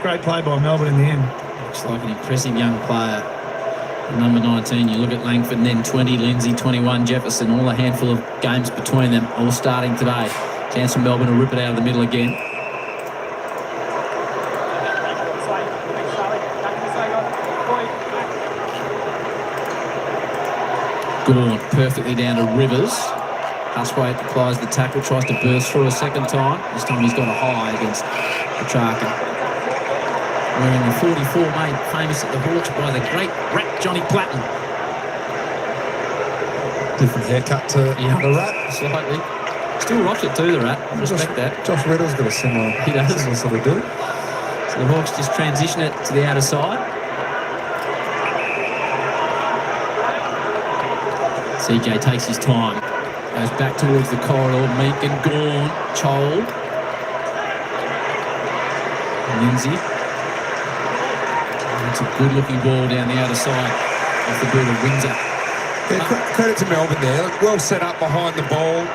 great play by Melbourne in the end. Looks like an impressive young player. Number 19, you look at Langford, and then 20, Lindsay, 21, Jefferson, all a handful of games between them, all starting today. Chance for Melbourne to rip it out of the middle again. Gorn perfectly down to Rivers. Huswaite applies the tackle, tries to burst through a second time. This time he's got a high against Petrarca. Wearing the 44, made famous at the Hawks by the great Rat Johnny Platten. Different haircut to the Rat. Slightly. Still rocks it too, the Rat. I respect that. Josh Riddle's got a similar sort of do. So the Hawks just transition it to the outer side. CJ takes his time. Goes back towards the corridor. Meek and Gorn. Chol. Lindsay. It's a good-looking ball down the outer side off the boot of Windsor. Yeah, credit to Melbourne there. Well set up behind the ball,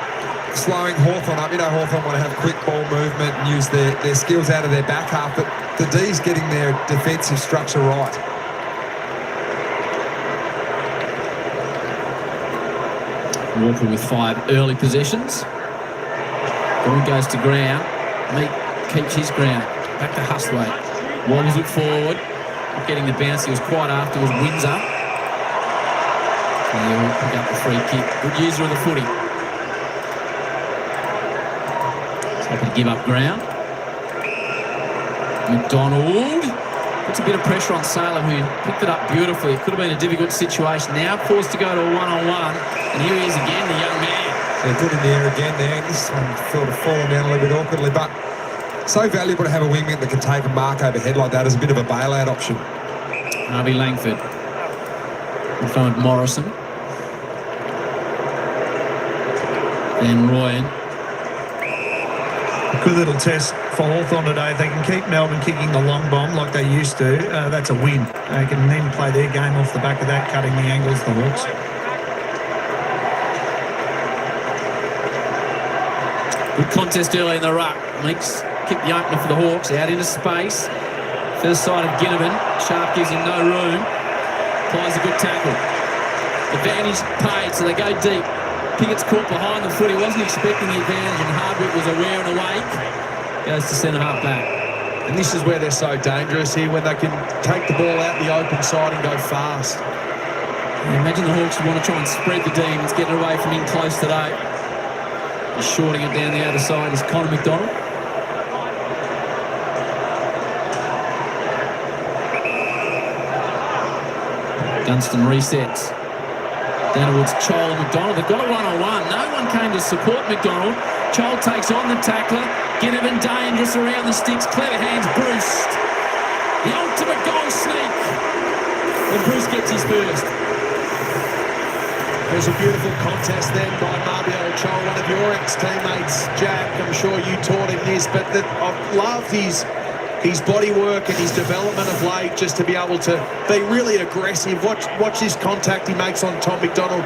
slowing Hawthorn up. You know, Hawthorn want to have quick ball movement and use their skills out of their back half, but the D's getting their defensive structure right. Walker with 5 early possessions. Gorn goes to ground. Meek keeps his ground. Back to Huswaite. Wobbles it forward. Not getting the bounce. He was quite afterwards. Windsor. And he'll pick up the free kick. Good user of the footy. He's happy to give up ground. McDonald puts a bit of pressure on Salem, who picked it up beautifully. It could have been a difficult situation. Now forced to go to a one-on-one. And here he is again, the young man. Yeah, good in the air again there. This one felt to fallen down a little bit awkwardly, but so valuable to have a wingman that can take a mark overhead like that as a bit of a bailout option. Harvey Langford in front of Morrison. Then Royan. A good little test for Hawthorn today. If they can keep Melbourne kicking the long bomb like they used to, that's a win. They can then play their game off the back of that, cutting the angles, the Hawks. Good contest early in the ruck. Meeks kicked the opener for the Hawks, out into space. First side of Ginnivan. Sharp gives him no room. Applies a good tackle. Advantage paid, so they go deep. Pickett's caught behind the foot. He wasn't expecting the advantage, and Hardwick was aware and awake. Goes to centre half back. And this is where they're so dangerous here, when they can take the ball out the open side and go fast. Yeah, imagine the Hawks would want to try and spread the demons, get it away from in close today. Just shorting it down the outer side is Connor McDonald. Gunston resets. Down towards Chol and McDonald. They've got a one-on-one. No one came to support McDonald. Chol takes on the tackler. Ginnivan dangerous around the sticks. Clever hands, Bruce. The ultimate goal sneak. And Bruce gets his first. There's a beautiful contest then by Mabiel Chol, one of your ex-teammates, Jack. I'm sure you taught him this, but I've loved his body work and his development of late, just to be able to be really aggressive. Watch this contact he makes on Tom McDonald.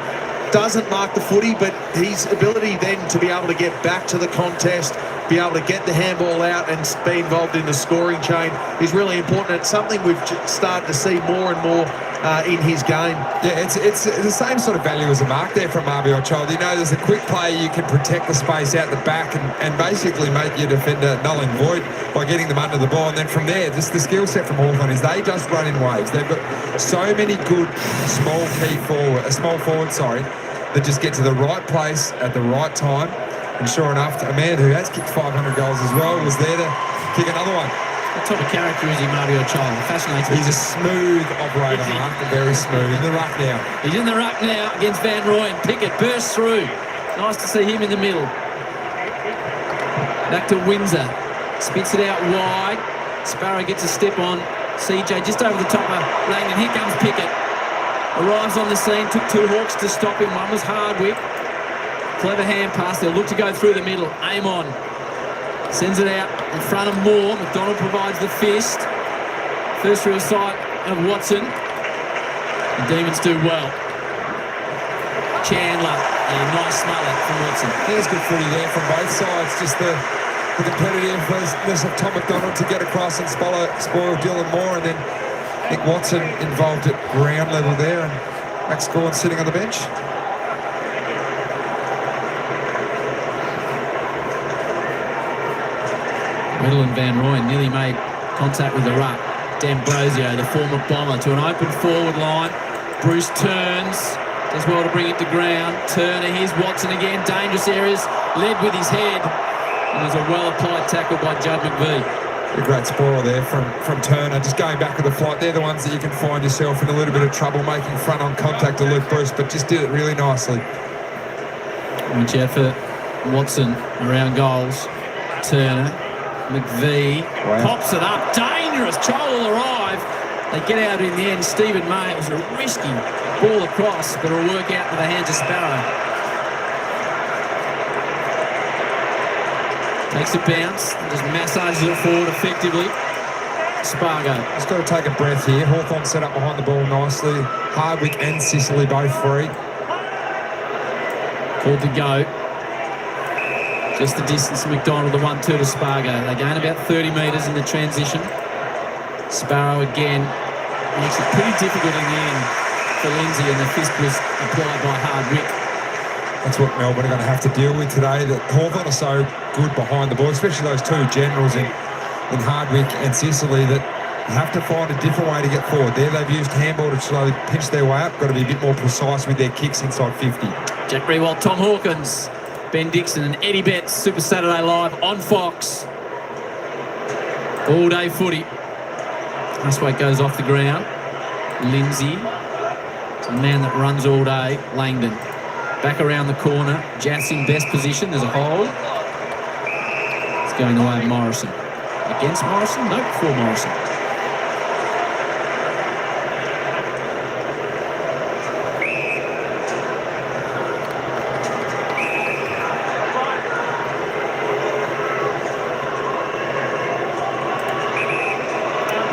Doesn't mark the footy, but his ability then to be able to get back to the contest, be able to get the handball out and be involved in the scoring chain is really important. It's something we've started to see more and more in his game. Yeah, it's the same sort of value as a mark there from Mabiel Chol. You know, there's a quick player, you can protect the space out the back and basically make your defender null and void by getting them under the ball. And then from there, just the skill set from Hawthorn is they just run in waves. They've got so many good small forwards, that just get to the right place at the right time. And sure enough, a man who has kicked 500 goals as well was there to kick another one. What type of character is he, Mabiel Chol? Fascinating. He's a smooth operator, Mark. Very smooth. In the ruck now. He's in the ruck now against Van Rooyen. Pickett bursts through. Nice to see him in the middle. Back to Windsor. Spits it out wide. Sparrow gets a step on. CJ just over the top of Langdon. Here comes Pickett. Arrives on the scene. Took 2 Hawks to stop him. One was Hardwick. Clever hand pass. They'll look to go through the middle. Aim on. Sends it out in front of Moore. McDonald provides the fist. First real sight of Watson. The Demons do well. Chandler. And a nice smother from Watson. There's good footy there from both sides. Just the the competitiveness of Tom McDonald to get across and spoil Dylan Moore, and then Nick Watson involved at ground level there, and Max Gorn sitting on the bench. Riddle and Van Rooyen nearly made contact with the ruck. D'Ambrosio, the former Bomber, to an open forward line. Bruce turns, does well to bring it to ground. Turner, here's Watson again, dangerous areas, led with his head. And there's a well-applied tackle by Judd McVie. A great spoil there from Turner, just going back with the flight. They're the ones that you can find yourself in a little bit of trouble making front on contact to Luke Bruce, but just did it really nicely. Watch out for Watson around goals. Turner, McVie, pops it up, dangerous, Troll will arrive. They get out in the end. Stephen May, it was a risky ball across, but it'll work out to the hands of Sparrow. Takes a bounce, and just massages it forward effectively. Spargo. He's got to take a breath here. Hawthorn set up behind the ball nicely. Hardwick and Sicily both free. Called to go. Just the distance, McDonald, the 1-2 to Spargo. They gain about 30 metres in the transition. Sparrow again. Makes it pretty difficult in the end for Lindsay, and the fist was applied by Hardwick. That's what Melbourne are going to have to deal with today. That Hawthorn are so good behind the ball, especially those two generals in Hardwick and Sicily, that you have to find a different way to get forward. There they've used handball to slowly pinch their way up. Got to be a bit more precise with their kicks inside 50. Jack Rewald, Tom Hawkins, Ben Dixon and Eddie Betts, Super Saturday Live on Fox. All day footy. Huswaite goes off the ground. Lindsay, it's a man that runs all day. Langdon, back around the corner. Jats in best position, there's a hole. It's going away with Morrison. Against Morrison? No, for Morrison.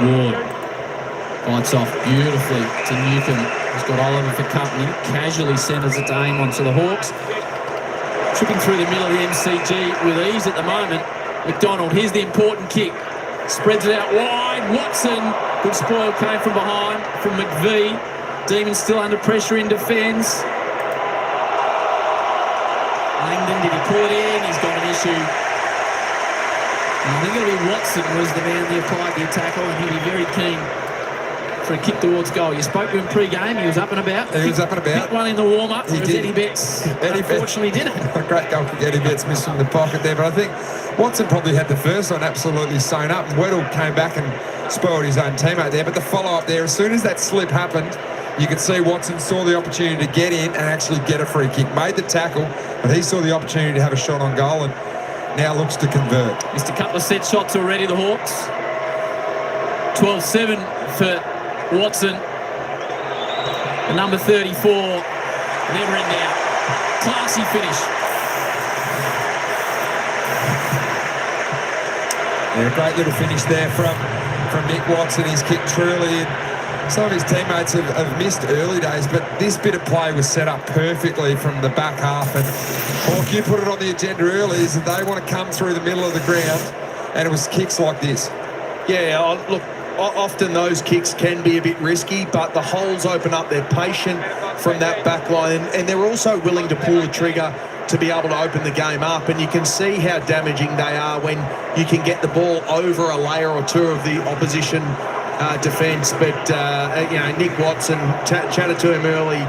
Ward bites off beautifully to Newcomb. He's got Oliver for company. Casually centres it to aim onto the Hawks. Tripping through the middle of the MCG with ease at the moment. McDonald, here's the important kick. Spreads it out wide. Watson, good spoil, came from behind from McVie. Demons still under pressure in defence. Langdon, did he pull it in? He's got an issue. I think it'll be Watson was the man that applied the tackle, and he'll be very keen for a kick towards goal. You spoke to him pre-game, he was up and about. He was up and about. Picked one in the warm-up. He did. Eddie Betts, unfortunately, didn't. A great goal kick. Eddie Betts missed from the pocket there, but I think Watson probably had the first one absolutely sewn up, and Weddle came back and spoiled his own teammate there. But the follow-up there, as soon as that slip happened, you could see Watson saw the opportunity to get in and actually get a free kick. Made the tackle, but he saw the opportunity to have a shot on goal, and now looks to convert. Missed a couple of set shots already, the Hawks. 12-7 for Watson. The number 34, never in doubt. Classy finish. Yeah, great little finish there from Nick Watson. He's kicked truly. Some of his teammates have missed early days, but this bit of play was set up perfectly from the back half. And Hawk, you put it on the agenda early, is that they want to come through the middle of the ground, and it was kicks like this. Yeah, look, often those kicks can be a bit risky, but the holes open up. They're patient from that back line, and they're also willing to pull the trigger to be able to open the game up. And you can see how damaging they are when you can get the ball over a layer or two of the opposition defence. But you know, Nick Watson, chatted to him early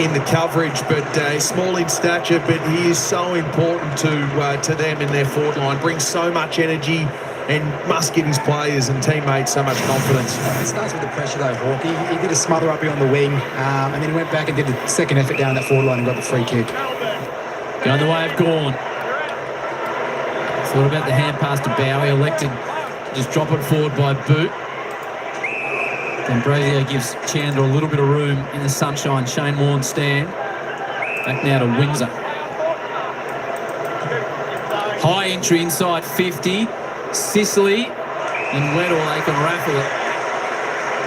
in the coverage, but he's small in stature, but he is so important to them in their forward line. Brings so much energy and must give his players and teammates so much confidence. It starts with the pressure though, Hawk. He did a smother up here on the wing, and then he went back and did a second effort down that forward line and got the free kick. Going the way of Gawn. Thought about the hand pass to Bowie, elected to just drop it forward by Boot. D'Ambrosio gives Chandler a little bit of room in the sunshine. Shane Warne stand. Back now to Windsor. High entry inside 50. Sicily and Weddle, they can raffle it.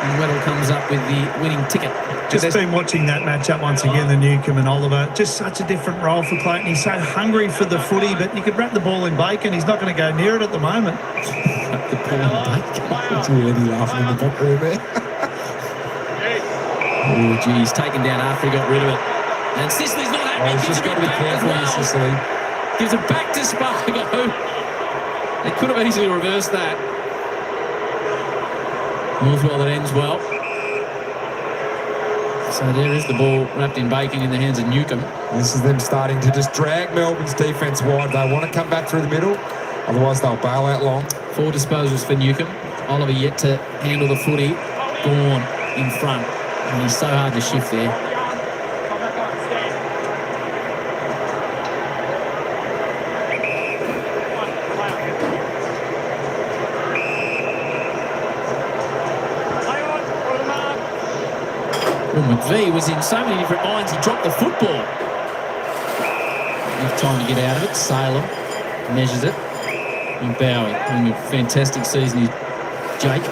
And Weddle comes up with the winning ticket. Just been watching that matchup once again, the Newcomb and Oliver. Just such a different role for Clayton. He's so hungry for the footy, but you could wrap the ball in bacon. He's not going to go near it at the moment. The ball in bacon. It's really laughing in the back room there. Oh, gee, he's taken down after he got rid of it. And Sicily's not happy. He's just got to be careful with Sicily. Gives it back to Spargo. They could have easily reversed that. All's well that ends well. So there is the ball wrapped in bacon in the hands of Newcomb. This is them starting to just drag Melbourne's defence wide. They want to come back through the middle, otherwise they'll bail out long. 4 disposals for Newcomb. Oliver yet to handle the footy. Gone in front. And he's so hard to shift there. Well, McVee was in so many different minds, he dropped the football. Enough time to get out of it. Salem measures it. And Bowie having a fantastic season, Jake.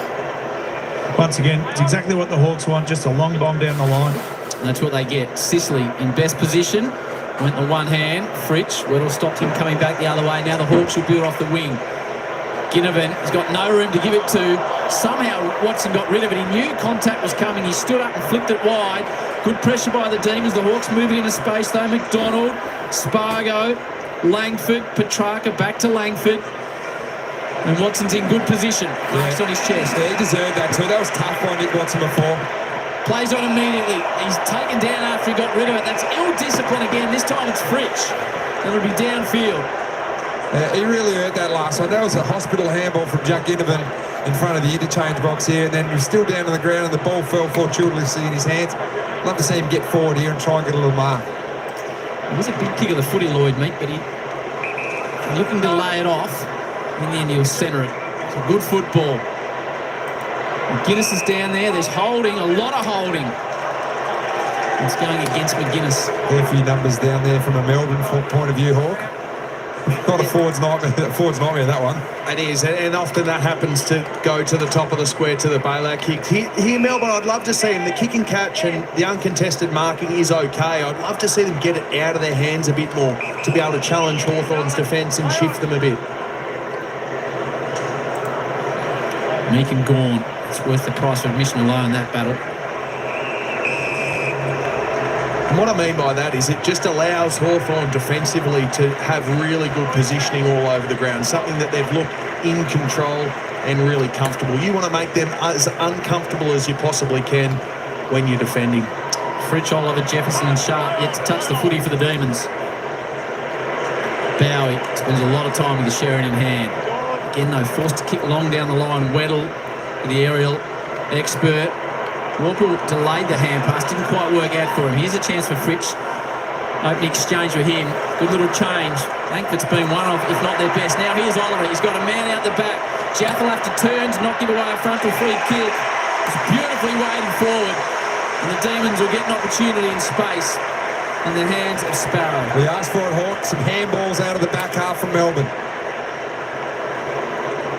Once again, it's exactly what the Hawks want, just a long bomb down the line. And that's what they get. Sicily in best position. Went the one hand. Fritsch. Weddle stopped him coming back the other way. Now the Hawks will build off the wing. Ginnivan has got no room to give it to. Somehow Watson got rid of it. He knew contact was coming. He stood up and flicked it wide. Good pressure by the Demons. The Hawks moving into space though. McDonald, Spargo, Langford, Petrarca back to Langford. And Watson's in good position. Marks on his chest. Yeah, he deserved that too. That was tough by Nick Watson before. Plays on immediately. He's taken down after he got rid of it. That's ill discipline again. This time it's Fritsch. It'll be downfield. He really hurt that last one. That was a hospital handball from Jack Ginnivan in front of the interchange box here, and then he was still down on the ground and the ball fell fortuitously in his hands. Love to see him get forward here and try and get a little mark. It was a big kick of the footy, Lloyd, mate, but he's looking to lay it off. In the end, he'll centre it. It's a good football. McGuinness is down there. There's holding, a lot of holding. It's going against McGuinness. There are a few numbers down there from a Melbourne point of view, Hawk. Not a forward's nightmare, that one. It is, and often that happens to go to the top of the square to the bailout kick. Here, Melbourne, I'd love to see them. The kick and catch and the uncontested marking is okay. I'd love to see them get it out of their hands a bit more to be able to challenge Hawthorn's defence and shift them a bit. Meek and Gawn. It's worth the price of admission alone, that battle. And what I mean by that is it just allows Hawthorn defensively to have really good positioning all over the ground, something that they've looked in control and really comfortable. You want to make them as uncomfortable as you possibly can when you're defending. Fritsch, Oliver, Jefferson and Sharp yet to touch the footy for the Demons. Bowie spends a lot of time with the Sheridan in hand. Again, though, forced to kick long down the line. Weddle, the aerial expert. Walker delayed the hand pass, didn't quite work out for him. Here's a chance for Fritsch. Opening exchange for him. Good little change. Langford's been one of, if not their best. Now here's Oliver. He's got a man out the back. Jaff will have to turn to not give away a frontal free kick. It's beautifully weighted forward. And the Demons will get an opportunity in space in the hands of Sparrow. We asked for it, Hawk. Some handballs out of the back half from Melbourne.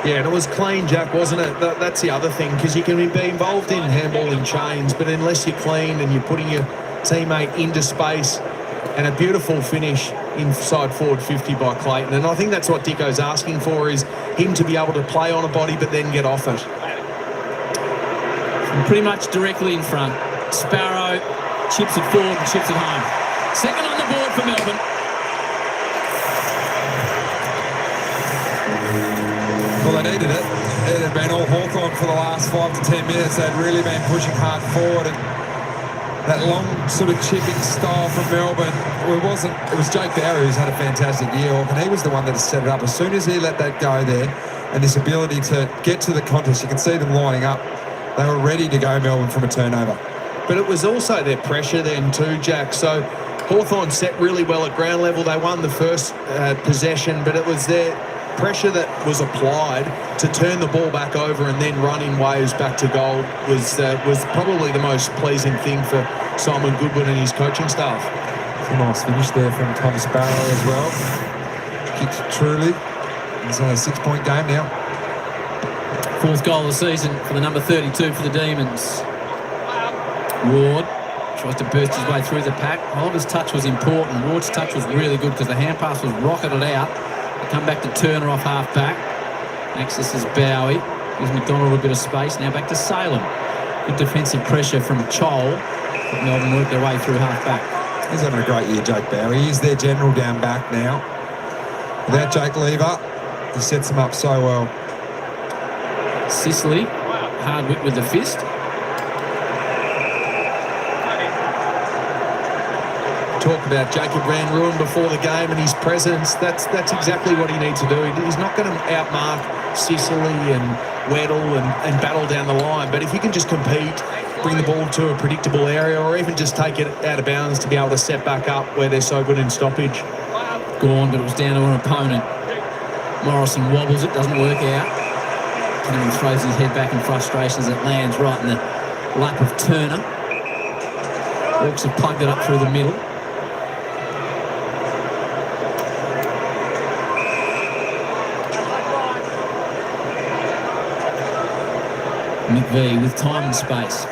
Yeah, and it was clean, Jack, wasn't it? That's the other thing, because you can be involved in handballing chains, but unless you're clean and you're putting your teammate into space, and a beautiful finish inside forward 50 by Clayton. And I think that's what Dicko's asking for, is him to be able to play on a body but then get off it. And pretty much directly in front. Sparrow chips it forward and chips it home. Second on the board for Melbourne. Well, they needed it. It had been all Hawthorn for the last 5 to 10 minutes. They'd really been pushing hard forward, and that long sort of chipping style from Melbourne, it was Jake Bowie who's had a fantastic year, and he was the one that set it up. As soon as he let that go there, and this ability to get to the contest, you can see them lining up. They were ready to go, Melbourne, from a turnover. But it was also their pressure then too, Jack. So Hawthorn set really well at ground level. They won the first possession, but it was their pressure that was applied to turn the ball back over and then run in waves back to goal was probably the most pleasing thing for Simon Goodwin and his coaching staff. It's a nice finish there from Thomas Barrow as well. Kicks truly. It's only a 6-point game now. Fourth goal of the season for the number 32 for the Demons. Ward tries to burst his way through the pack. Oliver's touch was important. Ward's touch was really good because the hand pass was rocketed out. They come back to Turner off half back. Access is Bowie. Gives McDonald a bit of space. Now back to Salem. Good defensive pressure from Chol. But Melbourne work their way through half back. He's having a great year, Jake Bowie. He's their general down back now. Without Jake Lever, he sets them up so well. Sicily, Hardwick with the fist. Talk about Jacob Van Ruin before the game and his presence. That's exactly what he needs to do. He's not going to outmark Sicily and Weddle and battle down the line. But if he can just compete, bring the ball to a predictable area, or even just take it out of bounds to be able to set back up where they're so good in stoppage. Gone, but it was down to an opponent. Morrison wobbles it, doesn't work out. And throws his head back in frustration as it lands right in the lap of Turner. Hawks have plugged it up through the middle. McVee with time and space.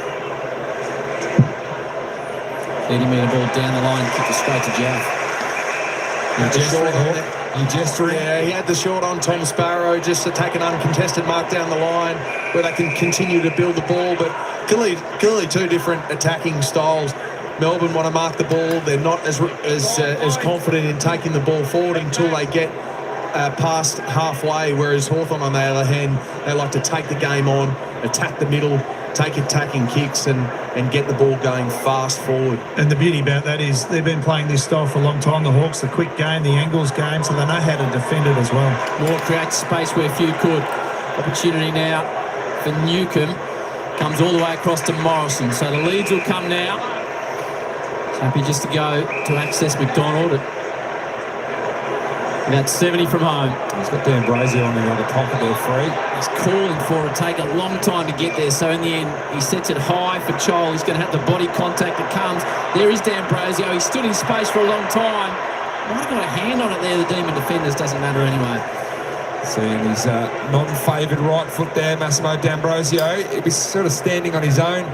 30-metre ball down the line, kick it straight to Jaff. Yeah, he had the short on Tom Sparrow just to take an uncontested mark down the line where they can continue to build the ball. But clearly two different attacking styles. Melbourne want to mark the ball. They're not as confident in taking the ball forward until they get past halfway, whereas Hawthorn, on the other hand, they like to take the game on, attack the middle, take attacking kicks and get the ball going fast forward. And the beauty about that is they've been playing this style for a long time, the Hawks, the quick game, the angles game, so they know how to defend it as well. Moore creates space where few could. Opportunity now for Newcomb. Comes all the way across to Morrison. So the leads will come now. Happy just to go to access McDonald. About 70 from home. He's got D'Ambrosio on the other pocket there, free. He's calling for it. Take a long time to get there. So in the end, he sets it high for Chol. He's going to have the body contact that comes. There is D'Ambrosio. He stood in space for a long time. Might have got a hand on it there. The Demon defenders, doesn't matter anyway. Seeing his non-favoured right foot there, Massimo D'Ambrosio. He was sort of standing on his own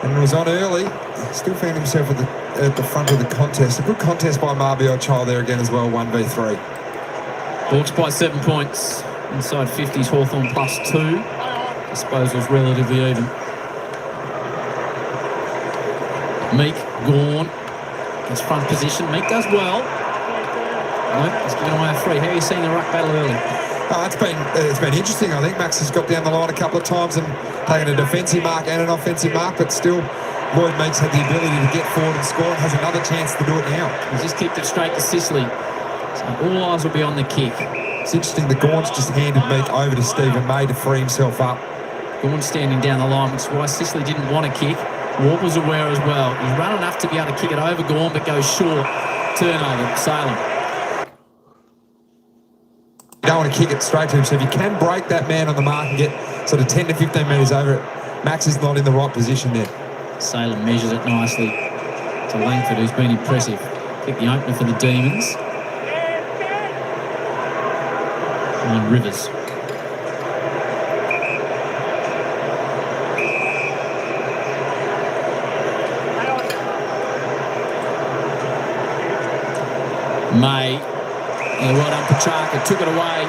and was on early. Still found himself at the front of the contest. A good contest by Marbio Chol there again as well, 1v3. Hawks by 7 points. Inside 50s, Hawthorn +2. Disposals relatively even. Meek, Gawn. His front position. Meek does well. Nope, he's given away a free. How are you seeing the ruck battle early? It's been interesting. I think Max has got down the line a couple of times and taken a defensive mark and an offensive mark, but still Lloyd Meeks had the ability to get forward and score and has another chance to do it now. He just kicked it straight to Sicily. So all eyes will be on the kick. It's interesting, the Gaunts just handed Meek over to Stephen May to free himself up. Gawn standing down the line, which is why Sicily didn't want to kick. Ward was aware as well. He's run enough to be able to kick it over Gawn, but goes short. Turnover, Salem. You don't want to kick it straight to him, so if you can break that man on the mark and get sort of 10 to 15 metres over it, Max is not in the right position there. Salem measures it nicely to Langford, who's been impressive. Kick the opener for the Demons. And Rivers. May. And well done, Petrarca. Took it away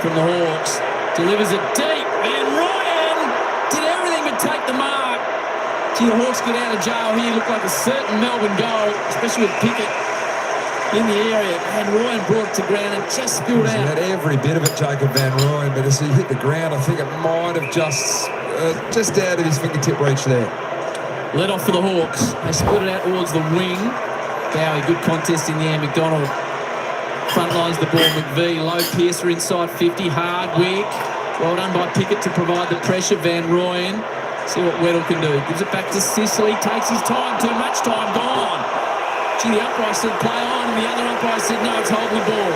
from the Hawks. Delivers it deep. And Ryan did everything but take the mark. Gee, the Hawks get out of jail here. Look like a certain Melbourne goal, especially with Pickett in the area. And Ryan brought it to ground and just spilled out. He had every bit of it, Jacob Van Rooyen, but as he hit the ground, I think it might have just out of his fingertip reach there. Let off for the Hawks. They split it out towards the wing. Bowie, good contest in the air. McDonald front lines the ball. McVee, low Piercer inside 50. Hardwick. Well done by Pickett to provide the pressure. Van Rooyen. See what Weddle can do. Gives it back to Sicily. Takes his time. Too much time. Gone. Gee, the umpire said play on, and the other umpire said no, it's holding the ball.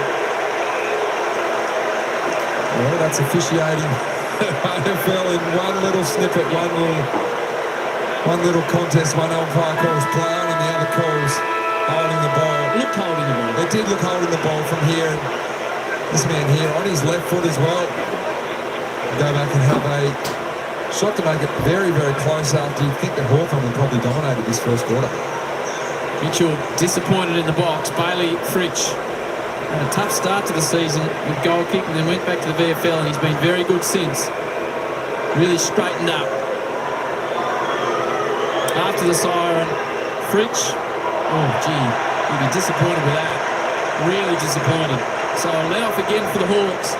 Well, that's officiating AFL in one little snippet, one little contest. One umpire calls play on, and the other calls holding the ball. Looked holding the ball. It did look holding the ball from here. This man here on his left foot as well. go back and have a shot to make it very, very close after you think that Hawthorn had probably dominated this first quarter. Mitchell disappointed in the box. Bailey Fritsch had a tough start to the season with goal kick and then went back to the VFL, and he's been very good since. Really straightened up. After the siren, Fritsch, oh gee, he'd be disappointed with that. Really disappointed. So layoff again for the Hawks.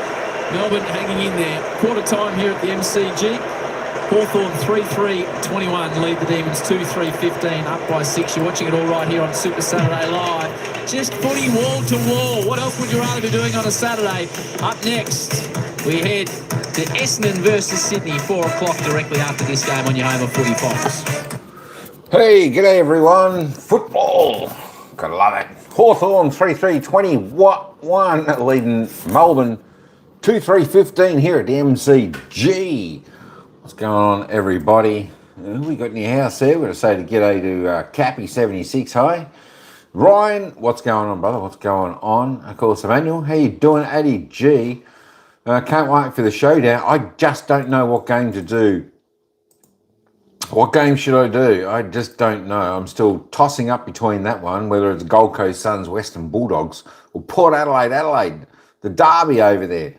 Melbourne hanging in there. Quarter time here at the MCG. Hawthorn 3-3-21 lead the Demons 2-3-15 up by 6. You're watching it all right here on Super Saturday Live. Just footy wall to wall. What else would you rather be doing on a Saturday? Up next, we head to Essendon versus Sydney, 4 o'clock directly after this game on your home of Footy Fox. Hey, g'day everyone. Football. Gotta love it. Hawthorn 3-3-21 leading Melbourne 2-3-15 here at the MCG. What's going on, everybody? Who we got in your house there? We're going to say to g'day to Cappy76. Hi. Ryan, what's going on, brother? What's going on? Of course, Emmanuel. How you doing, Eddie G? Can't wait for the showdown. I just don't know what game to do. What game should I do? I just don't know. I'm still tossing up between that one, whether it's Gold Coast Suns, Western Bulldogs, or Port Adelaide, the derby over there.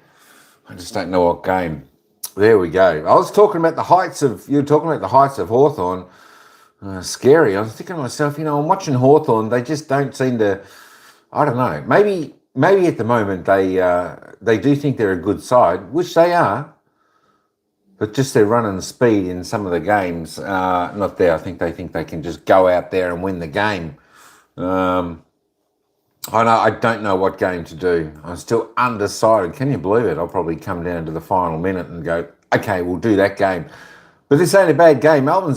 I just don't know what game. There we go. I was talking about the heights of, you were talking about the heights of Hawthorn. Scary. I was thinking to myself, I'm watching Hawthorn. They just don't seem to, I don't know. Maybe at the moment they do think they're a good side, which they are. But just their run and speed in some of the games, not there. I think they can just go out there and win the game. I don't know what game to do. I'm still undecided. Can you believe it? I'll probably come down to the final minute and go, okay, we'll do that game. But this ain't a bad game. Melbourne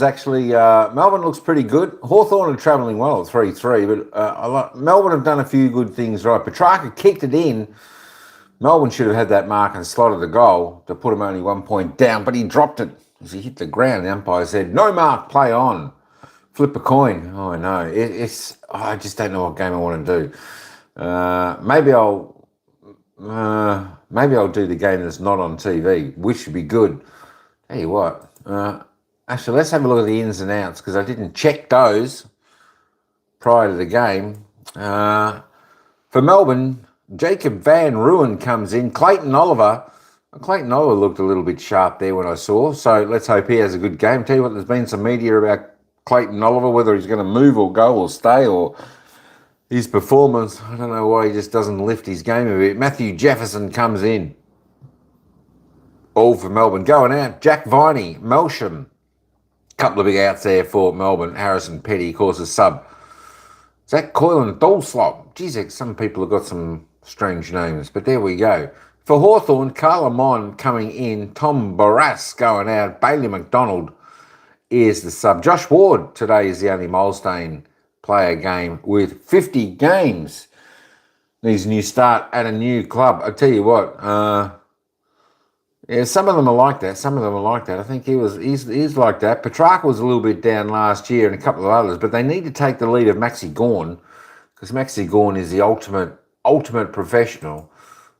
looks pretty good. Hawthorn are travelling well at 3-3, but Melbourne have done a few good things right. Petrarca kicked it in. Melbourne should have had that mark and slotted the goal to put him only 1 point down, but he dropped it as he hit the ground. The umpire said, no mark, play on. Flip a coin. Oh, I know. I just don't know what game I want to do. Maybe I'll do the game that's not on TV, which would be good. Tell you what. Actually, let's have a look at the ins and outs because I didn't check those prior to the game. For Melbourne, Jacob Van Ruin comes in. Clayton Oliver looked a little bit sharp there when I saw. So let's hope he has a good game. Tell you what, there's been some media about Clayton Oliver, whether he's going to move or go or stay or his performance. I don't know why he just doesn't lift his game a bit. Matthew Jefferson comes in. All for Melbourne. Going out, Jack Viney, Melsham. Couple of big outs there for Melbourne. Harrison Petty, of course, a sub. Zach Coyle and Dolslop. Geez, some people have got some strange names, but there we go. For Hawthorn, Carla Mon coming in. Tom Barras going out. Bailey McDonald is the sub. Josh Ward today is the only Molestain player game with 50 games. Needs a new start at a new club. I tell you what, yeah, some of them are like that. I think he's like that. Petrarca was a little bit down last year and a couple of others, but they need to take the lead of Maxi Gawn because Maxi Gawn is the ultimate professional.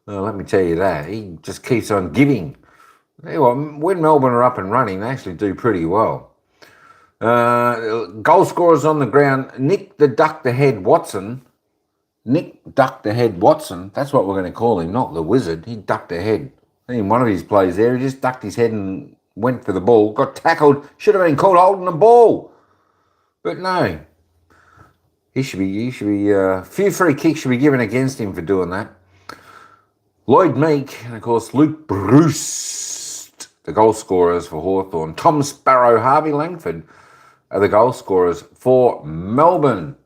Let me tell you that. He just keeps on giving. When Melbourne are up and running, they actually do pretty well. Goal scorers on the ground. Nick the Duck the Head Watson. That's what we're going to call him, not the Wizard. He ducked the head. In one of his plays there, he just ducked his head and went for the ball. Got tackled. Should have been called holding the ball. But no. He should be a few free kicks should be given against him for doing that. Lloyd Meek and, of course, Luke Bruce, the goal scorers for Hawthorn. Tom Sparrow, Harvey Langford are the goal scorers for Melbourne.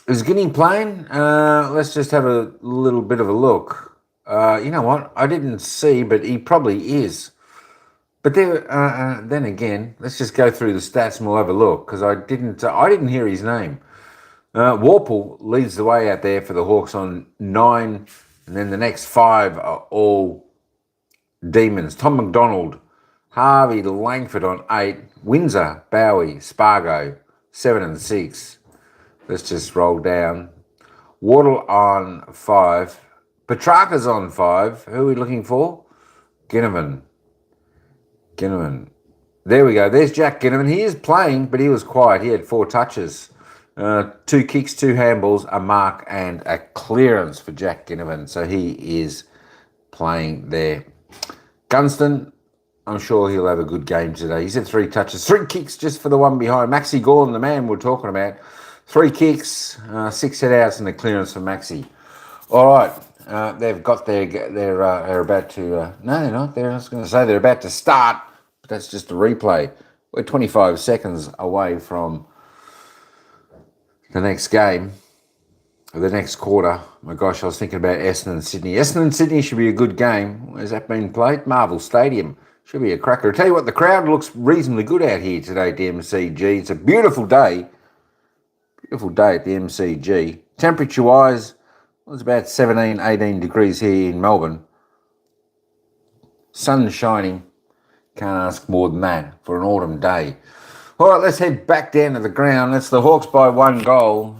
Is Guinea playing? Let's just have a little bit of a look. You know what? I didn't see, but he probably is. But then again, let's just go through the stats and we'll have a look because I didn't hear his name. Warple leads the way out there for the Hawks on 9, and then the next 5 are all Demons. Tom McDonald, Harvey Langford on 8, Windsor, Bowie, Spargo, 7 and 6. Let's just roll down. Wardle on 5. Petrarca's on 5. Who are we looking for? Ginnivan. There we go. There's Jack Ginnivan. He is playing, but he was quiet. He had 4 touches. 2 kicks, 2 handballs, a mark, and a clearance for Jack Ginnivan. So he is playing there. Gunston, I'm sure he'll have a good game today. He's had 3 touches, 3 kicks just for the one behind. Maxie Gordon, the man we're talking about. 3 kicks, 6 head-outs, and a clearance for Maxie. All right. They've got they're about to, no, they're not there. I was going to say they're about to start, but that's just a replay. We're 25 seconds away from the next game, the next quarter. My gosh, I was thinking about Essendon and Sydney. Essendon and Sydney should be a good game. Where's that been played? Marvel Stadium. Should be a cracker. I tell you what, the crowd looks reasonably good out here today at the MCG. It's a beautiful day. Beautiful day at the MCG. Temperature-wise, it's about 17, 18 degrees here in Melbourne. Sun shining. Can't ask more than that for an autumn day. All right, let's head back down to the ground. That's the Hawks by 1 goal.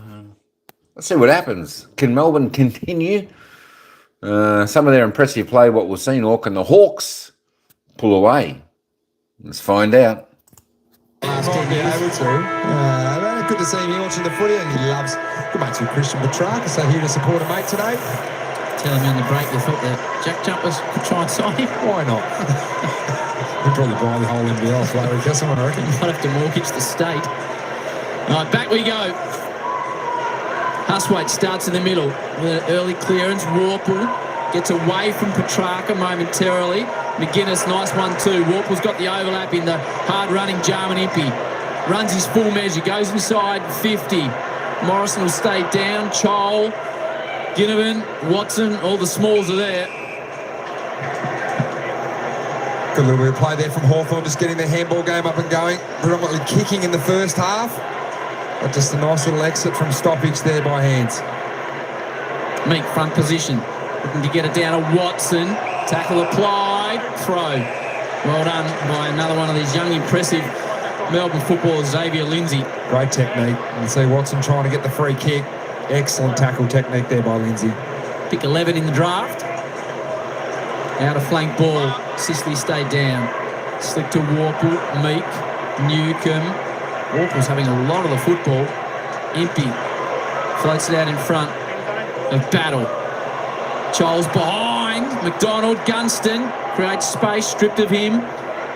Let's see what happens. Can Melbourne continue some of their impressive play, what we've seen, or can the Hawks pull away? Let's find out. Might be able to. Good to see him here watching the footy, and he loves good mates with Christian Petrarca, so here to support a mate today. Telling me on the break you thought that Jack Jumpers could try and sign him. Why not? He'd probably buy the whole NBL if Larry Kessel, I reckon. Might have to mortgage the state. All right, back we go. Huswaite starts in the middle with an early clearance. Warple gets away from Petrarca momentarily. McGuinness, nice one too. Warple's got the overlap in the hard-running Jarman Impey. Runs his full measure, goes inside 50. Morrison will stay down. Chol, Ginnivan, Watson, all the smalls are there. Good little bit of play there from Hawthorn, just getting the handball game up and going. Predominantly kicking in the first half. But just a nice little exit from stoppage there by hands. Meek front position. Looking to get it down to Watson. Tackle applied. Throw. Well done by another one of these young, impressive Melbourne footballers, Xavier Lindsay. Great technique. You can see Watson trying to get the free kick. Excellent tackle technique there by Lindsay. Pick 11 in the draft. Out of flank ball. Sicily stayed down. Slick to Warple, Meek, Newcomb. Warple's having a lot of the football. Impey floats it out in front of Battle. Charles behind. McDonald, Gunston creates space, stripped of him.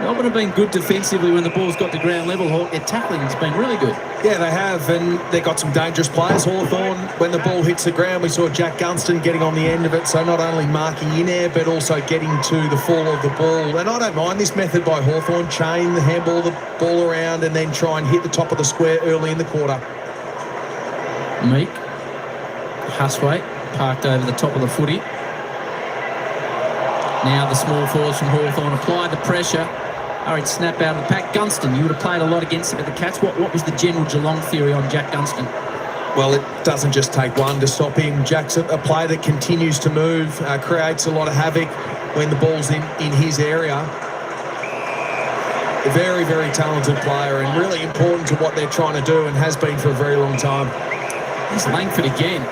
Melbourne have been good defensively when the ball's got to ground level. Their tackling has been really good. Yeah, they have, and they've got some dangerous players. Hawthorn, when the ball hits the ground, we saw Jack Gunston getting on the end of it, so not only marking in air, but also getting to the fall of the ball. And I don't mind this method by Hawthorn, chain the handball, the ball around, and then try and hit the top of the square early in the quarter. Meek, Huswaite, parked over the top of the footy. Now the small forwards from Hawthorn apply the pressure. Alright, snap out of the pack. Gunston, you would have played a lot against him at the Cats. What was the general Geelong theory on Jack Gunston? Well, it doesn't just take one to stop him. Jack's a player that continues to move, creates a lot of havoc when the ball's in his area. A very, very talented player and really important to what they're trying to do and has been for a very long time. There's Langford again.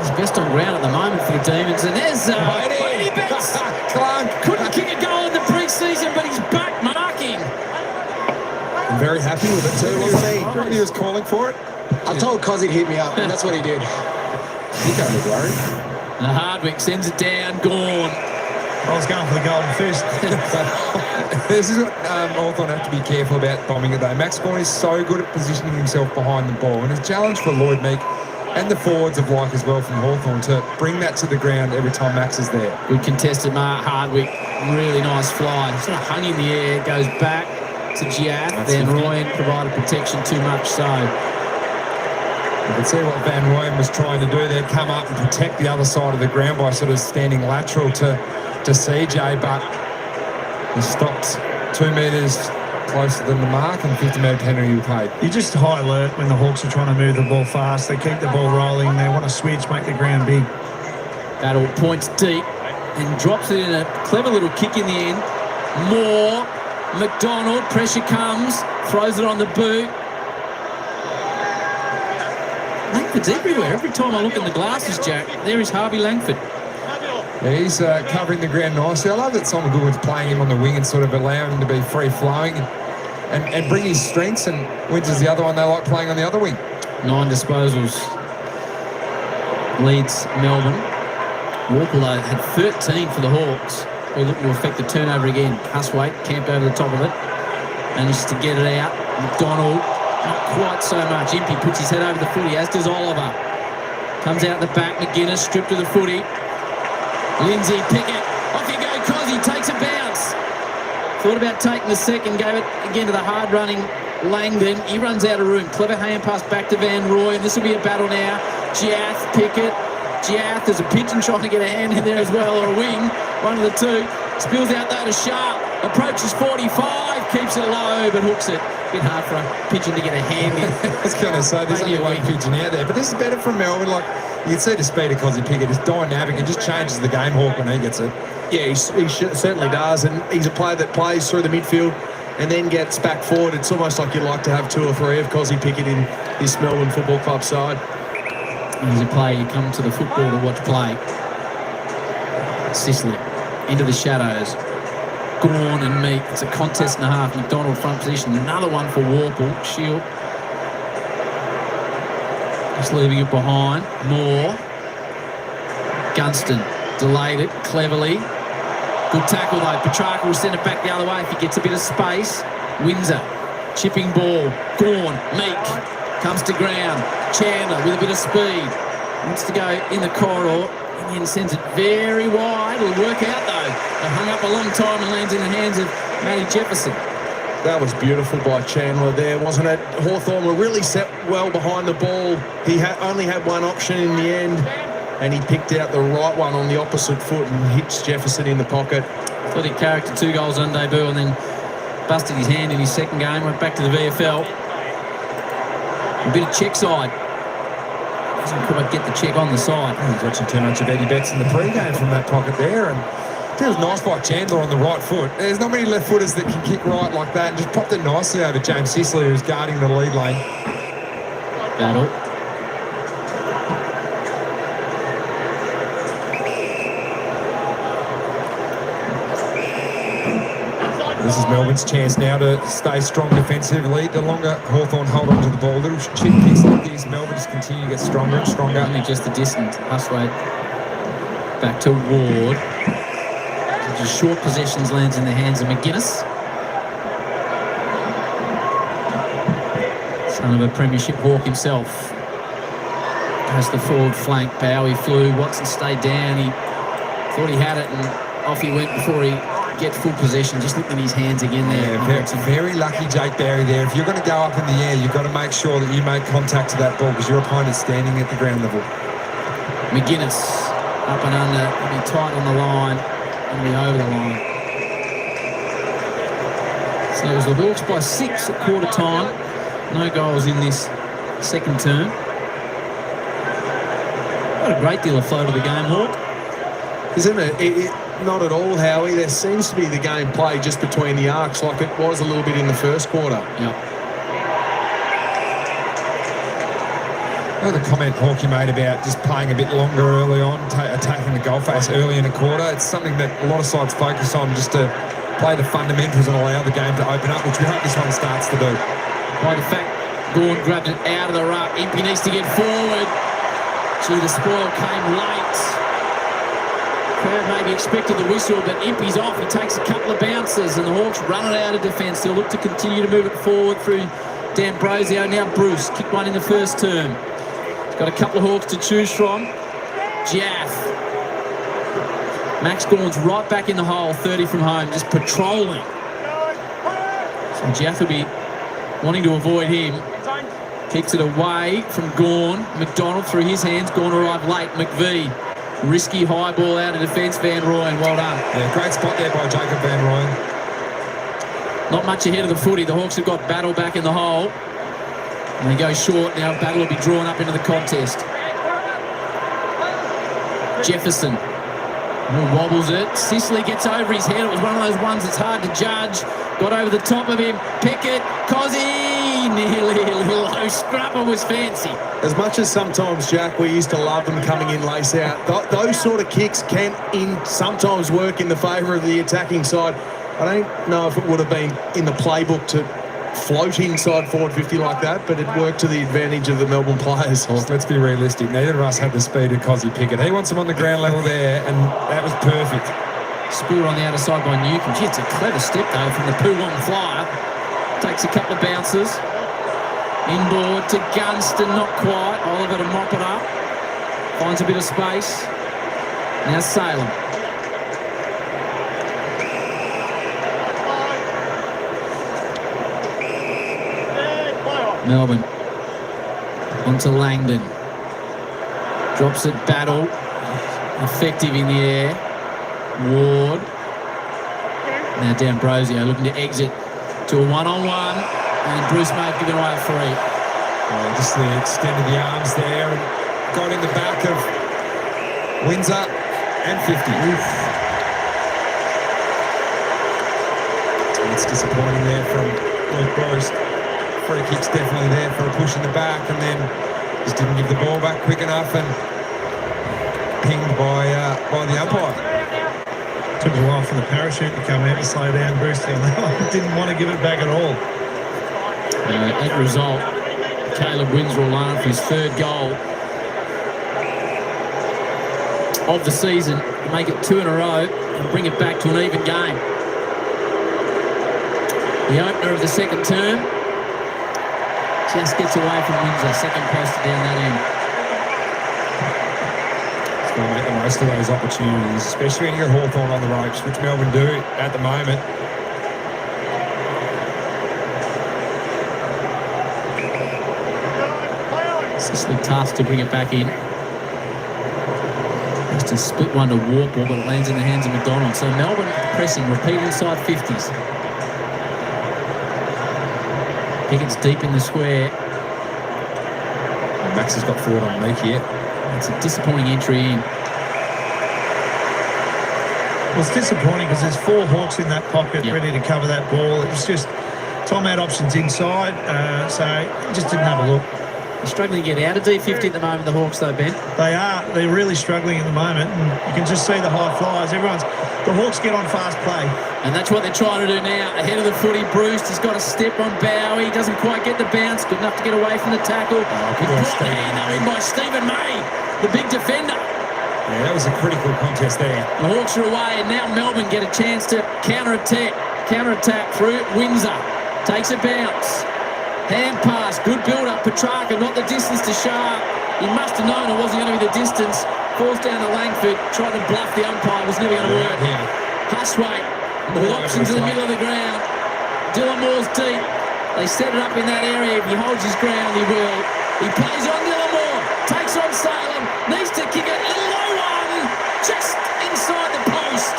He's best on ground at the moment for the Demons. And there's Brady Betts. Couldn't kick a goal in the pre-season, but he's back marking. I'm very happy with it too, wasn't he? I reckon he was calling for it. I told Cos he'd hit me up, and that's what he did. He can't look worried. And Hardwick sends it down, gone. I was going for the golden fist. This is what Hawthorn have to be careful about bombing it though. Max Gawn is so good at positioning himself behind the ball, and it's a challenge for Lloyd Meek and the forwards of like as well from Hawthorn to bring that to the ground every time Max is there. Good contested mark, Hardwick. Really nice fly. Sort of hung in the air, goes back to Giath. Van Rooyen provided protection too much so. You can see what Van Rooyen was trying to do there, come up and protect the other side of the ground by sort of standing lateral to CJ, but he stopped 2 metres closer than the mark and 50-metre penalty paid. You're just high alert when the Hawks are trying to move the ball fast. They keep the ball rolling. They want to switch, make the ground big. Battle points deep and drops it in a clever little kick in the end. Moore, McDonald, pressure comes, throws it on the boot. Langford's everywhere. Every time I look in the glasses, Jack, there is Harvey Langford. Yeah, he's covering the ground nicely. I love that Simon Goodwin's playing him on the wing and sort of allowing him to be free-flowing and bring his strengths, and Winter's the other one they like playing on the other wing. 9 disposals leads Melbourne. Walker had 13 for the Hawks. We're looking to affect the turnover again. Huswaite camped over the top of it. Manages to get it out. McDonald, not quite so much. Impey puts his head over the footy, as does Oliver. Comes out the back. McGuinness stripped to the footy. Lindsay, Pickett. Off you go, Cozzy. Takes a bounce. Thought about taking the second. Gave it again to the hard-running Langdon. He runs out of room. Clever hand pass back to Van Roy. And this will be a battle now. Giath, Pickett. Giath, there's a pigeon trying to get a hand in there as well, or a wing. One of the two. Spills out though to Sharp. Approaches 45. Keeps it low, but hooks it. Bit hard for a pigeon to get a hand in. I was going to say, there's only one pigeon out there. But this is better from Melbourne. Like, you can see the speed of Cozzy Pickett. It's dynamic. It just changes the game, Hawk, when he gets it. Yeah, he certainly does. And he's a player that plays through the midfield and then gets back forward. It's almost like you'd like to have 2 or 3 of Cozzy Pickett in this Melbourne Football Club side. He's a player you come to the football to watch play. Sicily into the shadows. Gawn and Meek. It's a contest and a half. McDonald front position. Another one for Warple. Shield. Just leaving it behind. Moore. Gunston delayed it cleverly. Good tackle though. Petrarca will send it back the other way if he gets a bit of space. Windsor. Chipping ball. Gawn. Meek. Comes to ground. Chandler with a bit of speed. Wants to go in the corridor. And then sends it very wide. It'll work out though. It hung up a long time and lands in the hands of Matty Jefferson. That was beautiful by Chandler there, wasn't it? Hawthorn were really set well behind the ball. He only had one option in the end, and he picked out the right one on the opposite foot and hits Jefferson in the pocket. Thought he charactered 2 goals on debut and then busted his hand in his second game. Went back to the VFL. A bit of check side. Doesn't quite get the check on the side. He's watching too much of Eddie Betts in the pre-game from that pocket there, and it was nice by Chandler on the right foot. There's not many left footers that can kick right like that, and just popped it nicely over James Sicily, who's guarding the lead lane. Battle. This is Melbourne's chance now to stay strong defensively. The longer Hawthorn hold on to the ball, little chip kicks like these, Melbourne just continue to get stronger and stronger. Only just the distance. Huswaite back to Ward. Just short possessions lands in the hands of McGuinness. Son of a premiership Hawk himself. Goes the forward flank. Bowie flew. Watson stayed down. He thought he had it and off he went before he get full possession. Just looked at his hands again there. Yeah, very lucky Jake Barry there. If you're going to go up in the air, you've got to make sure that you make contact to that ball because your opponent's standing at the ground level. McGuinness up and under. He'll be tight on the line. He'll be over the line. So it was the Hawks by 6 at quarter time. No goals in this second term. Not a great deal of flow to the game, Hawk. Isn't it? Not at all, Howie. There seems to be the game played just between the arcs like it was a little bit in the first quarter. Yeah. The comment Hawkey made about just playing a bit longer early on, attacking the goal face early in a quarter, it's something that a lot of sides focus on just to play the fundamentals and allow the game to open up, which we hope this one starts to do. By the fact Gawn grabbed it out of the ruck. Impey needs to get forward. Gee, the spoil came late. Crowd maybe expected the whistle, but Impey's off. He takes a couple of bounces and the Hawks run it out of defence. They'll look to continue to move it forward through D'Ambrosio. Now Bruce kicked one in the first term. He's got a couple of Hawks to choose from. Jaff. Max Gawn's right back in the hole, 30 from home, just patrolling. So Jaff will be wanting to avoid him. Kicks it away from Gawn. McDonald through his hands. Gawn arrived late. McVie. Risky high ball out of defence. Van Rooyen, well done. Yeah, great spot there by Jacob Van Rooyen. Not much ahead of the footy. The Hawks have got Battle back in the hole. And they go short. Now Battle will be drawn up into the contest. Jefferson. Wobbles it. Sicily gets over his head. It was one of those ones that's hard to judge. Got over the top of him. Pickett. Cozzy. Nearly a little low. Scrapper was fancy. As much as sometimes, Jack, we used to love them coming in lace out, those sort of kicks can sometimes work in the favour of the attacking side. I don't know if it would have been in the playbook to float inside forward 50 like that, but it worked to the advantage of the Melbourne players. Well, let's be realistic. Neither of us had the speed of Cozzy Pickett. He wants him on the ground level there, and that was perfect. Spear on the outer side by Newcombe. Gee, it's a clever step, though, from the Poolong flyer. Takes a couple of bounces. Inboard to Gunston, not quite. Oliver to mop it up. Finds a bit of space. Now Salem. Melbourne onto Langdon. Drops it, Battle. Effective in the air. Ward. Now down Brosio, looking to exit to a one-on-one. And Bruce may have given away a free. Oh, just the extent of the arms there. And got in the back of Windsor and 50. Oof. It's disappointing there from Luke Bruce. Free kick's definitely there for a push in the back, and then just didn't give the ball back quick enough and pinged by the umpire. Took a while for the parachute to come out to slow down Brewster. Didn't want to give it back at all. That result, Caleb Windsor will line for his third goal of the season, make it 2 in a row and bring it back to an even game. The opener of the second term just gets away from Windsor, second poster down that end. It's going to make the most of those opportunities, especially when you get Hawthorn on the ropes, which Melbourne do at the moment. Sicily tasked to bring it back in. Has to split one to Warple, but it lands in the hands of McDonald. So Melbourne pressing, repeat inside 50s. Pickett's deep in the square. Max has got forward on Meek here. It's a disappointing entry in. Well, it's disappointing because there's 4 Hawks in that pocket ready to cover that ball. It was just Tom had options inside, so just didn't have a look. They're struggling to get out of D50 at the moment, the Hawks, though, Ben. They are. They're really struggling at the moment, and you can just see the high flyers. The Hawks get on fast play. And that's what they're trying to do now. Ahead of the footy, Bruce has got a step on Bowie. Doesn't quite get the bounce. Good enough to get away from the tackle. Good hand, though, in by Stephen May, the big defender. Yeah, that was a critical contest there. The Hawks are away, and now Melbourne get a chance to counter-attack through Windsor. Takes a bounce. Hand pass, good build-up. Petrarca, not the distance to Sharp. He must have known it wasn't going to be the distance. Falls down to Langford, tried to bluff the umpire, was never going to work. Huswaite, with options in the middle of the ground. Dylan Moore's deep. They set it up in that area. If he holds his ground, he will. He plays on Dylan Moore, takes on Salem, needs to kick it in low one, just inside the post.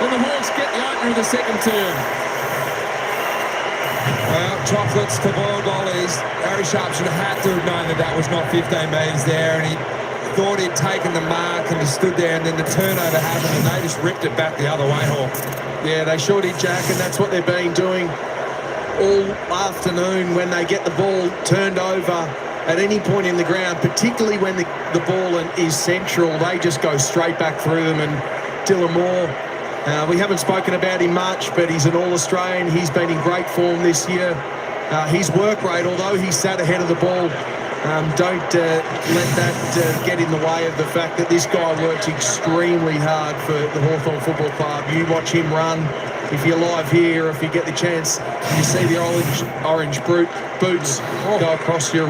And the Hawks get the opener of the second term. Well, chocolates to boiled dollies. Harry Sharp should have had to have known that that was not 15 metres there, and he thought he'd taken the mark and he stood there, and then the turnover happened and they just ripped it back the other way, Hawk. Yeah, they sure did, Jack, and that's what they've been doing all afternoon when they get the ball turned over at any point in the ground, particularly when the ball is central. They just go straight back through them, and Dylan Moore, we haven't spoken about him much, but he's an All-Australian. He's been in great form this year. His work rate, although he sat ahead of the ball, don't let that get in the way of the fact that this guy works extremely hard for the Hawthorn Football Club. You watch him run. If you're live here, if you get the chance, you see the orange boots go across your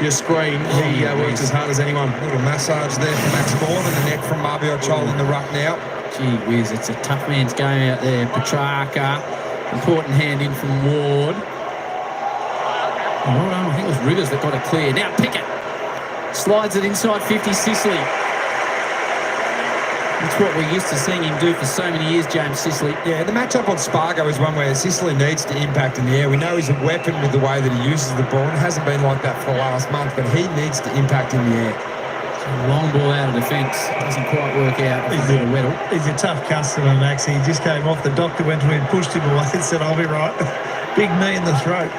screen. He works as hard as anyone. A little massage there from Max Bourne, and the neck from Marbiot Chol in the ruck now. Gee whiz, it's a tough man's game out there. Petrarca, important hand in from Ward. Well done. I think it was Rivers that got it clear. Now Pickett slides it inside 50, Sicily. That's what we're used to seeing him do for so many years, James Sicily. Yeah, the matchup on Spargo is one where Sicily needs to impact in the air. We know he's a weapon with the way that he uses the ball. It hasn't been like that for the last month, but he needs to impact in the air. Long ball out of defence. Doesn't quite work out. He's a bit of Weddle. He's a tough customer, Max. He just came off. The doctor went to him, pushed him away and said, I'll be right. Big knee in the throat.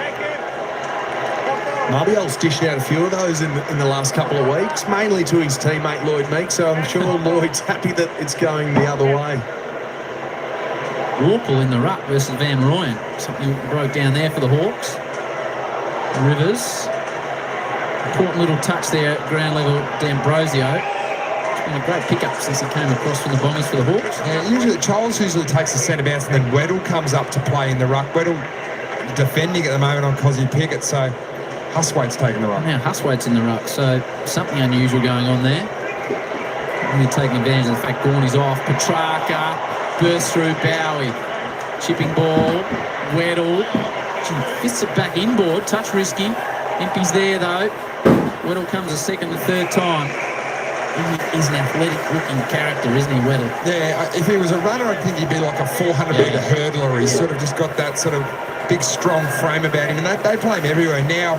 Marbiel's dished out a few of those in the last couple of weeks, mainly to his teammate Lloyd Meek, so I'm sure Lloyd's happy that it's going the other way. Warple in the ruck versus Van Rooyen. Something broke down there for the Hawks. Rivers. Important little touch there at ground level, D'Ambrosio. It's been a great pickup since he came across from the Bombers for the Hawks. Yeah, usually Charles takes the centre bounce and then Weddle comes up to play in the ruck. Weddle defending at the moment on Cozzy Pickett, so Huswaite's taking the ruck. Now Huswaite's in the ruck, so something unusual going on there. Really taking advantage of the fact Gorney's off. Petrarca bursts through Bowie. Chipping ball. Weddle. Fists it back inboard. Touch risky. Impey's there though. Weddle comes a second and third time. He's an athletic-looking character, isn't he, Weddle? Yeah, if he was a runner, I think he'd be like a 400-metre hurdler. He's sort of just got that sort of big, strong frame about him, and they play him everywhere. Now,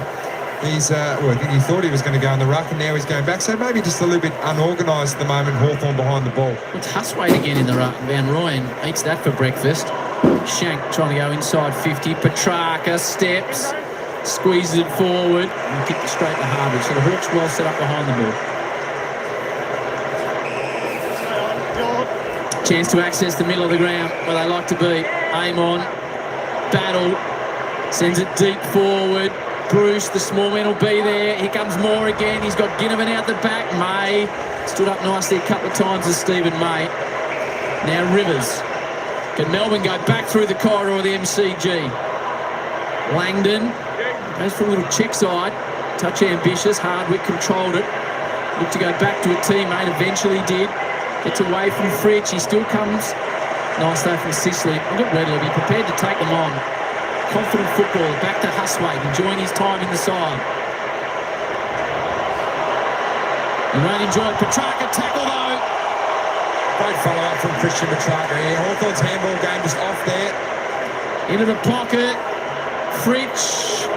he's, well, I think he thought he was going to go in the ruck, and now he's going back. So maybe just a little bit unorganised at the moment, Hawthorn behind the ball. It's Huswaite again in the ruck. Van Rooyen eats that for breakfast. Shank trying to go inside 50. Petrarca steps, squeezes it forward, and kicked it straight to Harvard. So the Hawks well set up behind the ball. Chance to access the middle of the ground where they like to be. Aim on. Battle. Sends it deep forward. Bruce, the small man, will be there. Here comes Moore again. He's got Ginnivan out the back. May stood up nicely a couple of times as Stephen May. Now Rivers. Can Melbourne go back through the corridor of the MCG? Langdon goes for a little check side. Touch ambitious. Hardwick controlled it. Looked to go back to a teammate. Eventually did. Gets away from Fritsch. He still comes. Nice though from Sicily. Look at Redler. Be prepared to take them on. Confident footballer. Back to Huswaite. Enjoying his time in the side. He won't enjoy it. Petrarca tackle though. Great follow-up from Christian Petrarca here. Hawthorn's handball game just off there. Into the pocket. Fritsch.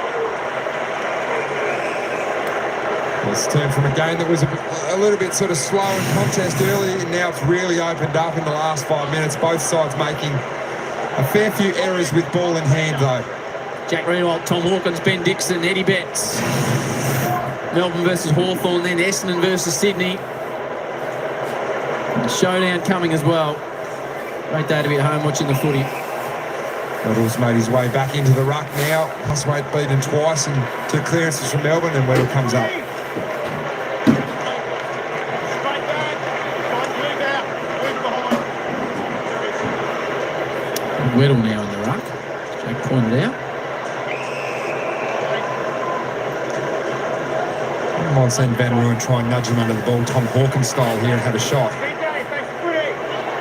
It's turned from a game that was a little bit sort of slow in contest early, and now it's really opened up in the last 5 minutes. Both sides making a fair few errors with ball in hand, though. Jack Rewalt, Tom Hawkins, Ben Dixon, Eddie Betts. Melbourne versus Hawthorn, then Essendon versus Sydney. The showdown coming as well. Great day to be at home watching the footy. Weddle's made his way back into the ruck now. Huswaite beaten twice and 2 clearances from Melbourne, and Weddle comes up. Weddle now in the ruck. Jack pointed out. I might have seen Van Rooyen try and nudge him under the ball, Tom Hawkins style here, and have a shot.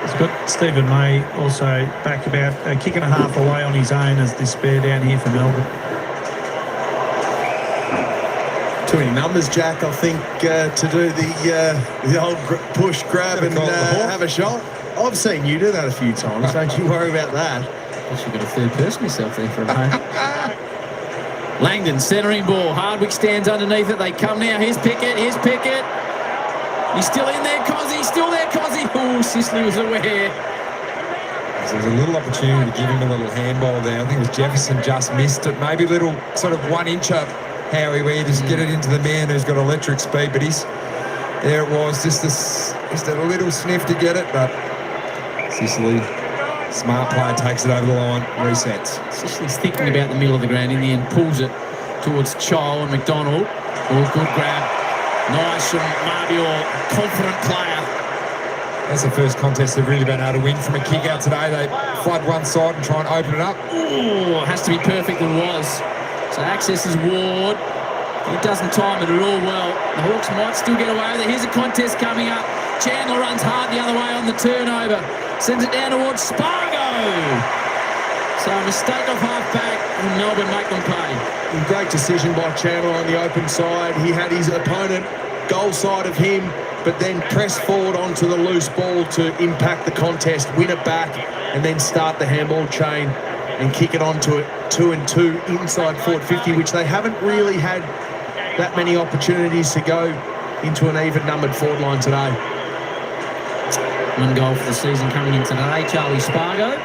He's got Stephen May also back about a kick and a half away on his own as despair down here for Melbourne. Too many numbers, Jack, I think, to do the old push, grab and have a shot. I've seen you do that a few times. Don't you worry about that. Guess you've got a third person yourself there for a moment. Langdon centering ball. Hardwick stands underneath it. They come now. Here's Pickett. Here's Pickett. He's still in there, Cozzy. Still there, Cozzy. Oh, Sicily was aware. There was a little opportunity to give him a little handball there. I think it was Jefferson just missed it. Maybe a little sort of 1 inch up, Howie, where you just get it into the man who's got electric speed. But there it was, just a little sniff to get it. But Sicily, smart player, takes it over the line, resets. Sicily's thinking about the middle of the ground. In the end, pulls it towards Chol and McDonald. Oh, good grab. Nice from Marbior, confident player. That's the first contest they've really been able to win from a kick out today. They flood one side and try and open it up. Oh, has to be perfect and was. So accesses Ward. He doesn't time it at all well. The Hawks might still get away with it. Here's a contest coming up. Chandler runs hard the other way on the turnover. Sends it down towards Spargo. So a mistake off half-back and Melbourne make them pay. Great decision by Chandler on the open side. He had his opponent goal side of him, but then press forward onto the loose ball to impact the contest, win it back, and then start the handball chain and kick it onto it 2-2 inside forward 50, which they haven't really had that many opportunities to go into an even-numbered forward line today. One goal for the season coming in today. Charlie Spargo.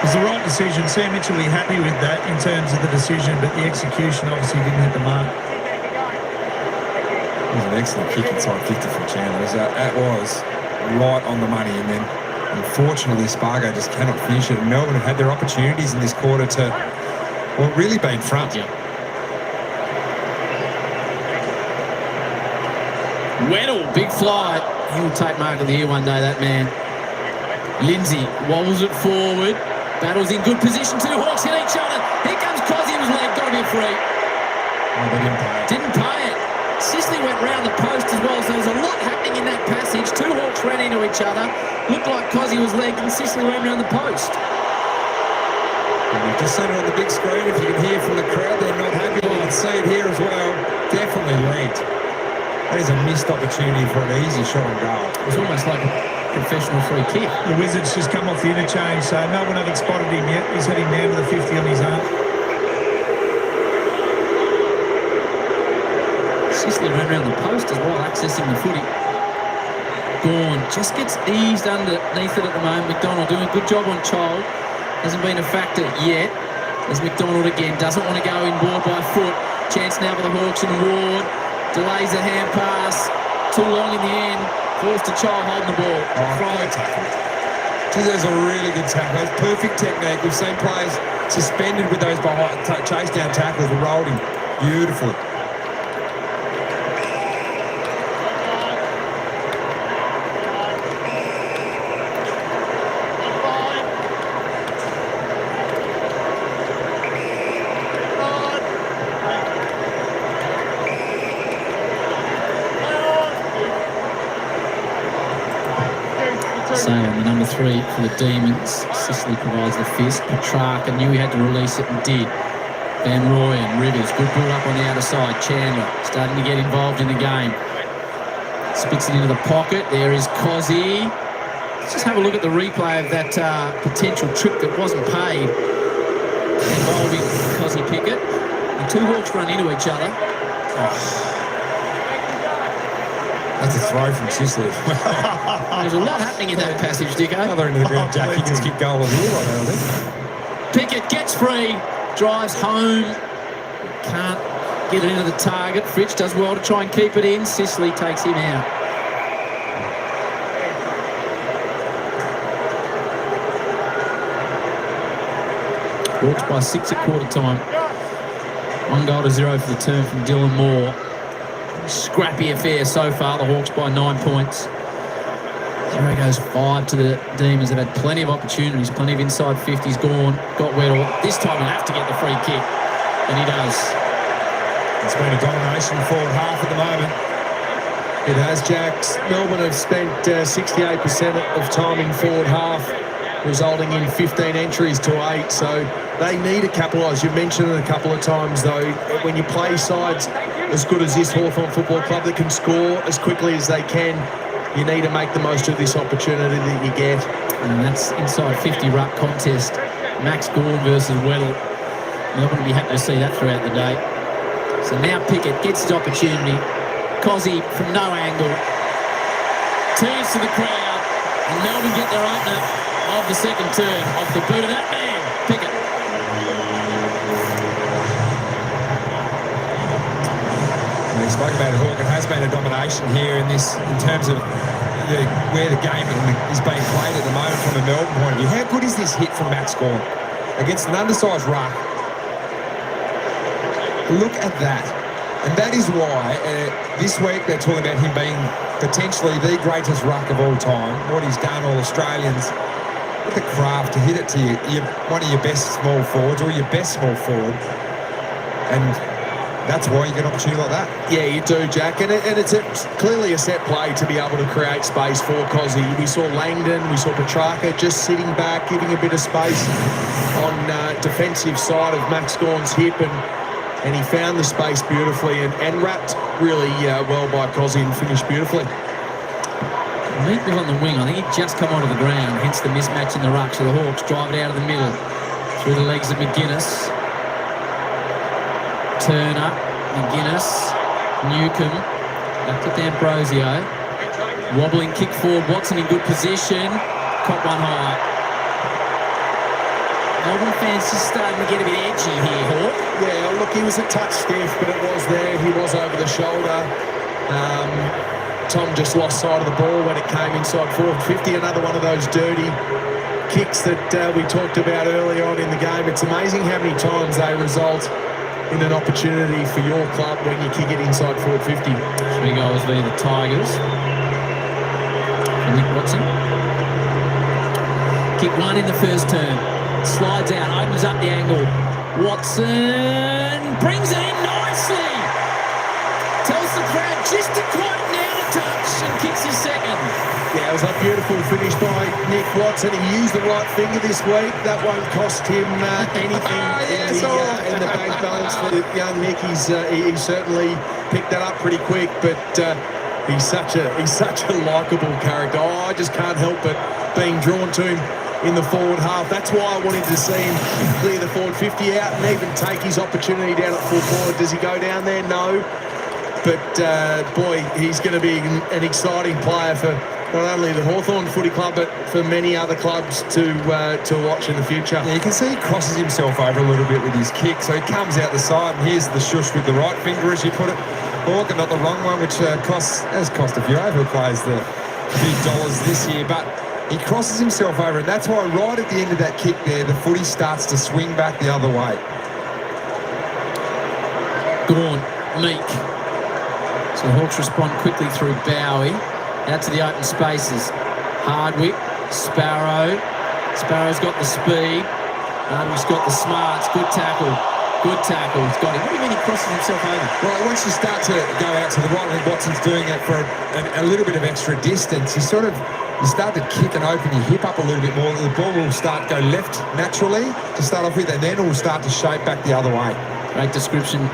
It was the right decision. Sam Mitchell will be happy with that in terms of the decision, but the execution obviously didn't hit the mark. It was an excellent kick inside 50 from Chandler. That was right on the money, and then unfortunately Spargo just cannot finish it. And Melbourne have had their opportunities in this quarter to, well, really be in front. Yeah. Weddle, big fly. He will take mark of the year one day, that man. Lindsay wobbles it forward. Battles in good position. Two Hawks hit each other. Here comes Cozzy. It was leg. Got to be a free. Oh, they didn't pay it. Didn't pay it. Sicily went round the post as well, so there was a lot happening in that passage. Two Hawks ran into each other. Looked like Cozzy was legged and Sicily ran round the post. And we've just seen it on the big screen. If you can hear from the crowd, they're not happy. You can see it here as well. Definitely legged. That is a missed opportunity for an easy shot on goal. It was almost like a professional free kick. The Wizards just come off the interchange, so Melbourne haven't spotted him yet. He's heading down to the 50 on his arm. Sicily ran around the post as well, accessing the footy. Gawn just gets eased underneath it at the moment. McDonald doing a good job on Child. Hasn't been a factor yet. As McDonald again doesn't want to go inboard by foot. Chance now for the Hawks and Ward. Delays the hand pass. Too long in the end. Forced to Child holding the ball. Great tackle. Geez, that was a really good tackle. That's perfect technique. We've seen players suspended with those behind chase down tackles and rolled him beautifully. So on the number 3 for the Demons, Sicily provides the fist. Petrarca knew he had to release it and did. Van Roy and Rivers, good build up on the outer side. Chandler starting to get involved in the game. Spits it into the pocket. There is Cozzy. Let's just have a look at the replay of that potential trip that wasn't paid involving Cozzy Pickett. The two Hawks run into each other. That's a throw from Sicily. There's a lot happening in that passage, Dicko. Another into the ground, Jack. He just kicked goal of the year right now, I think. Pickett gets free, drives home. Can't get it into the target. Fritsch does well to try and keep it in. Sicily takes him out. Hawks by 6 at quarter time. 1-0 for the turn from Dylan Moore. Scrappy affair so far. The Hawks by 9 points. There goes 5 to the Demons. They've had plenty of opportunities, plenty of inside 50s. Got Weddle. This time he'll have to get the free kick. And he does. It's been a domination forward half at the moment. It has, Jacks. Melbourne have spent 68% of time in forward half, resulting in 15 entries to 8. So they need to capitalise. You've mentioned it a couple of times, though. When you play sides as good as this Hawthorn Football Club that can score as quickly as they can, you need to make the most of this opportunity that you get. And that's inside 50 ruck contest. Max Gawn versus Weddle. Melbourne will be happy to see that throughout the day. So now Pickett gets his opportunity. Cozzy from no angle. Turns to the crowd. And Melbourne get their opener of the second turn off the boot of that man, Pickett. We spoke about it, Hawk. It has been a domination here in terms of where the game is being played at the moment from a Melbourne point of view. How good is this hit from Max Gawn against an undersized ruck? Look at that. And that is why this week they're talking about him being potentially the greatest ruck of all time. What he's done, all Australians, with the craft to hit it to one of your best small forwards or your best small forward. And that's why you get an opportunity like that. Yeah, you do, Jack. And it's clearly a set play to be able to create space for Cozzy. We saw Langdon, we saw Petrarca just sitting back, giving a bit of space on defensive side of Max Gawn's hip, and he found the space beautifully and wrapped really well by Cozzy and finished beautifully. Meat was on the wing. I think he'd just come onto the ground, hence the mismatch in the ruck. So the Hawks drive it out of the middle through the legs of McGuinness. Turner, McGuinness, Newcomb. Back to D'Ambrosio. Wobbling kick forward. Watson in good position. Caught one high. Melbourne fans just starting to get a bit edgy here, Hawk. Yeah, look, he was a touch stiff, but it was there. He was over the shoulder. Tom just lost sight of the ball when it came inside forward 50. Another one of those dirty kicks that we talked about earlier on in the game. It's amazing how many times they result in an opportunity for your club when you kick it inside forward 50. 3 goals via the Tigers. Nick Watson. Kick one in the first turn. Slides out, opens up the angle. Watson brings it in nicely. Tells the crowd just to quiet down a touch and kicks his second. Yeah, it was a beautiful finish by Nick Watson. He used the right finger this week. That won't cost him anything in the bank balance for young Nick. He certainly picked that up pretty quick, but he's such a likeable character. I just can't help but being drawn to him in the forward half. That's why I wanted to see him clear the forward 50 out and even take his opportunity down at full forward. Does he go down there? No. But, boy, he's going to be an exciting player for not only the Hawthorn Footy Club, but for many other clubs to watch in the future. Yeah, you can see he crosses himself over a little bit with his kick. So he comes out the side, and here's the shush with the right finger, as you put it, Hawk, and not the wrong one, which has cost a few AFL players the few dollars this year. But he crosses himself over, and that's why right at the end of that kick there, the footy starts to swing back the other way. Gawn, Meek. So Hawks respond quickly through Bowie. Out to the open spaces. Hardwick, Sparrow. Sparrow's got the speed. Hardwick's got the smarts. Good tackle. Good tackle. He's got him. What do you mean he crosses himself over? Well, once you start to go out to the right, and Watson's doing it for a little bit of extra distance, you start to kick and open your hip up a little bit more. The ball will start to go left naturally to start off with, and then it will start to shape back the other way. Great description.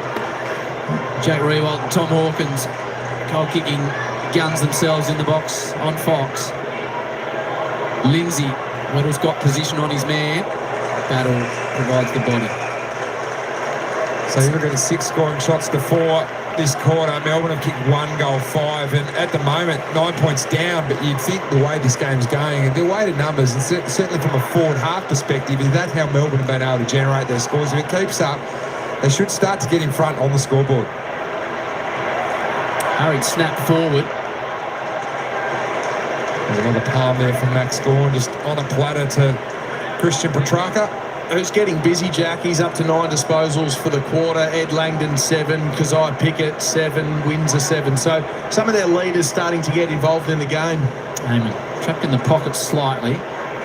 Jack Rewalt and Tom Hawkins cold kicking guns themselves in the box on Fox. Lindsay, Weddle's got position on his man. Battle provides the body. So you're looking at 6 scoring shots to 4 this quarter. Melbourne have kicked 1 goal, 5, and at the moment 9 points down. But you'd think the way this game's going and the weighted numbers, and certainly from a forward half perspective, is that how Melbourne have been able to generate their scores. If it keeps up, they should start to get in front on the scoreboard. Hurried snap forward. There's another palm there from Max Gawn, just on a platter to Christian Petrarca. Who's getting busy, Jack. He's up to 9 disposals for the quarter. Ed Langdon 7, Kazai Pickett 7, Windsor 7. So some of their leaders starting to get involved in the game. Heyman trapped in the pocket slightly.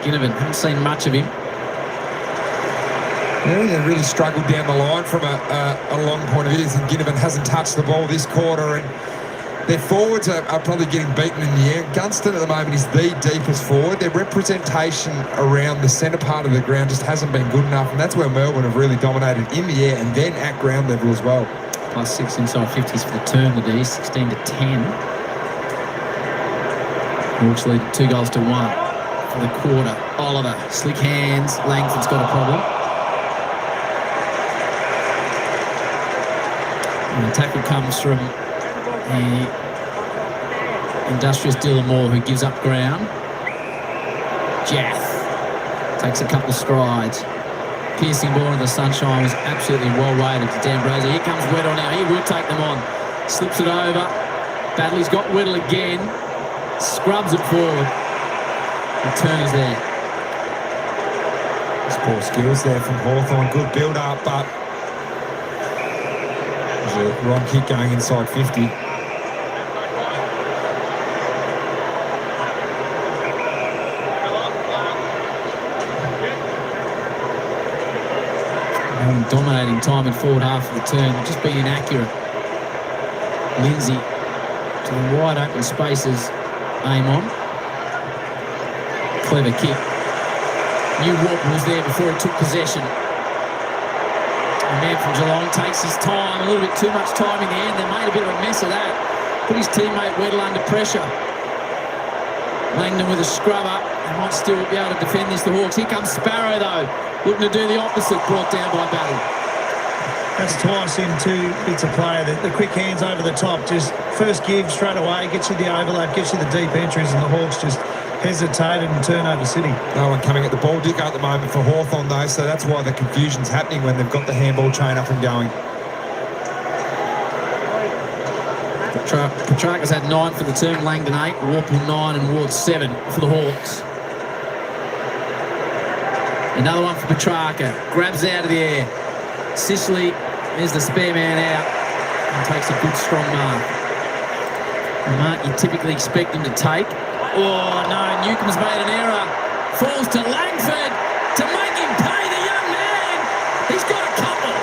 Ginnivan, haven't seen much of him. Yeah, they really struggled down the line from a long point of view. And Ginnivan hasn't touched the ball this quarter, and their forwards are probably getting beaten in the air. Gunston at the moment is the deepest forward. Their representation around the centre part of the ground just hasn't been good enough, and that's where Melbourne have really dominated in the air and then at ground level as well. +6 inside 50s for the term, the D, 16 to 10. Hawks lead 2 goals to 1 for the quarter. Oliver, slick hands. Langford's got a problem. And the tackle comes from the industrious Dylan Moore, who gives up ground. Jaff takes a couple of strides. Piercing ball into the sunshine was absolutely well weighted to D'Ambrosio. Here comes Weddle now. He will take them on. Slips it over. Badley's got Weddle again. Scrubs it forward. The turn is there. It's poor skills there from Hawthorn. Good build-up, but there's a wrong kick going inside 50. Dominating time in forward half of the turn, just being inaccurate. Lindsay to the wide open spaces, aim on. Clever kick. New Walker was there before he took possession. The man from Geelong takes his time, a little bit too much time in the end. They made a bit of a mess of that. Put his teammate Weddle under pressure. Langdon with a scrub up. They might still be able to defend this, the Hawks. Here comes Sparrow though, looking to do the opposite, brought down by Battle. That's twice in 2 bits of play. The quick hands over the top, just first give straight away, gets you the overlap, gets you the deep entries, and the Hawks just hesitated and turnover city. No one coming at the ball Dick at the moment for Hawthorn though, so that's why the confusion's happening when they've got the handball chain up and going. Petrarca's had 9 for the term, Langdon 8, Warple 9 and Ward 7 for the Hawks. Another one for Petrarca, grabs out of the air. Sicily, there's the spare man out and takes a good strong mark. A mark you typically expect him to take. Oh no, Newcomb's made an error. Falls to Langford to make him pay the young man. He's got a couple.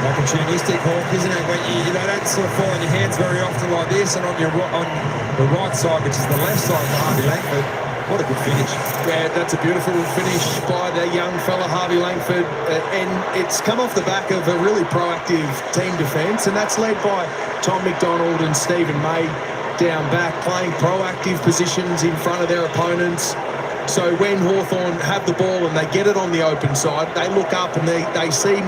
Opportunistic, Hawk, isn't it? When you don't sort of fall on your hands very often like this, and on the right side, which is the left side for Harvey Langford. What a good finish. Yeah, that's a beautiful finish by the young fella, Harvey Langford. And it's come off the back of a really proactive team defence, and that's led by Tom McDonald and Stephen May down back, playing proactive positions in front of their opponents. So when Hawthorn have the ball and they get it on the open side, they look up and they see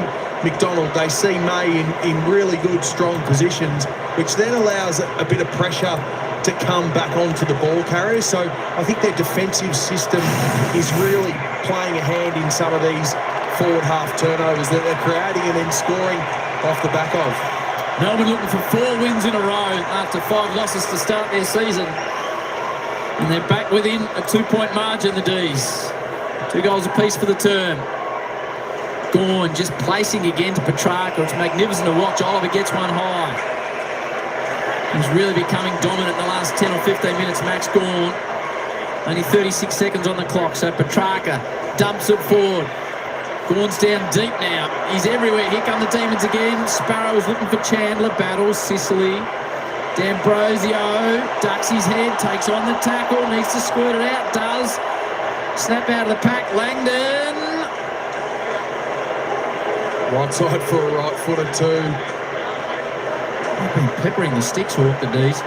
McDonald, they see May in really good, strong positions, which then allows a bit of pressure to come back onto the ball carriers. So I think their defensive system is really playing a hand in some of these forward half turnovers that they're creating and then scoring off the back of. Melbourne looking for 4 wins in a row after 5 losses to start their season. And they're back within a 2-point margin, the D's. 2 goals apiece for the term. Gawn just placing again to Petrarca. It's magnificent to watch. Oliver gets one high. He's really becoming dominant in the last 10 or 15 minutes, Max Gawn. Only 36 seconds on the clock, so Petrarca dumps it forward. Gawn's down deep now. He's everywhere. Here come the Demons again. Sparrow is looking for Chandler. Battles Sicily. D'Ambrosio ducks his head, takes on the tackle, needs to squirt it out, does. Snap out of the pack, Langdon. Right side for a right footer too. They've been peppering the sticks, Hawk, the D's.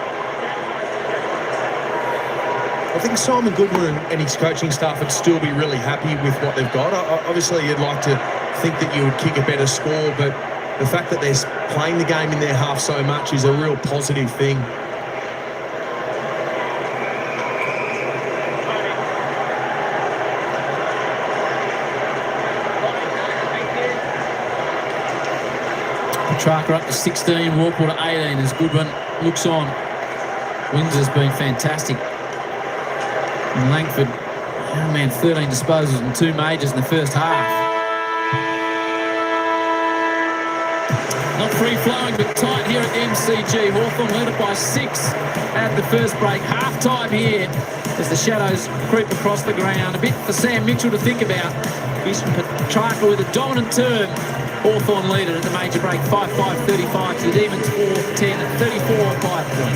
I think Simon Goodwin and his coaching staff would still be really happy with what they've got. Obviously, you'd like to think that you would kick a better score, but the fact that they're playing the game in their half so much is a real positive thing. Petrarca up to 16, Warple to 18 as Goodwin looks on. Windsor's been fantastic. And Langford, oh man, 13 disposals and 2 majors in the first half. Not free-flowing, but tight here at the MCG. Hawthorn led it by 6 at the first break. Half-time here as the shadows creep across the ground. A bit for Sam Mitchell to think about. Houston Petrarca with a dominant term. Hawthorn leader at the major break, 5-5-35 to the Demons, 4-10 34 by a point.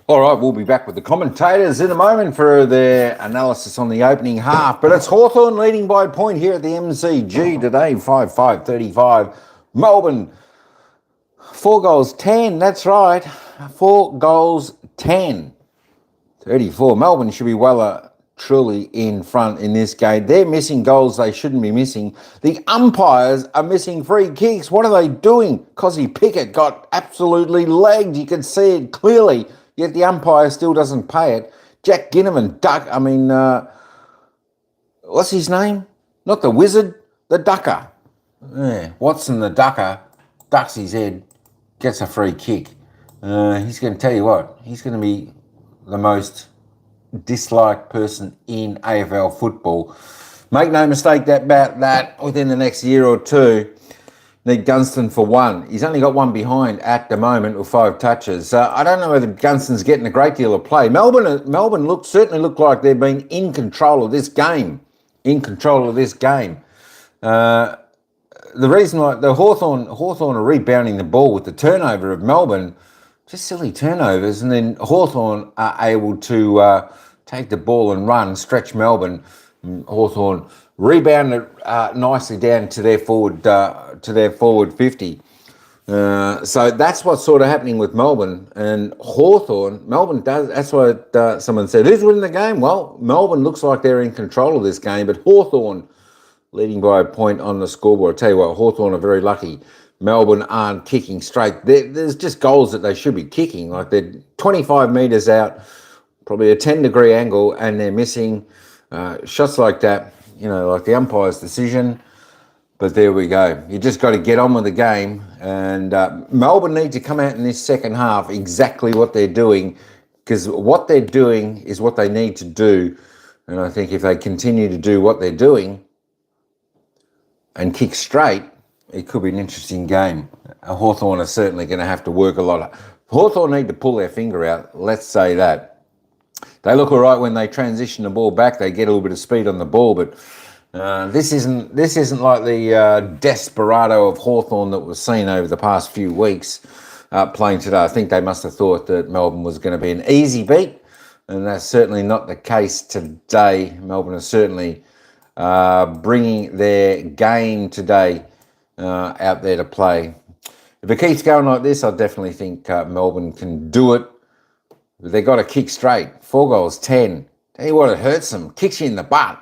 All right, we'll be back with the commentators in a moment for their analysis on the opening half. But it's Hawthorn leading by a point here at the MCG today, 5-5-35. Melbourne, 4 goals, 10. That's right, 4 goals, 10. 34. Melbourne should be well truly in front in this game. They're missing goals they shouldn't be missing. The umpires are missing free kicks. What are they doing? Cozzy Pickett got absolutely legged. You can see it clearly, yet the umpire still doesn't pay it. Jack Ginnivan, what's his name? Not the wizard, the ducker. Yeah, Watson the ducker ducks his head, gets a free kick. He's going to tell you what, he's going to be the most disliked person in AFL football. Make no mistake about that, within the next year or two, need Gunston for 1. He's only got 1 behind at the moment with 5 touches. I don't know whether Gunston's getting a great deal of play. Melbourne certainly look like they've been in control of this game. The reason why the Hawthorn are rebounding the ball with the turnover of Melbourne, just silly turnovers, and then Hawthorn are able to take the ball and run, stretch Melbourne. Hawthorn rebounded nicely down to their forward 50. So that's what's sort of happening with Melbourne and Hawthorn. Melbourne does. That's what someone said. Who's winning the game? Well, Melbourne looks like they're in control of this game, but Hawthorn leading by a point on the scoreboard. I tell you what, Hawthorn are very lucky. Melbourne aren't kicking straight. There's just goals that they should be kicking. Like they're 25 metres out, probably a 10-degree angle, and they're missing shots like that. You know, like the umpire's decision. But there we go. You just got to get on with the game. And Melbourne need to come out in this second half exactly what they're doing, because what they're doing is what they need to do. And I think if they continue to do what they're doing and kick straight, it could be an interesting game. Hawthorn are certainly going to have to work a lot. Hawthorn need to pull their finger out, let's say that. They look all right when they transition the ball back. They get a little bit of speed on the ball, but this isn't like the desperado of Hawthorn that was seen over the past few weeks playing today. I think they must have thought that Melbourne was going to be an easy beat, and that's certainly not the case today. Melbourne are certainly bringing their game today out there to play. If it keeps going like this, I definitely think Melbourne can do it. But they got to kick straight. 4 goals, 10. Tell you what, it hurts them. Kicks you in the butt.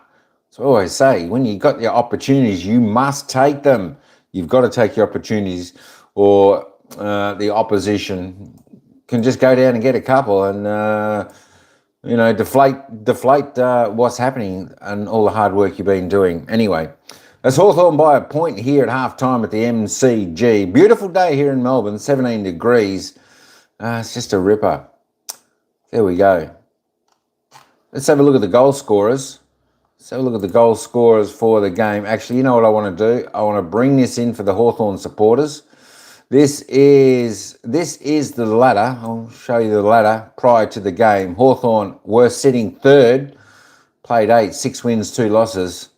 So I always say, when you got your opportunities, you must take them. You've got to take your opportunities, or the opposition can just go down and get a couple and, deflate what's happening and all the hard work you've been doing. Anyway, that's Hawthorn by a point here at halftime at the MCG. Beautiful day here in Melbourne, 17 degrees. It's just a ripper. There we go. Let's have a look at the goal scorers. Let's have a look at the goal scorers for the game. Actually, you know what I want to do? I want to bring this in for the Hawthorn supporters. This is the ladder. I'll show you the ladder prior to the game. Hawthorn were sitting third, played 8, 6 wins, 2 losses.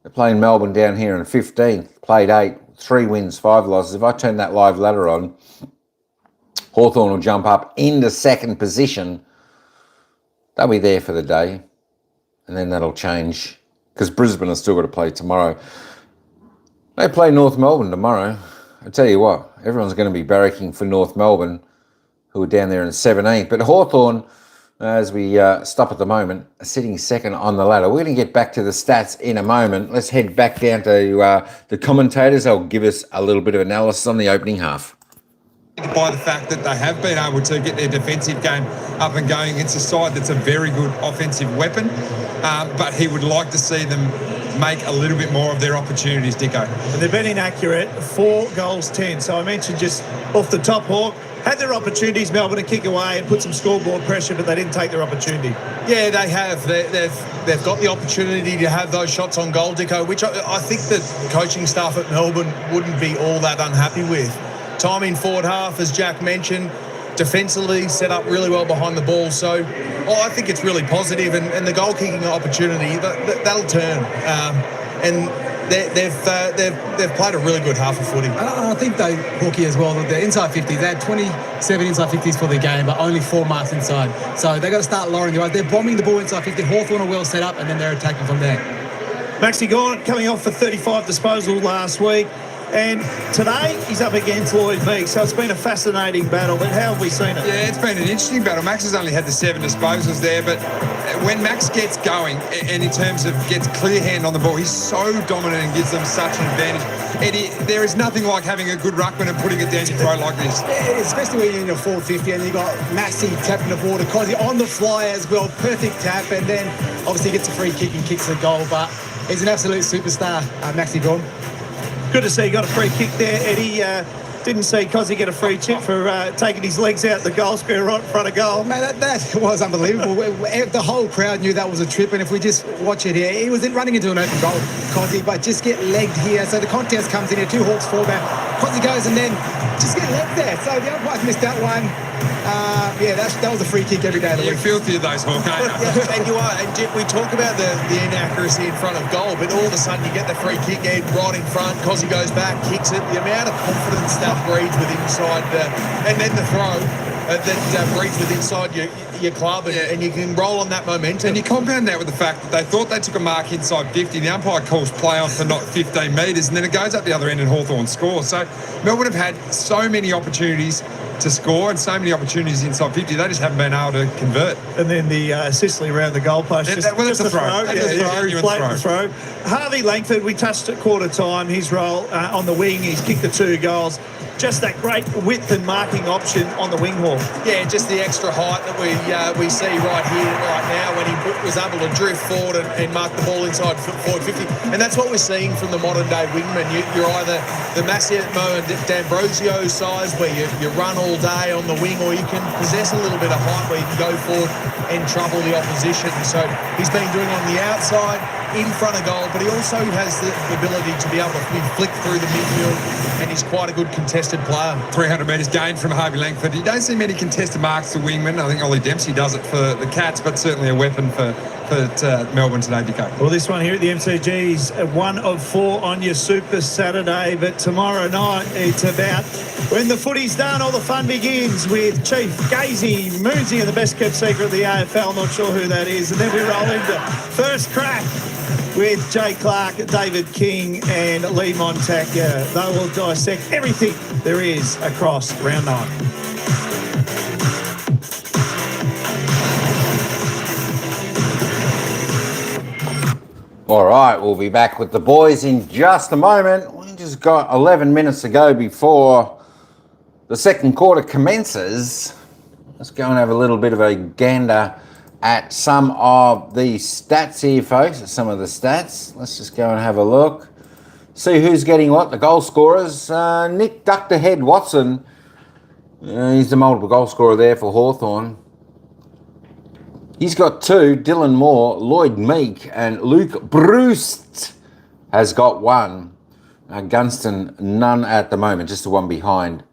They're playing Melbourne down here in 15th, played 8, 3 wins, 5 losses. If I turn that live ladder on, Hawthorn will jump up into second position. They'll be there for the day, and then that'll change because Brisbane are still got to play tomorrow. They play North Melbourne tomorrow. I tell you what, everyone's going to be barracking for North Melbourne, who are down there in 17th. But Hawthorn, as we stop at the moment, are sitting second on the ladder. We're going to get back to the stats in a moment. Let's head back down to the commentators. They'll give us a little bit of analysis on the opening half. By the fact that they have been able to get their defensive game up and going against a side that's a very good offensive weapon, but he would like to see them make a little bit more of their opportunities, Dicko. And they've been inaccurate, 4 goals, 10. So I mentioned just off the top, Hawk, had their opportunities, Melbourne, to kick away and put some scoreboard pressure, but they didn't take their opportunity. Yeah, they have. They've got the opportunity to have those shots on goal, Dicko, which I think the coaching staff at Melbourne wouldn't be all that unhappy with. Time in forward half, as Jack mentioned, defensively set up really well behind the ball. So I think it's really positive, and the goal kicking opportunity, that'll turn. And they've played a really good half of footy. I think they, Hawkey as well, the inside 50s, they had 27 inside 50s for the game, but only 4 marks inside. So they've got to start lowering the rate. They're bombing the ball inside 50. Hawthorn are well set up, and then they're attacking from there. Maxi Gordon coming off for 35 disposal last week. And today he's up against Lloyd Meek, so it's been a fascinating battle. But how have we seen it? Yeah, it's been an interesting battle. Max has only had the 7 disposals there, but when Max gets going, and in terms of gets clear hand on the ball, he's so dominant and gives them such an advantage. Eddie, there is nothing like having a good ruckman and putting it down your throat like this. Yeah, especially when you're in your 450 and you've got Maxi tapping the ball to Cozzy on the fly as well. Perfect tap, and then obviously gets a free kick and kicks the goal. But he's an absolute superstar, Maxi Gordon. Good to see he got a free kick there, Eddie. Didn't see Cozzy get a free chip for taking his legs out the goal square right in front of goal. Man, that was unbelievable. The whole crowd knew that was a trip, and if we just watch it here, he was running into an open goal, Cozzy, but just get legged here. So the contest comes in here, 2 Hawks fullback. Cozzy goes and then just get legged there. So the umpires missed that one. That was a free kick every day of the week. You're filthy of those, Hawk, aren't you? And you are. And we talk about the inaccuracy in front of goal, but all of a sudden you get the free kick Ed right in front. Cozzy goes back, kicks it. The amount of confidence that breeds with inside, and then the throw. that breeds with inside your club, and you can roll on that momentum. And you compound that with the fact that they thought they took a mark inside 50. The umpire calls play on for not 15 metres, and then it goes up the other end and Hawthorn scores. So Melbourne have had so many opportunities to score and so many opportunities inside 50. They just haven't been able to convert. And then the Sicily around the goalpost. That's a throw. Blatant throw. Harvey Langford, we touched at quarter time, his role on the wing. He's kicked the 2 goals. Just that great width and marking option on the wing hawk. Yeah, just the extra height that we see right here, right now, when he was able to drift forward and mark the ball inside forward 50. And that's what we're seeing from the modern-day wingman. You're either the Massimo and D'Ambrosio size, where you run all day on the wing, or you can possess a little bit of height where you can go forward and trouble the opposition. So he's been doing it on the outside, in front of goal, but he also has the ability to be able to flick through the midfield, and he's quite a good contested player. 300 metres gained from Harvey Langford. You don't see many contested marks to wingmen. I think Ollie Dempsey does it for the Cats, but certainly a weapon for Melbourne today, BK. Well, this one here at the MCG is 1 of 4 on your Super Saturday, but tomorrow night it's about when the footy's done, all the fun begins with Chief Gazy Moonsey and the best kept secret of the AFL. Not sure who that is. And then we roll into First Crack with Jay Clark, David King and Lee Montaka. They will dissect everything there is across round 9. All right, we'll be back with the boys in just a moment. We just got 11 minutes to go before the second quarter commences. Let's go and have a little bit of a gander at some of the stats here, folks. Some of the stats. Let's just go and have a look. See who's getting what. The goal scorers. Nick ducked ahead. Watson. He's the multiple goal scorer there for Hawthorn. He's got 2. Dylan Moore, Lloyd Meek, and Luke Bruce has got 1. Gunston, none at the moment, just the one behind.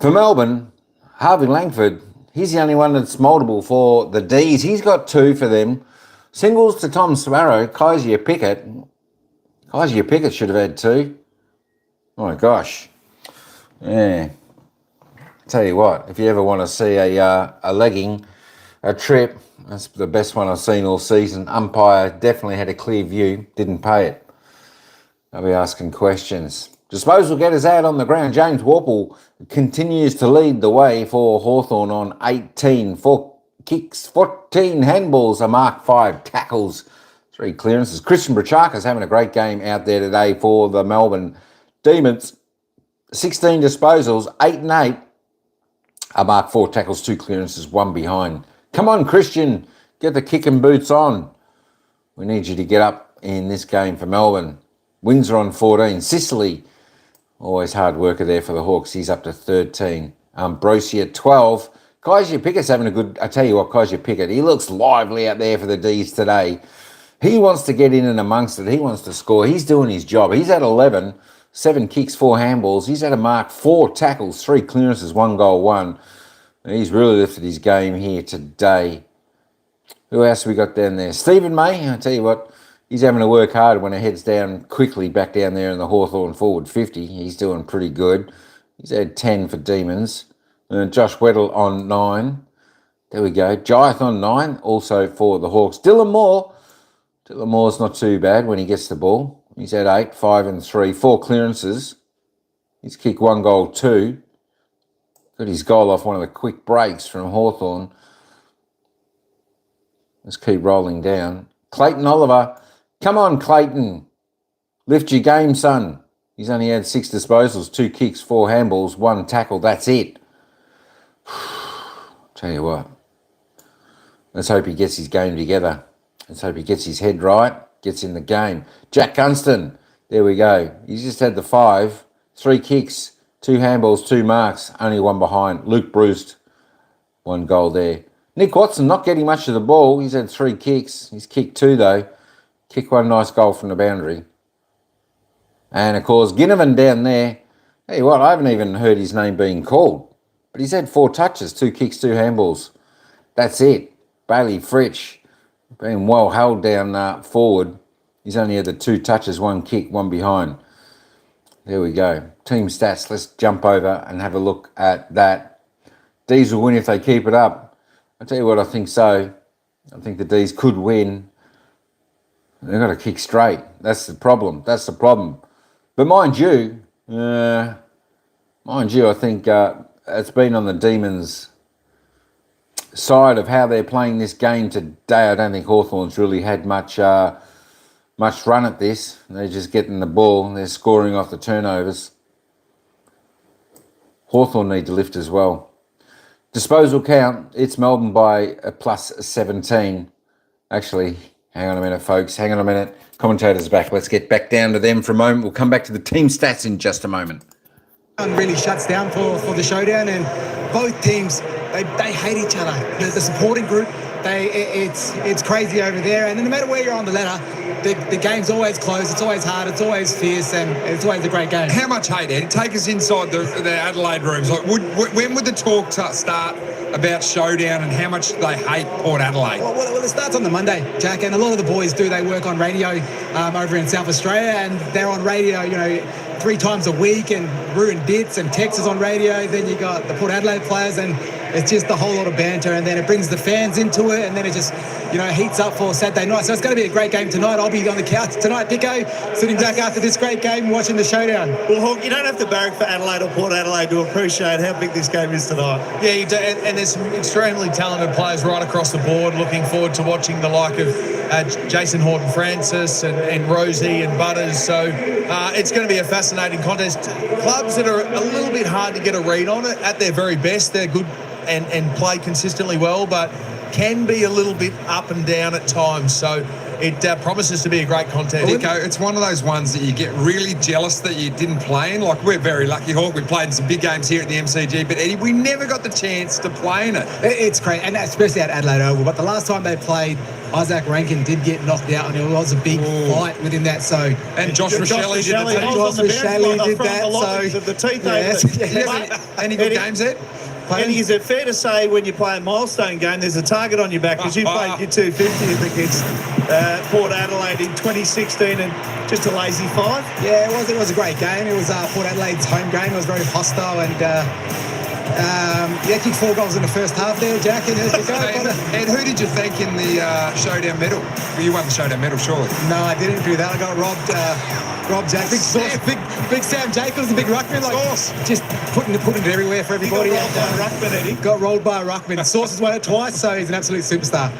For Melbourne, Harvey Langford, he's the only one that's multiple for the D's. He's got 2 for them. Singles to Tom Sparrow, Kaiser Pickett. Kaiser Pickett should have had 2. Oh my gosh. Yeah. Tell you what, if you ever want to see a legging, a trip, that's the best one I've seen all season. Umpire definitely had a clear view, didn't pay it. I'll be asking questions. Disposal getters out on the ground. James Warple continues to lead the way for Hawthorn on 18. 4 kicks, 14 handballs, a mark, 5 tackles, 3 clearances. Christian Brachaka's having a great game out there today for the Melbourne Demons. 16 disposals, 8 and 8. A mark, 4 tackles, 2 clearances, 1 behind. Come on, Christian, get the kicking boots on. We need you to get up in this game for Melbourne. Windsor on 14. Sicily, always hard worker there for the Hawks. He's up to 13. Ambrosia 12. Kaiser Pickett's having a good... I tell you what, Kaiser Pickett, he looks lively out there for the D's today. He wants to get in and amongst it. He wants to score. He's doing his job. He's at 11. 7 kicks, 4 handballs. He's had a mark, 4 tackles, 3 clearances, 1 goal, 1. He's really lifted his game here today. Who else we got down there? Stephen May, I tell you what, he's having to work hard when he heads down quickly back down there in the Hawthorn forward 50. He's doing pretty good. He's had 10 for Demons. Josh Weddle on 9. There we go. Jaith on 9, also for the Hawks. Dylan Moore's not too bad when he gets the ball. He's had 8, 5 and 3, 4 clearances. He's kicked 1 goal, 2. Got his goal off one of the quick breaks from Hawthorn. Let's keep rolling down. Clayton Oliver. Come on, Clayton. Lift your game, son. He's only had 6 disposals, 2 kicks, 4 handballs, 1 tackle. That's it. Tell you what. Let's hope he gets his game together. Let's hope he gets his head right, gets in the game. Jack Gunston. There we go. He's just had the 5, 3 kicks, 2 handballs, 2 marks, only 1 behind. Luke Bruce, 1 goal there. Nick Watson not getting much of the ball. He's had 3 kicks. He's kicked 2 though. Kicked 1 nice goal from the boundary. And of course, Ginnivan down there. Hey, what? I haven't even heard his name being called. But he's had 4 touches, 2 kicks, 2 handballs. That's it. Bailey Fritsch being well held down forward. He's only had the 2 touches, 1 kick, 1 behind. There we go. Team stats. Let's jump over and have a look at that. D's will win if they keep it up. I'll tell you what, I think so. I think the D's could win. They've got to kick straight. That's the problem. But mind you, I think it's been on the Demons' side of how they're playing this game today. I don't think Hawthorn's really had much run at this. They're just getting the ball and they're scoring off the turnovers. Hawthorn need to lift as well. Disposal count, it's Melbourne by a plus 17. Actually, hang on a minute, folks. Hang on a minute. Commentators back. Let's get back down to them for a moment. We'll come back to the team stats in just a moment. Really shuts down for the showdown, and both teams, they hate each other. The supporting group, it's crazy over there, and no matter where you're on the ladder, the game's always close, it's always hard, it's always fierce, and it's always a great game. How much hate, Ed? Take us inside the Adelaide rooms. Like, when would the talk start about showdown and how much they hate Port Adelaide? Well, it starts on the Monday, Jack, and a lot of the boys they work on radio over in South Australia, and they're on radio, 3 times a week, and ruin bits and Texas on radio. Then you got the Port Adelaide players, and it's just a whole lot of banter, and then it brings the fans into it, and then it just heats up for Saturday night. So it's going to be a great game tonight. I'll be on the couch tonight, Pico, sitting back after this great game watching the showdown. Well, Hawk, you don't have to barrack for Adelaide or Port Adelaide to appreciate how big this game is tonight. Yeah, you do, and there's some extremely talented players right across the board. Looking forward to watching the like of Jason Horton-Francis and Rosie and Butters. So it's going to be a fascinating contest. Clubs that are a little bit hard to get a read on it at their very best. They're good and play consistently well, but can be a little bit up and down at times. So it promises to be a great contest. Nico, it's one of those ones that you get really jealous that you didn't play in. Like, we're very lucky, Hawk. We played in some big games here at the MCG, but Eddie, we never got the chance to play in it. It's great, and especially at Adelaide Oval. But the last time they played, Isaac Rankin did get knocked out, and it was a big fight within that. So and Josh Rochelle did Rochelle did that. So the teeth any good games there? Eddie, is it fair to say when you play a milestone game, there's a target on your back because you played your 250 against Port Adelaide in 2016 and just a lazy 5? Yeah, it was a great game. It was Port Adelaide's home game. It was very hostile, and kicked 4 goals in the first half there, Jack. And and who did you thank in the showdown medal? Well, you won the showdown medal, surely. No, I didn't do that. I got robbed. Rob Jack, big Sam Jacobs, the big ruckman, just putting it everywhere for everybody. Got rolled by a ruckman. Sauce has won it twice, so he's an absolute superstar.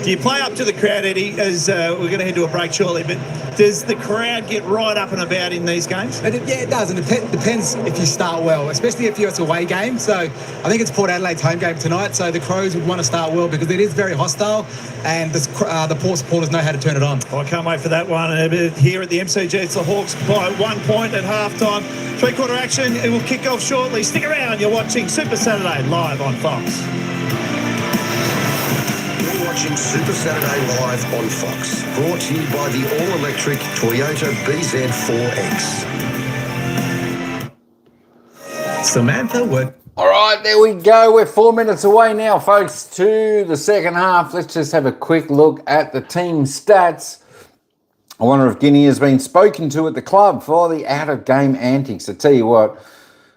Do you play up to the crowd, Eddie? As we're going to head to a break shortly, but does the crowd get right up and about in these games? It does, and it depends if you start well, especially if it's a away game. So I think it's Port Adelaide's home game tonight, so the Crows would want to start well because it is very hostile, and the Port supporters know how to turn it on. I can't wait for that one. Here at the MCG, it's the Hawks by 1 point at halftime. 3-quarter action. It will kick off shortly. Stick around. You're watching Super Saturday live on Fox. You're watching Super Saturday live on Fox. Brought to you by the all-electric Toyota BZ4X. Samantha, what? All right, there we go. We're 4 minutes away now, folks, to the second half. Let's just have a quick look at the team stats. I wonder if Guinea has been spoken to at the club for the out-of-game antics. I tell you what,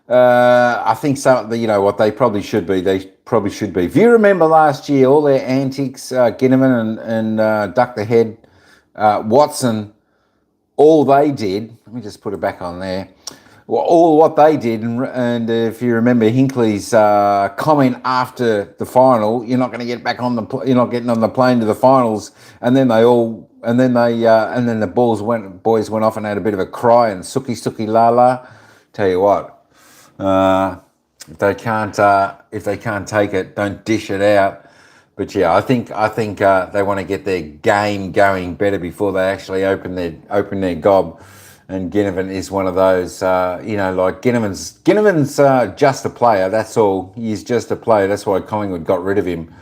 I think what they probably should be. They probably should be. If you remember last year, all their antics, Ginnivan and Duck the Head, Watson, all they did, let me just put it back on there, all what they did, and if you remember Hinkley's comment after the final, you're not going to get back on you're not getting on the plane to the finals, and then the boys went off and had a bit of a cry and suki la la. Tell you what, if they can't take it, don't dish it out. But yeah, I think they want to get their game going better before they actually open their gob. And Ginnivan is one of those, like Ginnivan's just a player, that's all. He's just a player. That's why Collingwood got rid of him.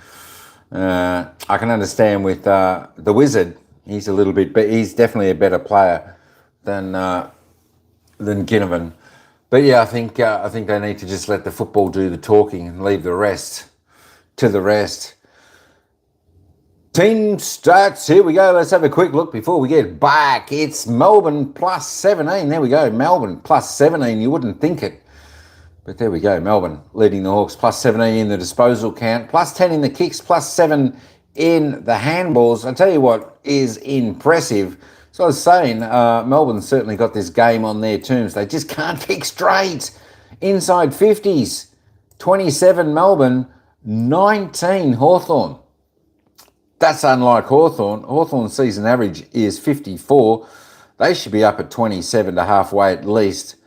I can understand with the Wizard, he's he's definitely a better player than Ginnivan. But yeah, I think they need to just let the football do the talking and leave the rest to the rest. Team stats, here we go. Let's have a quick look before we get back. It's Melbourne plus 17. There we go. Melbourne plus 17. You wouldn't think it. But there we go, Melbourne leading the Hawks, plus 17 in the disposal count, plus 10 in the kicks, plus 7 in the handballs. I tell you what is impressive. So I was saying, Melbourne certainly got this game on their terms. They just can't kick straight. Inside 50s, 27 Melbourne, 19 Hawthorn. That's unlike Hawthorn. Hawthorn's season average is 54. They should be up at 27 to halfway at least.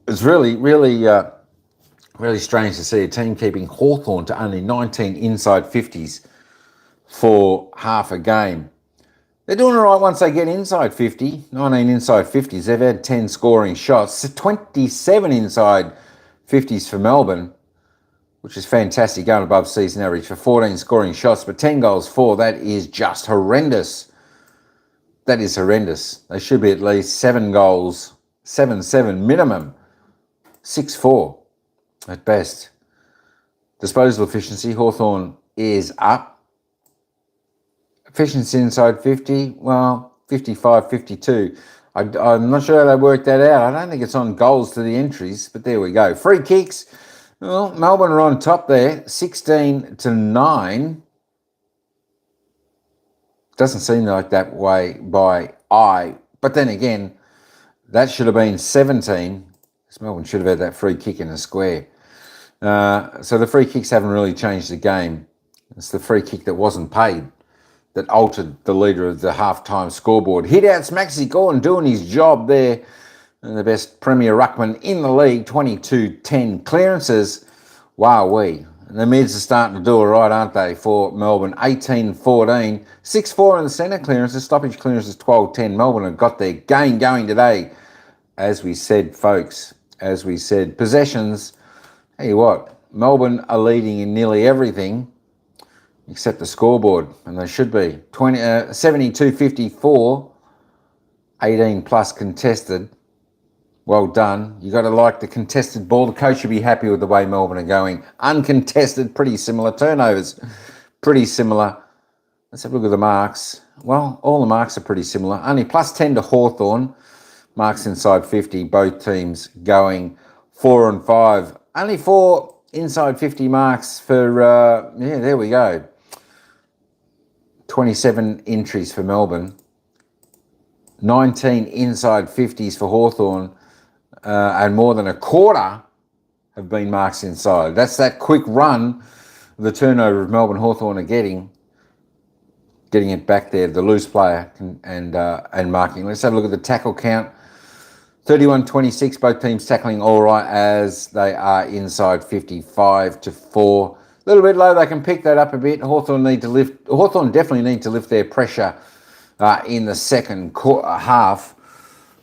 It's really strange to see a team keeping Hawthorn to only 19 inside 50s for half a game. They're doing all right once they get inside 50, 19 inside 50s. They've had 10 scoring shots, 27 inside 50s for Melbourne, which is fantastic, going above season average for 14 scoring shots, but 10 goals for, that is just horrendous. That is horrendous. They should be at least 7 goals, 7-7 minimum, 6-4 at best. Disposal efficiency, Hawthorn is up. Efficiency inside 50, well, 55, 52. I'm not sure how they worked that out. I don't think it's on goals to the entries, but there we go. Free kicks. Well, Melbourne are on top there, 16-9. Doesn't seem like that way by eye. But then again, that should have been 17. Melbourne should have had that free kick in a square. So the free kicks haven't really changed the game. It's the free kick that wasn't paid that altered the leader of the halftime scoreboard. Hit-outs, Maxi Gordon doing his job there. And the best premier ruckman in the league, 22-10 clearances. Wowee. And the mids are starting to do it right, aren't they, for Melbourne? 18-14. 6-4 in the centre clearances. Stoppage clearances 12-10. Melbourne have got their game going today. As we said, folks, as we said, possessions. Tell you what, Melbourne are leading in nearly everything except the scoreboard, and they should be. 72-54, 18 plus contested. Well done. You got to like the contested ball. The coach should be happy with the way Melbourne are going. Uncontested, pretty similar. Turnovers, pretty similar. Let's have a look at the marks. Well, all the marks are pretty similar. Only plus 10 to Hawthorn. Marks inside 50. Both teams going 4 and 5. Only 4 inside 50 marks for, yeah, there we go. 27 entries for Melbourne. 19 inside 50s for Hawthorn. And more than a quarter have been marks inside. That's that quick run, the turnover of Melbourne Hawthorn are getting it back there, the loose player and marking. Let's have a look at the tackle count. 31-26, both teams tackling all right as they are inside 55-4. A little bit low, they can pick that up a bit. Hawthorn definitely need to lift their pressure in the second half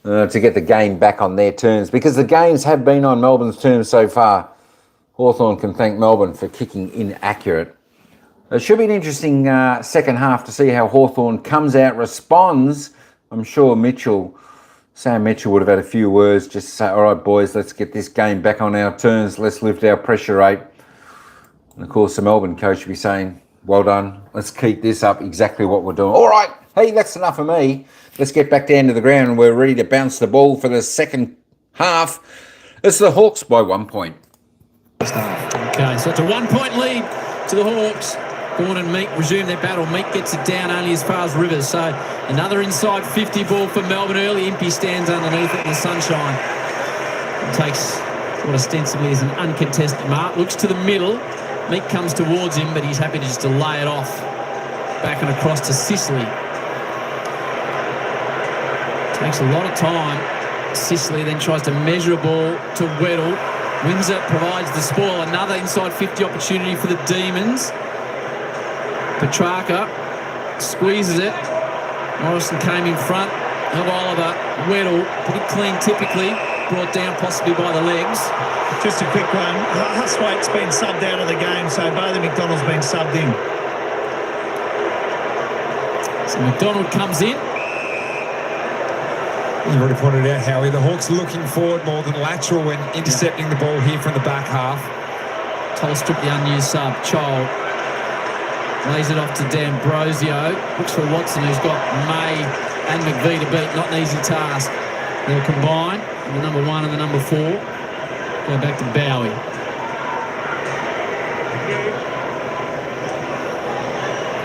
to get the game back on their terms, because the games have been on Melbourne's terms so far. Hawthorn can thank Melbourne for kicking inaccurate. It should be an interesting second half to see how Hawthorn comes out, responds. I'm sure Sam Mitchell would have had a few words just to say, all right, boys, let's get this game back on our terms. Let's lift our pressure rate. And, of course, the Melbourne coach would be saying, well done. Let's keep this up, exactly what we're doing. All right, hey, that's enough of me. Let's get back down to the ground and we're ready to bounce the ball for the second half. It's the Hawks by 1 point. Okay, so it's a 1 point lead to the Hawks. Gawn and Meek resume their battle. Meek gets it down only as far as Rivers. So another inside 50 ball for Melbourne early. Impey stands underneath it in the sunshine. It takes what ostensibly is an uncontested mark. Looks to the middle. Meek comes towards him, but he's happy to just to lay it off. Back and across to Sicily. Takes a lot of time. Sicily then tries to measure a ball to Weddle. Windsor provides the spoil. Another inside 50 opportunity for the Demons. Petrarca squeezes it. Morrison came in front of Oliver. Weddle, pretty clean typically. Brought down possibly by the legs. Just a quick one. Huswaite's been subbed out of the game, so Bailey McDonald's been subbed in. So McDonald comes in. You've already pointed out, Howie, the Hawks looking forward more than lateral when intercepting the ball here from the back half. Tolstrup, the unused sub. Chol lays it off to D'Ambrosio. Looks for Watson, who's got May and McVie to beat. Not an easy task. They'll combine, the number 1 and the number 4. Go back to Bowie.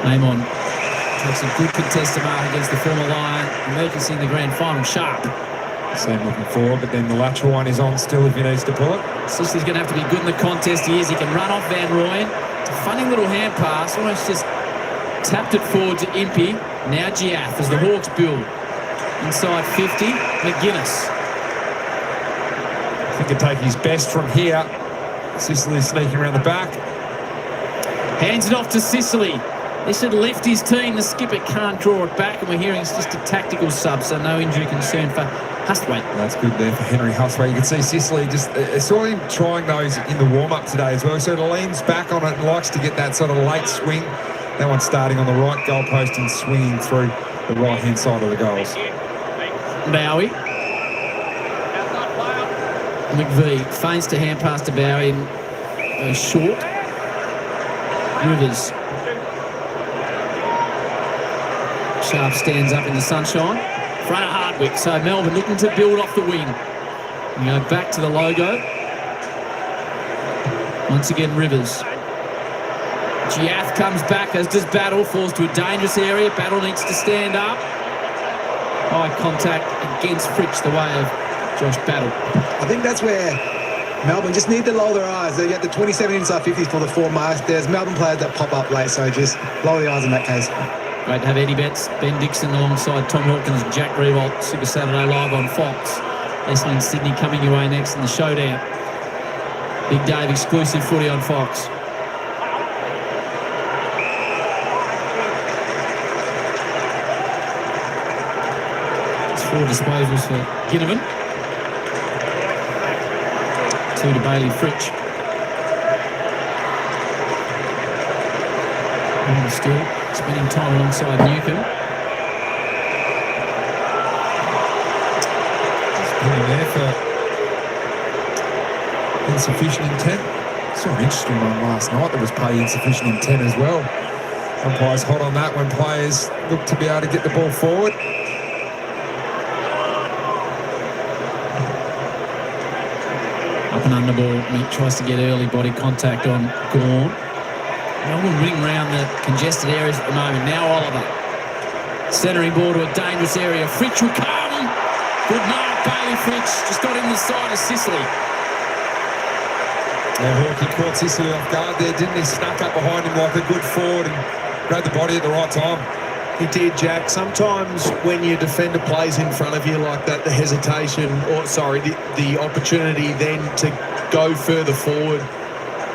Amon takes a good contested mark against the former Lion. Emergency in the grand final. Sharp. Same looking forward, but then the lateral one is on still if he needs to pull it. Sicily's going to have to be good in the contest. He is. He can run off Van Rooyen. It's a funny little hand pass. Almost just tapped it forward to Impey. Now Giath as the Hawks build. Inside 50, McGuinness. I think he'll take his best from here. Sicily sneaking around the back. Hands it off to Sicily. They should lift his team. The skipper can't draw it back, and we're hearing it's just a tactical sub, so no injury concern for Hustwaite. That's good there for Henry Hustwaite. You can see Sicily just, I saw him trying those in the warm-up today as well. He sort of leans back on it and likes to get that sort of late swing. That one starting on the right goalpost and swinging through the right-hand side of the goals. Bowie. McVee feigns to hand pass to Bowie and goes short. Rivers. Sharp stands up in the sunshine. Front of Hardwick. So Melbourne looking to build off the wing. We go back to the logo. Once again, Rivers. Giath comes back, as does Battle. Falls to a dangerous area. Battle needs to stand up. High contact against Fritsch, the way of Josh Battle. I think that's where Melbourne just need to lower their eyes. They get the 27 inside 50s for the 4 marks. There's Melbourne players that pop up late, so just lower the eyes in that case. Great to have Eddie Betts, Ben Dixon alongside Tom Hawkins, Jack Revolt, Super Saturday Live on Fox. Essendon Sydney coming your way next in the showdown. Big Dave exclusive footy on Fox. It's 4 disposals for Ginnivan. 2 to Bailey Fritsch. Still spending time alongside Newcomb. Spinning there for insufficient intent. Saw an interesting one last night that was paid insufficient intent as well. Umpires hot on that when players look to be able to get the ball forward. Up and under ball. Meek tries to get early body contact on Gawn. Melbourne winning around the congested areas at the moment. Now Oliver. Centering ball to a dangerous area. Fritsch will come. Good mark, Bailey Fritsch. Just got in the side of Sicily. Yeah, Hawkey caught Sicily off guard there, didn't he? Snuck up behind him like a good forward and grabbed the body at the right time. He did, Jack. Sometimes when your defender plays in front of you like that, the hesitation, or sorry, the opportunity then to go further forward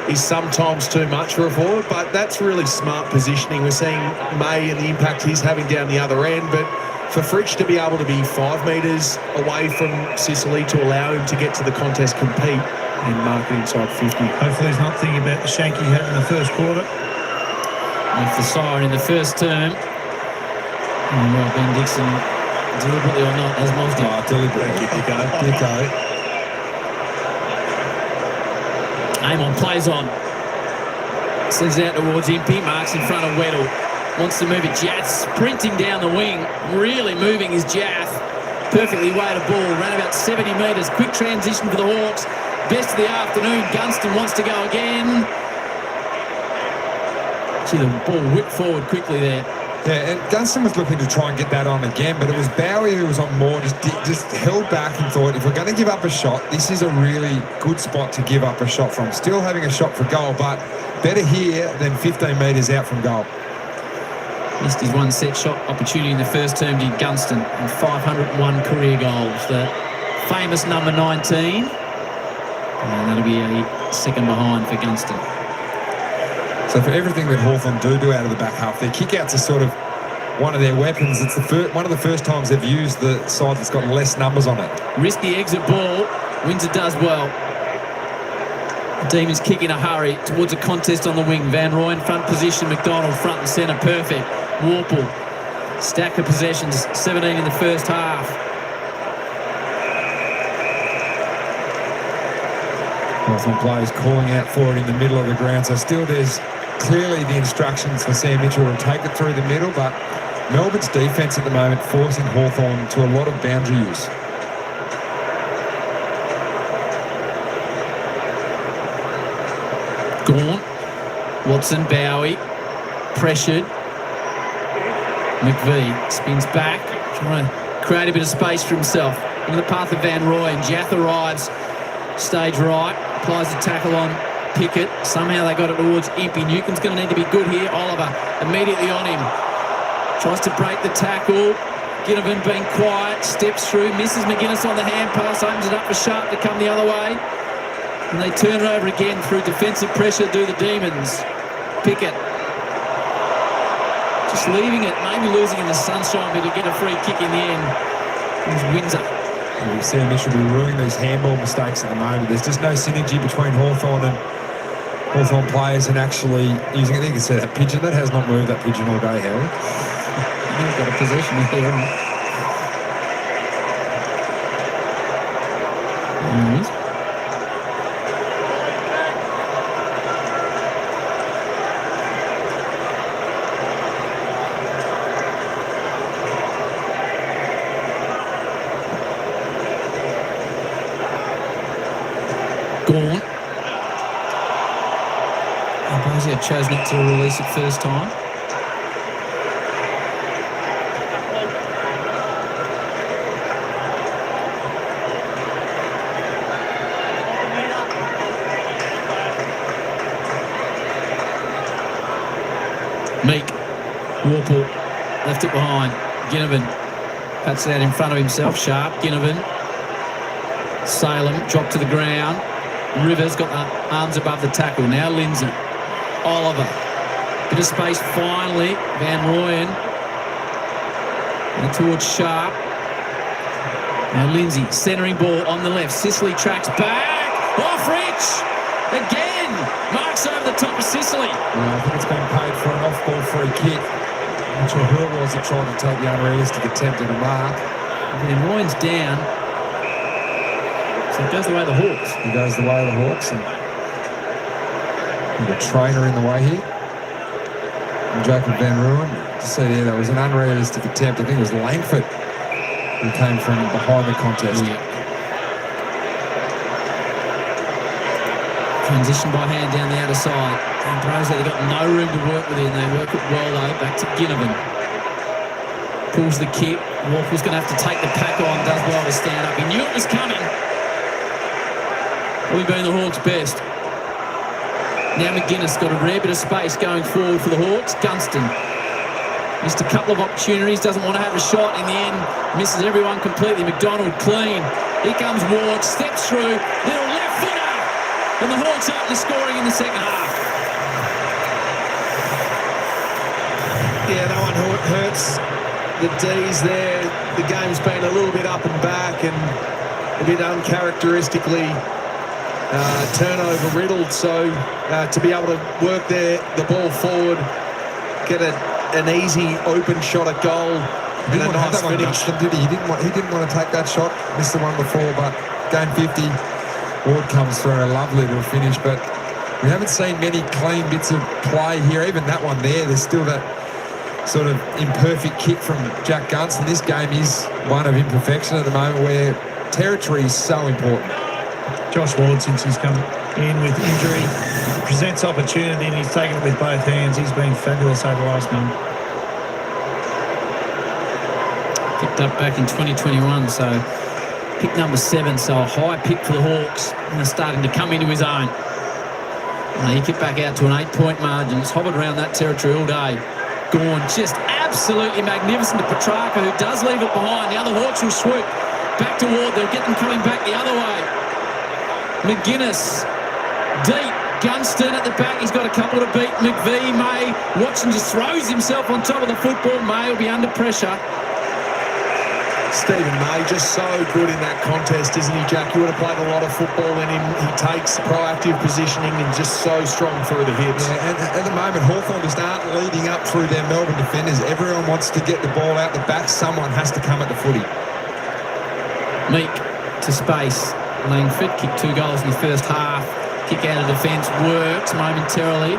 is sometimes too much for a forward, but that's really smart positioning. We're seeing May and the impact he's having down the other end, but for Fritsch to be able to be 5 metres away from Sicily to allow him to get to the contest, compete and mark it inside 50. Hopefully he's not thinking about the shank he had in the first quarter. Off the siren in the first term. Well, Ben Dixon, deliberately or not, has mozzed him. Deliberately. Dicko. Amon plays on. Sends it out towards Impey. Marks in front of Weddle. Wants to move it. Jath sprinting down the wing. Really moving is Jath. Perfectly weighted ball. Ran about 70 metres. Quick transition for the Hawks. Best of the afternoon. Gunston wants to go again. See the ball whipped forward quickly there. Yeah, and Gunston was looking to try and get that on again, but it was Bowie who was on more, just held back and thought, if we're going to give up a shot, this is a really good spot to give up a shot from. Still having a shot for goal, but better here than 15 metres out from goal. Missed his one set shot opportunity in the first term, did Gunston, and 501 career goals. The famous number 19. And that'll be a second behind for Gunston. So for everything that Hawthorn do out of the back half, their kick-outs are sort of one of their weapons. It's one of the first times they've used the side that's got less numbers on it. Risky exit ball. Windsor does well. The Demons kick in a hurry towards a contest on the wing. Van Rooyen front position. McDonald front and centre. Perfect. Warple. Stack of possessions. 17 in the first half. Hawthorn players calling out for it in the middle of the ground. So still there's clearly the instructions for Sam Mitchell to take it through the middle, but Melbourne's defence at the moment forcing Hawthorn to a lot of boundary use. Watson, Bowie, pressured. McVee spins back, trying to create a bit of space for himself. In the path of Van Rooyen, Jath arrives, stage right, applies the tackle on Pickett. Somehow they got it towards Impey. Newcombe's going to need to be good here. Oliver immediately on him. Tries to break the tackle. Ginnivan being quiet, steps through, misses McGuinness on the hand pass, opens it up for Sharp to come the other way. And they turn it over again through defensive pressure, do the Demons. Pickett just leaving it, maybe losing in the sunshine, but to get a free kick in the end. It was Windsor. We've seen Mitchell be ruining these handball mistakes at the moment. There's just no synergy between Hawthorn and Hawthorn players and actually using it. I think you can see that pigeon. That has not moved, that pigeon, all day, Harry. He's got a possession here, hasn't he? There he is. Gone. Ambrosio chose not to release it first time. Meek, Warple, left it behind. Ginnivan pats it out in front of himself. Sharp, Ginnivan. Salem dropped to the ground. Rivers got the arms above the tackle. Now Lindsay. Oliver. Bit of space finally. Van Rooyen. And towards Sharp. Now Lindsay, centering ball on the left. Sicily tracks back. Off Rich. Again. Marks over the top of Sicily. I think it's been paid for an off-ball free kick. I'm not sure who it was that tried to take the unrealistic attempt at a mark. Van Rooyen's down. So it goes the way of the Hawks. He goes the way of the Hawks. And the trainer in the way here. And Jacob Van Rooyen. To see there, that was an unrealistic attempt. I think it was Langford who came from behind the contest. Yeah. Transition by hand down the outer side. And Ambrosio, they've got no room to work with it, and they work it well though. Back to Ginnivan. Pulls the kick. Walker's going to have to take the pack on. Does well to stand up. He knew it was coming. We've been the Hawks' best. Now McGuinness got a rare bit of space going forward for the Hawks. Gunston missed a couple of opportunities, doesn't want to have a shot. In the end, misses everyone completely. McDonald clean. Here comes Ward, steps through, little left footer, and the Hawks up the scoring in the second half. Yeah, that one hurts the D's there. The game's been a little bit up and back and a bit uncharacteristically turnover riddled, so to be able to work the ball forward, get an easy open shot at goal and a nice finish. Did he? He didn't want to take that shot. Missed the one before, but game 50, Ward comes through a lovely little finish. But we haven't seen many clean bits of play here. Even that one there, there's still that sort of imperfect kick from Jack Gunston. This game is one of imperfection at the moment, where territory is so important. Josh Ward, since he's come in with injury, presents opportunity and he's taken it with both hands. He's been fabulous over the last month. Picked up back in 2021, so pick number 7, so a high pick for the Hawks, and they're starting to come into his own. He kicked back out to an 8-point margin. He's hovered around that territory all day. Gorn just absolutely magnificent to Petrarca, who does leave it behind. Now the Hawks will swoop back to Ward. They'll get them coming back the other way. McGuinness, deep. Gunston at the back. He's got a couple to beat. McVee, May, Watson just throws himself on top of the football. May will be under pressure. Stephen May just so good in that contest, isn't he, Jack? You would have played a lot of football in him. He takes proactive positioning and just so strong through the hips. Yeah, and at the moment, Hawthorn just aren't leading up through their Melbourne defenders. Everyone wants to get the ball out the back. Someone has to come at the footy. Meek to space. Langford kicked 2 goals in the first half. Kick out of defence works momentarily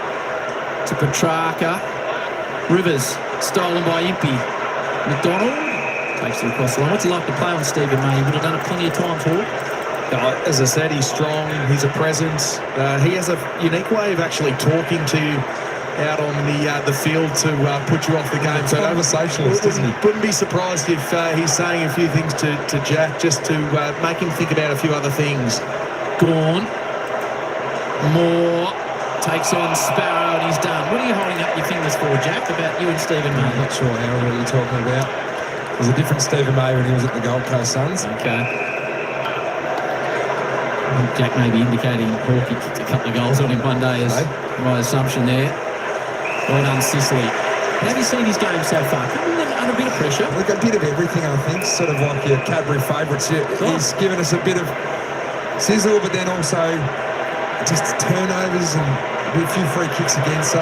to Petrarca. Rivers stolen by Impey. McDonald takes it across the line. What's he like to play on Stephen May? He would have done it plenty of times, Hawk. As I said, he's strong. He's a presence. He has a unique way of actually talking to you out on the field to put you off the game. So conversationalist, isn't he? Wouldn't be surprised if he's saying a few things to Jack just to make him think about a few other things. Gone. Moore takes on Sparrow and he's done. What are you holding up your fingers for, Jack, about you and Stephen May? I'm not sure how what you're talking about. There's a different Stephen May when he was at the Gold Coast Suns. Okay. Jack may be indicating Hawkey kicked a couple of goals on him one day is my assumption there. Well done, Sicily. How have you seen his game so far? Under a bit of pressure. Look, a bit of everything, I think. Sort of like your Cadbury favourites. He's given us a bit of sizzle, but then also just turnovers and a few free kicks again. So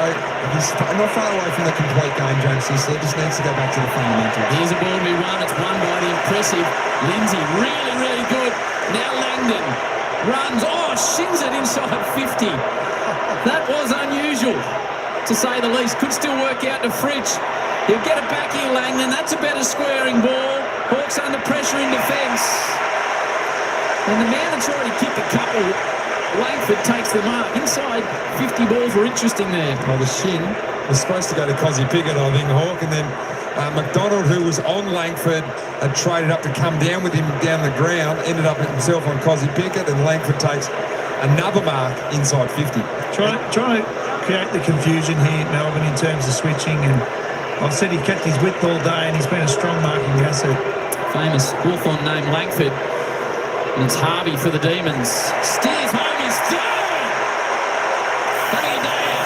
he's not far away from the complete game, James Sicily. Just needs to go back to the fundamentals. Here's a ball to be won. It's won by the impressive Lindsay. Really, really good. Now Langdon runs. Oh, shins it inside 50. That was unusual, to say the least. Could still work out to Fritsch. He'll get it back here, Langdon. That's a better squaring ball. Hawks under pressure in defence. And the man that's already kicked a couple, Langford takes the mark. Inside 50 balls were interesting there. Well, the shin was supposed to go to Cozzy Pickett, I think, Hawk, and then McDonald, who was on Langford, had traded up to come down with him down the ground, ended up himself on Cozzy Pickett, and Langford takes another mark inside 50. Trying to create the confusion here at Melbourne in terms of switching, and I've said he kept his width all day and he's been a strong marking asset. Famous Hawthorn name Langford. And it's Harvey for the Demons. Steers home, he's through! Funny down.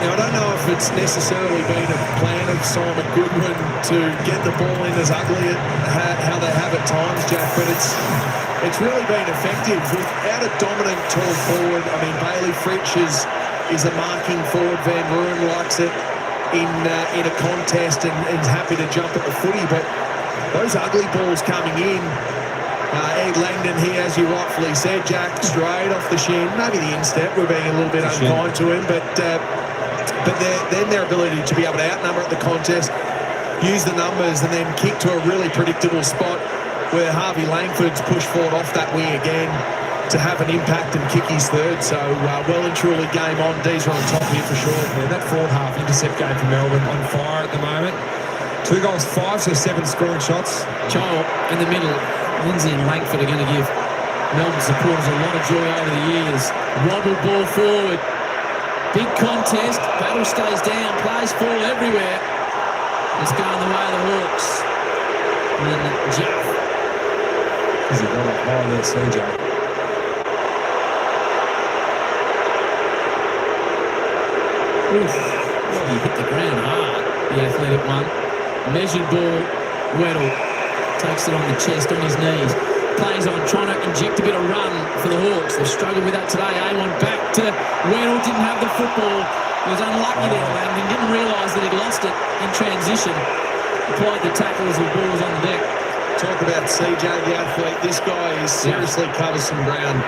Now, I don't know if it's necessarily been a plan of Simon Goodwin to get the ball in as ugly at how they have at times, Jack, but it's really been effective. Without a dominant tall forward, I mean, Bailey Fritsch is a marking forward. Van Rooyen likes it in a contest and is happy to jump at the footy, but those ugly balls coming in, Ed Langdon here, as you rightfully said, Jack, straight off the shin, maybe the instep, we're being a little bit unkind to him, but then their ability to be able to outnumber at the contest, use the numbers and then kick to a really predictable spot where Harvey Langford's pushed forward off that wing again to have an impact and kick his third. So well and truly game on. D's are on top here for sure. Yeah, that forward half intercept game for Melbourne on fire at the moment. 2 goals, 5, so 7 scoring shots. Child in the middle. Lindsay and Langford are going to give Melbourne supporters a lot of joy over the years. Wobble ball forward. Big contest. Battle stays down. Plays fall everywhere. It's going the way of the Hawks. And then Jeff. He's got it high there, CJ. Oof. He hit the ground hard, the athletic one. Measured ball, Weddle takes it on the chest, on his knees. Plays on, trying to inject a bit of run for the Hawks. They've struggled with that today. A1 back to Weddle, didn't have the football. He was unlucky there, Langdon. Didn't realise that he'd lost it in transition. Applied the tackle as the ball was on the deck. Talk about CJ, the athlete. This guy is seriously covers some ground.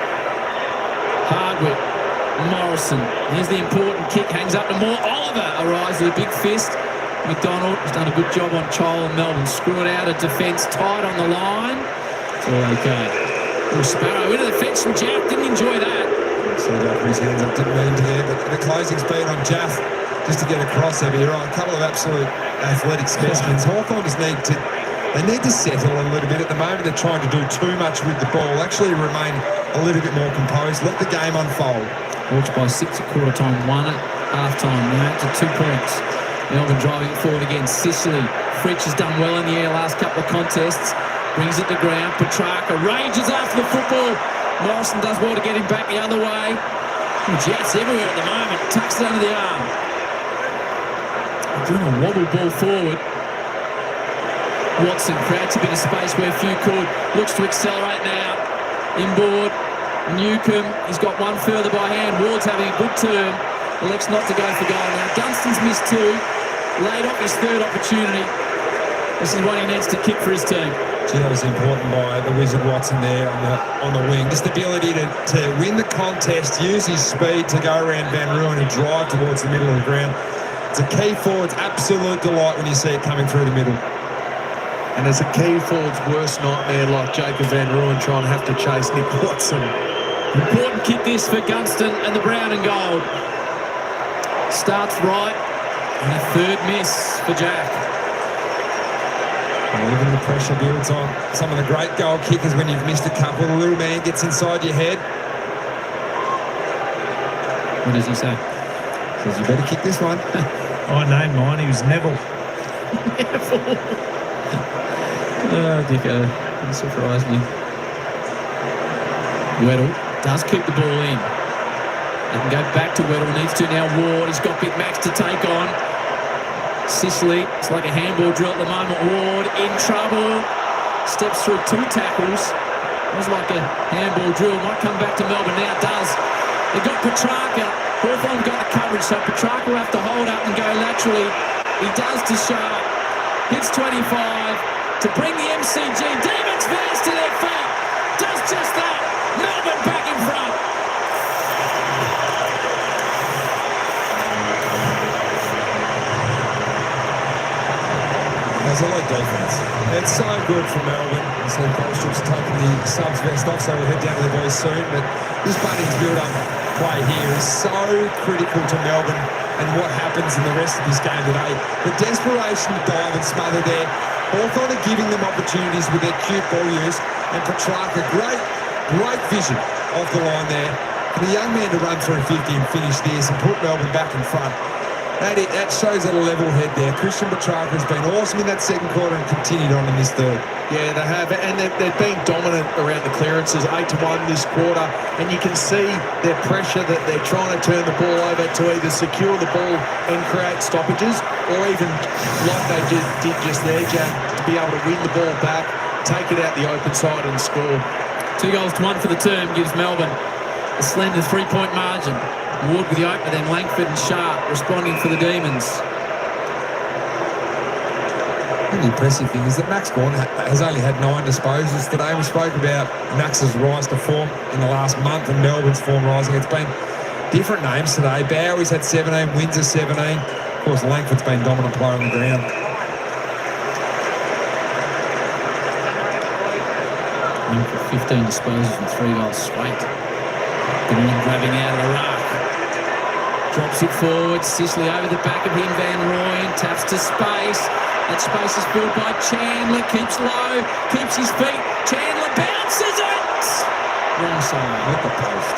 Hardwick. Morrison, here's the important kick, hangs up to Moore. Oliver arrives with a big fist. McDonald has done a good job on Chol and Melbourne. Screw it out of defence, tight on the line. It's all okay. Little Sparrow into the fence from Jaff, didn't enjoy that. So that his hands up, didn't mean to there, but the closing speed on Jaff just to get across there. But you're right, a couple of absolute athletic specimens. Hawthorn just need to settle a little bit. At the moment, they're trying to do too much with the ball. Actually remain a little bit more composed. Let the game unfold. Hawks by 6 at quarter time, 1 at half time. Now to 2 points. Melbourne driving forward again. Sicily. Fritsch has done well in the air last couple of contests. Brings it to ground. Petrarca rages after the football. Morrison does well to get him back the other way. Jets everywhere at the moment. Tucks it under the arm. Doing a wobble ball forward. Watson creates a bit of space where few could. Looks to accelerate now. Inboard. Newcomb, he's got one further by hand. Ward's having a good turn. Elects not to go for goal now. Dunstan's missed 2. Laid off his third opportunity. This is what he needs to kick for his team. Gee, that was important by the Wizard Watson there on the wing. Just the ability to win the contest, use his speed to go around Van Rooyen and drive towards the middle of the ground. It's a key forward's absolute delight when you see it coming through the middle. And as a key forward's worst nightmare, like Jacob Van Rooyen trying to have to chase Nick Watson. Important kick this for Gunston and the brown and gold. Starts right, and a third miss for Jack. And even the pressure builds on some of the great goal kickers when you've missed a couple. The little man gets inside your head. What does he say? Says you better kick this one. I named mine. He was Neville. Oh, Dicko. Doesn't surprise me. Weddle does keep the ball in. They can go back to Weddle. Needs to now. Ward. He's got Big Max to take on. Sicily. It's like a handball drill at the moment. Ward in trouble. Steps through 2 tackles. It was like a handball drill. Might come back to Melbourne now. Does. They got Petrarca. Hawthorn got the coverage, so Petrarca will have to hold up and go laterally. He does to Sharp. Hits 25 to bring the MCG Demons fans to their feet. Does just that. Melbourne back in front. There's a lot of defence. It's so good for Melbourne. So Goldstrip's taking the subs vest off, so we'll head down to the boys soon. But this Bunnings build-up play here is so critical to Melbourne and what happens in the rest of this game today. The desperation to dive and smother there. Hawthorn are giving them opportunities with their cute ball use, and Petrarca, great vision off the line there. For the young man to run through 50 and finish this and put Melbourne back in front. That shows at a level head there. Christian Petrarca has been awesome in that second quarter and continued on in this third. Yeah, they have, and they've been dominant around the clearances, 8-1 this quarter, and you can see their pressure that they're trying to turn the ball over to either secure the ball and create stoppages, or even, like they did just there, Jack, to be able to win the ball back, take it out the open side and score. 2 goals to 1 for the term gives Melbourne a slender 3-point margin. Ward with the opener, then Langford and Sharp responding for the Demons. The impressive thing is that Max Gawn has only had 9 disposals today. We spoke about Max's rise to form in the last month and Melbourne's form rising. It's been different names today. Bowie's had 17, Windsor 17. Of course, Langford's been dominant player on the ground. Langford 15 disposals and 3 goals straight. Good one grabbing out of the ruck. Drops it forward. Sicily over the back of him. Van Rooyen taps to space. That space is filled by Chandler. Keeps low. Keeps his feet. Chandler bounces it. Wrong side. At the post.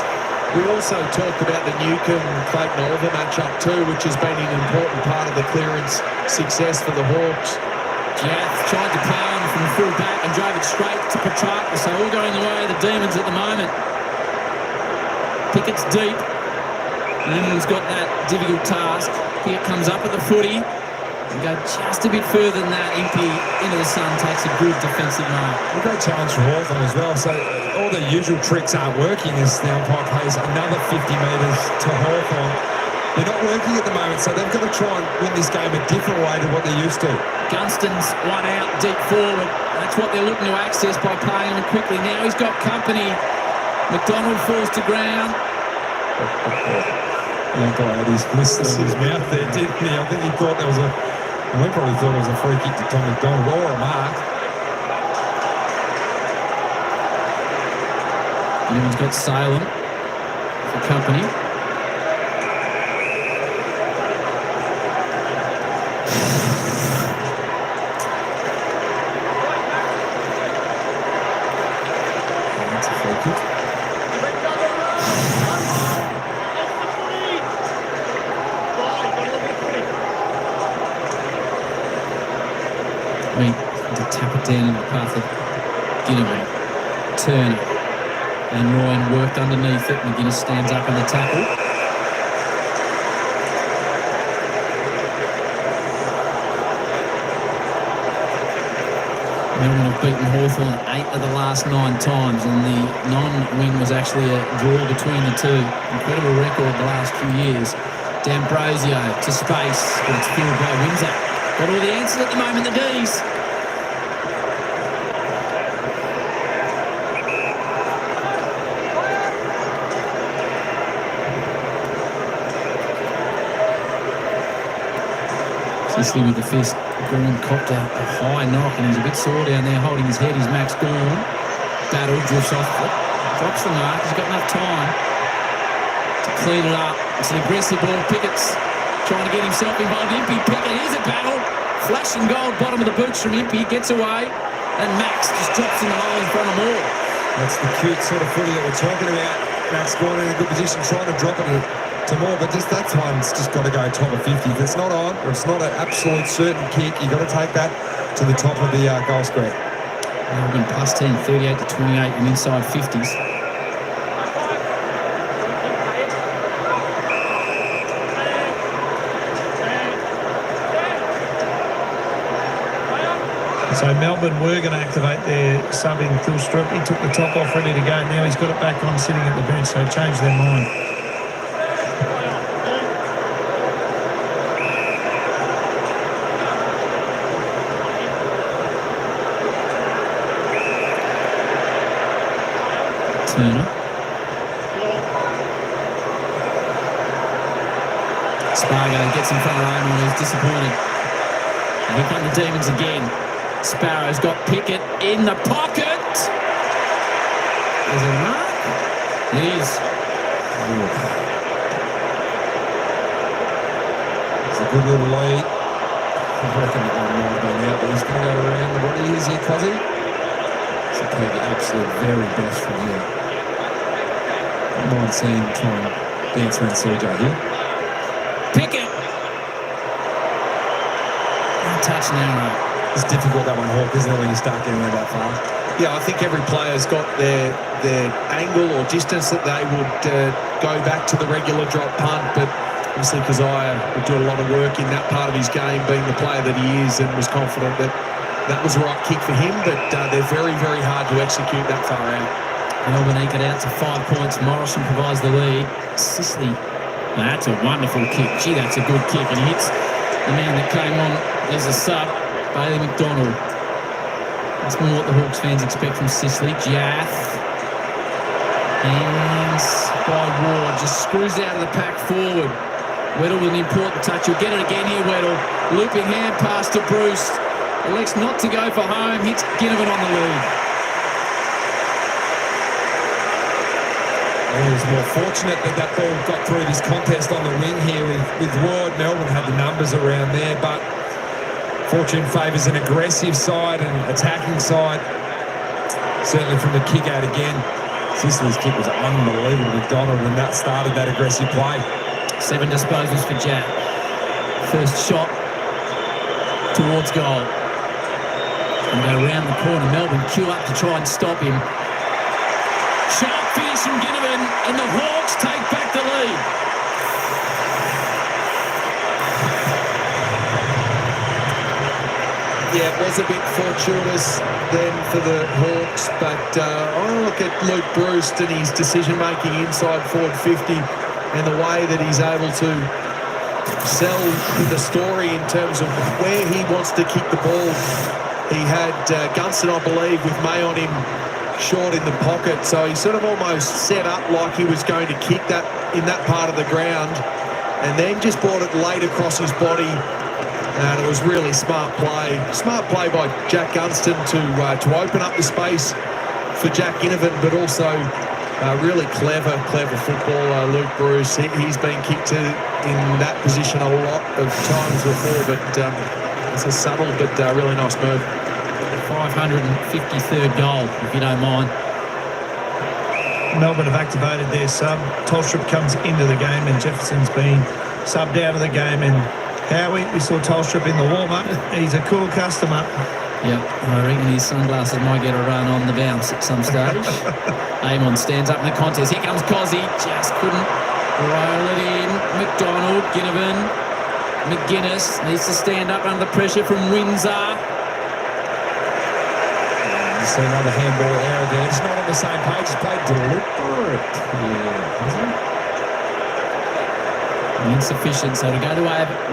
We also talked about the Newcombe-Clayton Oliver matchup too, which has been an important part of the clearance success for the Hawks. Jaff tried to play on from the full back and drove it straight to Petrarca. So all going the way of the Demons at the moment. Pickett's deep. England's got that difficult task. Here comes up at the footy. And go just a bit further than that. Impey into the sun takes a good defensive mark. A great challenge for Hawthorn as well. So all the usual tricks aren't working as the umpire pays another 50 metres to Hawthorn. They're not working at the moment, so they've got to try and win this game a different way to what they're used to. Gunston's one out deep forward. That's what they're looking to access by playing him quickly. Now he's got company. McDonald falls to ground. The umpire had his fist in his mouth there, didn't he? I think he thought there was we probably thought it was a free kick to Tom McDonald or a mark. And he's got Salem for company. That's a free kick. To tap it down in the path of Ginnivan. Turner. And Ryan worked underneath it. McGuinness stands up in the tackle. Melbourne have beaten Hawthorn 8 of the last 9 times, and the non-win was actually a draw between the two. Incredible record the last few years. D'Ambrosio to space, but it's filled by Windsor. Got all the answers at the moment, the D's. Sisley with the fist. Gorn copped a high knock and he's a bit sore down there holding his head. He's Max Gorn. Battle, drifts off, drops the mark. He's got enough time to clean it up. It's an aggressive ball. Pickett's trying to get himself involved. Impey, Pickett, here's a battle. Flash and gold, bottom of the boots from Impey. Gets away. And Max just drops in the hole in front of them all. That's the cute sort of footy that we're talking about. Max Gorn in a good position, trying to drop it to more, but just that's one's just got to go top of 50. If it's not on, or it's not an absolute certain kick, you've got to take that to the top of the goal square. Melbourne plus 10, 38 to 28 and inside 50s. So Melbourne were going to activate their sub in Thilstrup. He took the top off, ready to go. Now he's got it back on, sitting at the bench, so changed their mind. Turner. Spargo gets in front of Raymond, who's disappointed. And here come the Demons again. Sparrow's got Pickett in the pocket. Is it a mark? It is. It's a good little lead. I reckon it might have gone out, but he's going to go around the body. Is he, Cozzy? It's the absolute very best from here. I mind seeing him try and dance around CJ here. Pickett. Touch now. It's difficult, that one, Hawk, isn't it, when you start getting there that far? Yeah, I think every player's got their angle or distance that they would go back to the regular drop punt, but obviously Keziah would do a lot of work in that part of his game, being the player that he is, and was confident that that was the right kick for him, but they're very, very hard to execute that far out. Melbourne eke it out to 5 points. Morrison provides the lead. Sisley. That's a wonderful kick. Gee, that's a good kick, and he hits the man that came on as a sub, Bailey McDonald. That's more what the Hawks fans expect from Sisley. Jaff. And by Ward, just screws out of the pack forward. Weddle with an important touch. He'll get it again here, Weddle. Looping hand pass to Bruce. Elects not to go for home. Hits Ginnivan on the lead. He was more fortunate that that ball got through this contest on the wing here with Ward. Melbourne had the numbers around there, but fortune favours an aggressive side and attacking side. Certainly from the kick out again. Sisley's kick was unbelievable. McDonald, and that started that aggressive play. 7 disposals for Jack. First shot towards goal. And go around the corner. Melbourne queue up to try and stop him. Sharp finish from Ginnivan, and the Hawks take back the lead. Yeah, it was a bit fortuitous then for the Hawks, but I look at Luke Bruce and his decision-making inside forward 50 and the way that he's able to sell the story in terms of where he wants to kick the ball. He had Gunston, I believe, with May on him short in the pocket, so he sort of almost set up like he was going to kick that in that part of the ground, and then just brought it late across his body. And it was really smart play by Jack Gunston to open up the space for Jack Ginnivan, but also really clever footballer Luke Bruce. He's been kicked in that position a lot of times before, but it's a subtle but really nice move. 553rd goal, if you don't mind. Melbourne have activated their sub. Tolstrup comes into the game and Jefferson's been subbed out of the game, and Howie, we saw Tolstrup in the warm-up. He's a cool customer. Yep, I reckon his sunglasses might get a run on the bounce at some stage. Amon stands up in the contest. Here comes Cozzy. Just couldn't roll it in. McDonald, Ginnivan, McGuinness needs to stand up under the pressure from Windsor. You see another handball error there. It's not on the same page. It's played deliberate. Yeah, isn't it? Insufficient, so to go to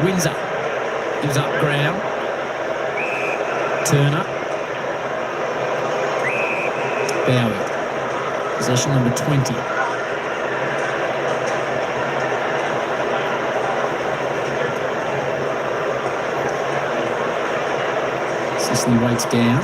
Windsor. Gives up ground. Turner. Bowie. Possession number 20. Sicily waits down.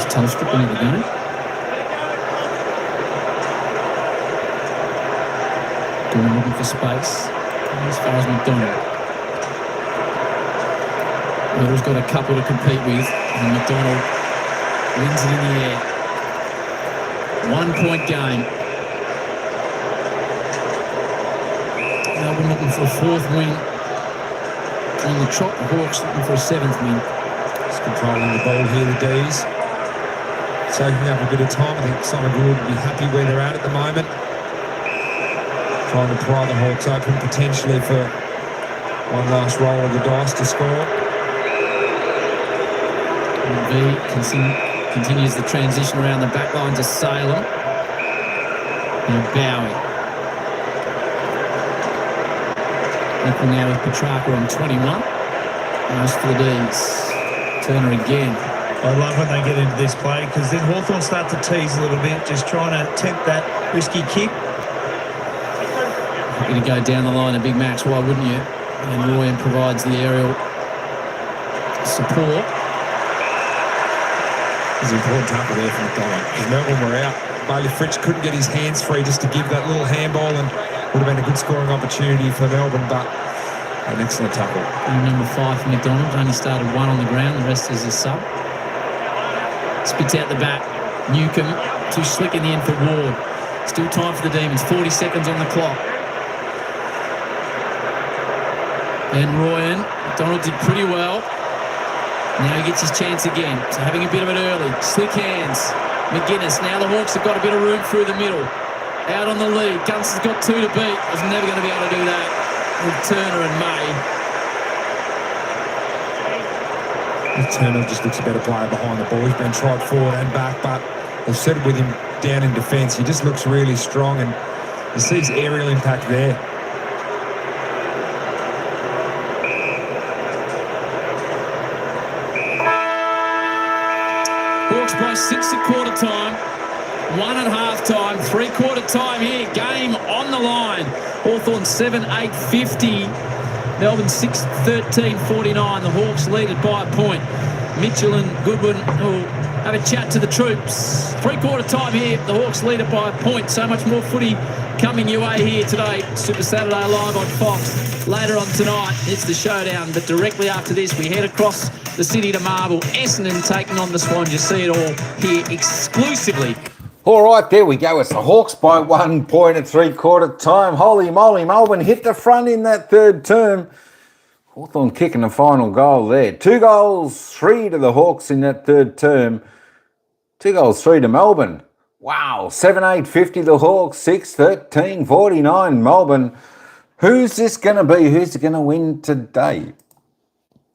Telstrip into the game. Doing looking for space. As far as McDonald. Little's got a couple to compete with, and McDonald wins it in the air. 1 point game. Melbourne looking for a 4th win on the trot. The Hawks looking for a 7th win. Just controlling the ball here, the D's. Taking up a bit of time. I think Simon Gould would be happy where they're at the moment. Trying to pry the Hawks open potentially for one last roll of the dice to score. V continues the transition around the back line to Salem. And Bowie. Equal now with Petrarca on 21. Nice for the D's. Turner again. I love when they get into this play because then Hawthorn start to tease a little bit, just trying to tempt that risky kick. Happy to go down the line a Big Max, why wouldn't you? And Royan provides the aerial support. There's an important tackle there from McDonald. Because Melbourne were out. Bailey Fritsch couldn't get his hands free just to give that little handball, and would have been a good scoring opportunity for Melbourne, but an excellent tackle. And number 5 for McDonald, only started 1 on the ground, the rest is a sub. Spits out the back. Newcomb, too slick in the end for Ward. Still time for the Demons. 40 seconds on the clock. And Royan. McDonald did pretty well. Now he gets his chance again. So having a bit of it early. Slick hands. McGuinness. Now the Hawks have got a bit of room through the middle. Out on the lead. Gunston's got 2 to beat. Was never going to be able to do that with Turner and May. Turner just looks a better player behind the ball. He's been tried forward and back, but they've settled with him down in defence. He just looks really strong, and you see his aerial impact there. Hawks by 6 at quarter time, 1 at half time, 3-quarter time here. Game on the line. Hawthorn 7-8-50. Melbourne 6-13-49. The Hawks lead it by a point. Mitchell and Goodwin will have a chat to the troops. 3-quarter time here. The Hawks lead it by a point. So much more footy coming your way here today. Super Saturday Live on Fox. Later on tonight, it's the showdown. But directly after this, we head across the city to Marble. Essendon taking on the Swans. You see it all here exclusively. All right, there we go. It's the Hawks by 1 point at 3-quarter time. Holy moly, Melbourne hit the front in that 3rd term. Hawthorn kicking the final goal there. 2 goals, 3 to the Hawks in that 3rd term. 2 goals, 3 to Melbourne. Wow, 7-8-50 the Hawks, 6-13-49 Melbourne. Who's this going to be? Who's going to win today?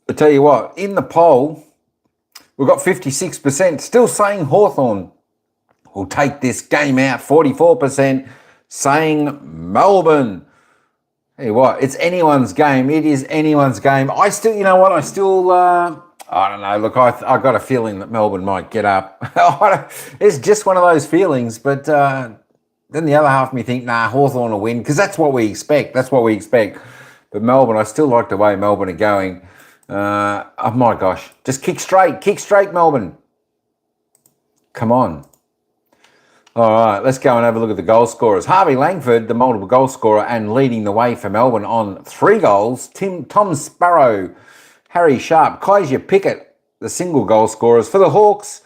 I tell you what, in the poll, we've got 56% still saying Hawthorn will take this game out. 44% saying Melbourne. Hey, what? It's anyone's game. It is anyone's game. I still, you know what? I don't know. Look, I got a feeling that Melbourne might get up. It's just one of those feelings. But then the other half of me think, nah, Hawthorn will win, because that's what we expect. But Melbourne, I still like the way Melbourne are going. Oh my gosh, just kick straight, Melbourne. Come on. All right, let's go and have a look at the goal scorers. Harvey Langford, the multiple goal scorer and leading the way for Melbourne on 3 goals. Tom Sparrow, Harry Sharp, Kaiser Pickett, the single goal scorers for the Hawks.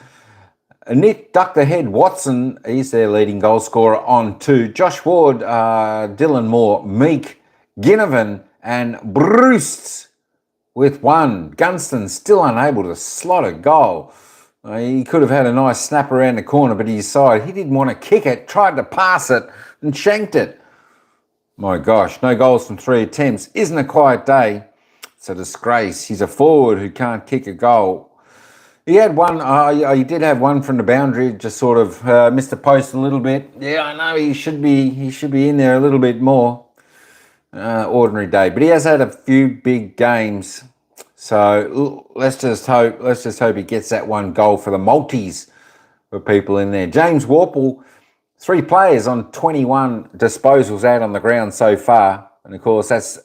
Nick Duck the Head Watson, he's their leading goal scorer on 2. Josh Ward, Dylan Moore, Meek, Ginnivan and Bruce with 1. Gunston still unable to slot a goal. He could have had a nice snap around the corner, but he decided he didn't want to kick it, tried to pass it and shanked it. My gosh, no goals from 3 attempts. Isn't a quiet day. It's a disgrace. He's a forward who can't kick a goal. He had one. He did have one from the boundary. Just sort of missed the post a little bit. Yeah, I know he should be. He should be in there a little bit more. Ordinary day, but he has had a few big games. So let's just hope he gets that one goal for the multis for people in there. James Warple, 3 players on 21 disposals out on the ground so far, and of course that's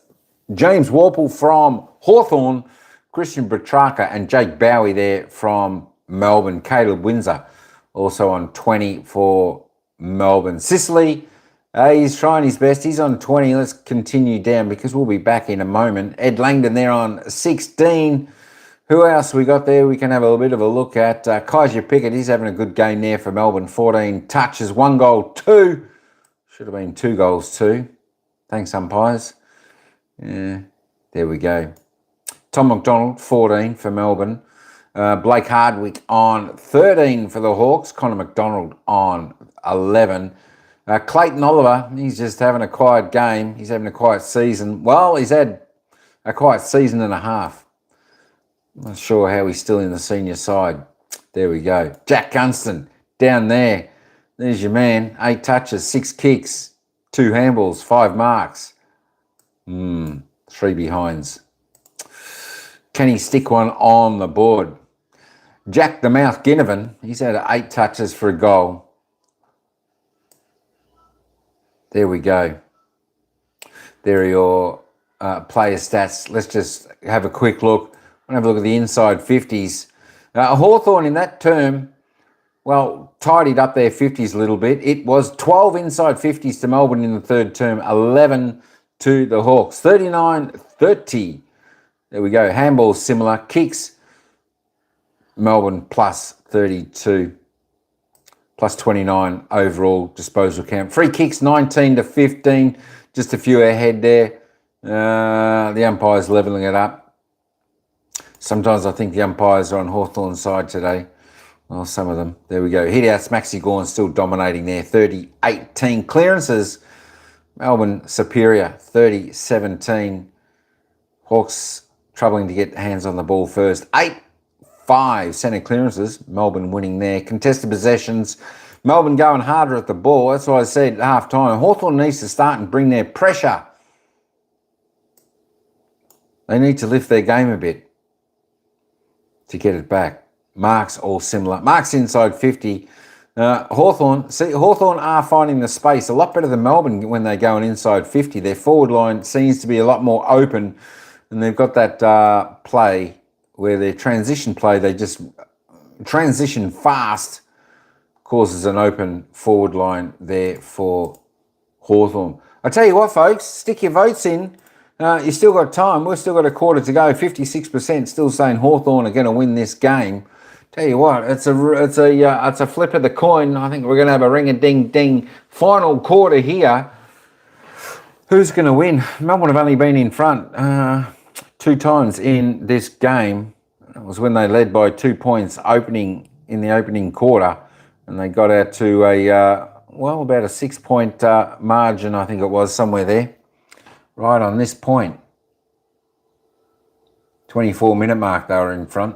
James Warple from Hawthorn, Christian Petrarca and Jake Bowie there from Melbourne. Caleb Windsor also on 20 for Melbourne. Sicily, he's trying his best. He's on 20. Let's continue down because we'll be back in a moment. Ed Langdon there on 16. Who else we got there we can have a little bit of a look at? Kaiser Pickett, he's having a good game there for Melbourne. 14 touches, 1 goal, 2. Should have been 2 goals, 2. Thanks, umpires. Yeah, there we go. Tom McDonald, 14 for Melbourne. Blake Hardwick on 13 for the Hawks. Connor McDonald on 11. Clayton Oliver, he's just having a quiet game. He's having a quiet season. Well, he's had a quiet season and a half. Not sure how he's still in the senior side. There we go. Jack Gunston down there. There's your man. 8 touches, 6 kicks, 2 handballs, 5 marks. 3 behinds. Can he stick one on the board? Jack the Mouth Ginnivan, he's had 8 touches for a goal. There we go. There are your player stats. Let's just have a quick look. I'll have a look at the inside 50s. Hawthorn in that term, well, tidied up their 50s a little bit. It was 12 inside 50s to Melbourne in the third term, 11 to the Hawks. 39-30. There we go. Handballs similar. Kicks, Melbourne plus 32. Plus 29 overall disposal count. Free kicks 19-15. Just a few ahead there. The umpires levelling it up. Sometimes I think the umpires are on Hawthorn's side today. Well, some of them. There we go. Hit-outs, Maxi Gorn still dominating there. 30-18. Clearances, Melbourne superior. 30-17. Hawks troubling to get hands on the ball first. 8-5 centre clearances. Melbourne winning there. Contested possessions. Melbourne going harder at the ball. That's what I said at half time. Hawthorn needs to start and bring their pressure. They need to lift their game a bit to get it back. Marks all similar. Marks inside 50. Hawthorn are finding the space a lot better than Melbourne when they go inside 50. Their forward line seems to be a lot more open, and they've got that play where their transition play, they just transition fast, causes an open forward line there for Hawthorn. I tell you what, folks, stick your votes in. You still got time. We've still got a quarter to go. 56% still saying Hawthorn are going to win this game. Tell you what, it's a flip of the coin. I think we're going to have a ring-a-ding-ding final quarter here. Who's going to win? Melbourne have only been in front 2 times in this game. It was when they led by 2 points in the opening quarter, and they got out to about a 6-point margin, I think it was, somewhere there. Right on this point. 24-minute mark they were in front.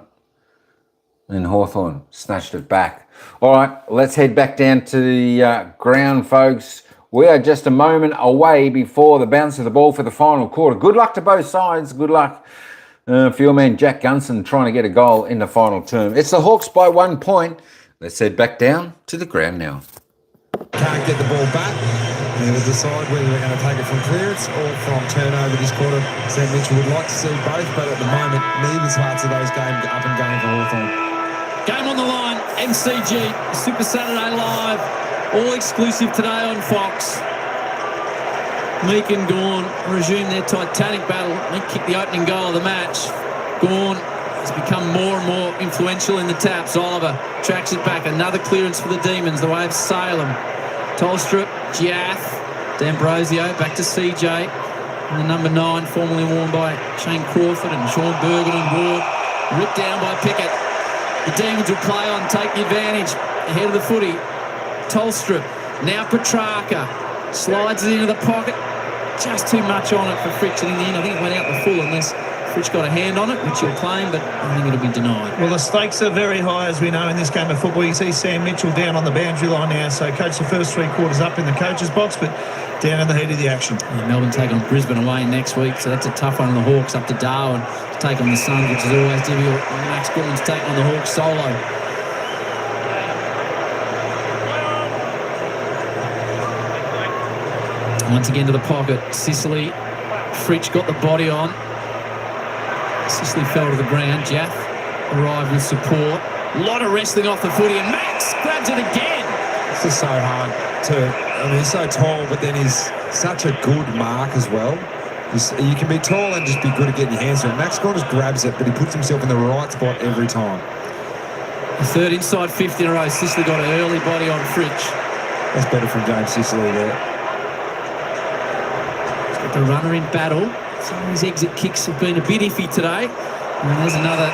And Hawthorn snatched it back. All right, let's head back down to the ground, folks. We are just a moment away before the bounce of the ball for the final quarter. Good luck to both sides. Good luck for your man Jack Gunson trying to get a goal in the final term. It's the Hawks by 1 point. Let's head back down to the ground now. Can't get the ball back. They will decide whether they're going to take it from clearance or from turnover this quarter. Sam Mitchell would like to see both, but at the moment, neither parts of those games up and going for Hawthorn. Game on the line, MCG, Super Saturday Live, all exclusive today on Fox. Meek and Gawn resume their titanic battle. Meek kicked the opening goal of the match. Gawn has become more and more influential in the taps. Oliver tracks it back. Another clearance for the Demons, the way of Salem. Tolstrup, Giath, D'Ambrosio, back to CJ. And the number 9, formerly worn by Shane Crawford and Sean Bergen and Ward. Ripped down by Pickett. The Demons will play on, take the advantage. Ahead of the footy. Tolstrup, now Petrarca. Slides it into the pocket. Just too much on it for friction in the end. I think it went out the full unless Fritsch got a hand on it, which he'll claim, but I think it'll be denied. Well, the stakes are very high, as we know, in this game of football. You see Sam Mitchell down on the boundary line now, so coach the first 3 quarters up in the coach's box, but down in the heat of the action. Yeah, Melbourne take on Brisbane away next week, so that's a tough one on the Hawks. Up to Darwin to take on the Suns, which is always difficult. Max Gawn's take on the Hawks solo. Once again to the pocket. Sicily. Fritsch got the body on. Sicily fell to the ground. Jaff arrived with support. A lot of wrestling off the footy, and Max grabs it again. It's just so hard to... he's so tall, but then he's such a good mark as well. You can be tall and just be good at getting your hands on it. Max Gawn just grabs it, but he puts himself in the right spot every time. The third inside 50 in a row. Sicily got an early body on Fritsch. That's better from James Sicily there. The runner in battle. Some of his exit kicks have been a bit iffy today. And there's another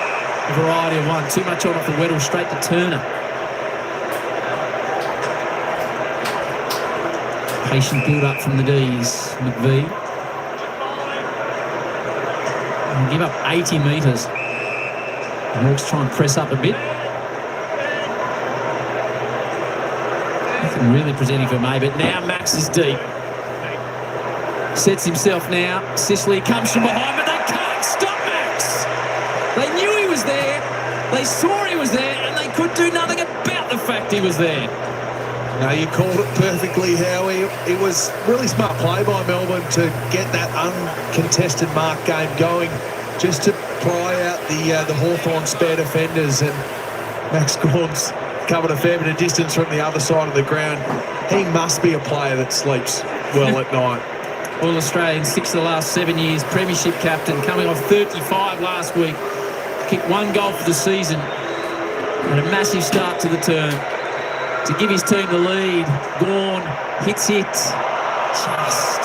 variety of one. Too much on it for Weddle, straight to Turner. Patient build-up from the D's. McVee. And give up 80 metres. The Hawks try and press up a bit. Nothing really presenting for May, but now Max is deep. Sets himself now. Sicily comes from behind, but they can't stop Max. They knew he was there. They saw he was there, and they could do nothing about the fact he was there. No, you called it perfectly, Howie. It was really smart play by Melbourne to get that uncontested mark game going, just to pry out the Hawthorn spare defenders, and Max Gawn's covered a fair bit of distance from the other side of the ground. He must be a player that sleeps well at night. All Australian, 6 of the last 7 years, premiership captain, coming off 35 last week. Kicked 1 goal for the season. And a massive start to the term. To give his team the lead, Gawn hits it just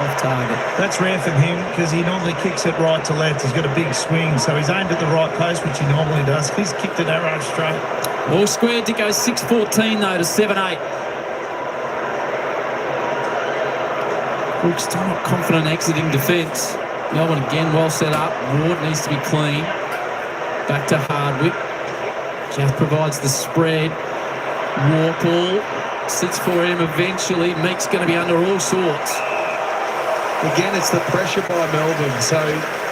off target. That's rare from him because he normally kicks it right to left. He's got a big swing, so he's aimed at the right post, which he normally does. He's kicked it arrow straight. All squared to go 6-14 though to 7-8. Hawks still not confident exiting defence. Melbourne again well set up. Ward needs to be clean. Back to Hardwick. Jaff provides the spread. Warple sits for him eventually. Meek's going to be under all sorts. Again, it's the pressure by Melbourne. So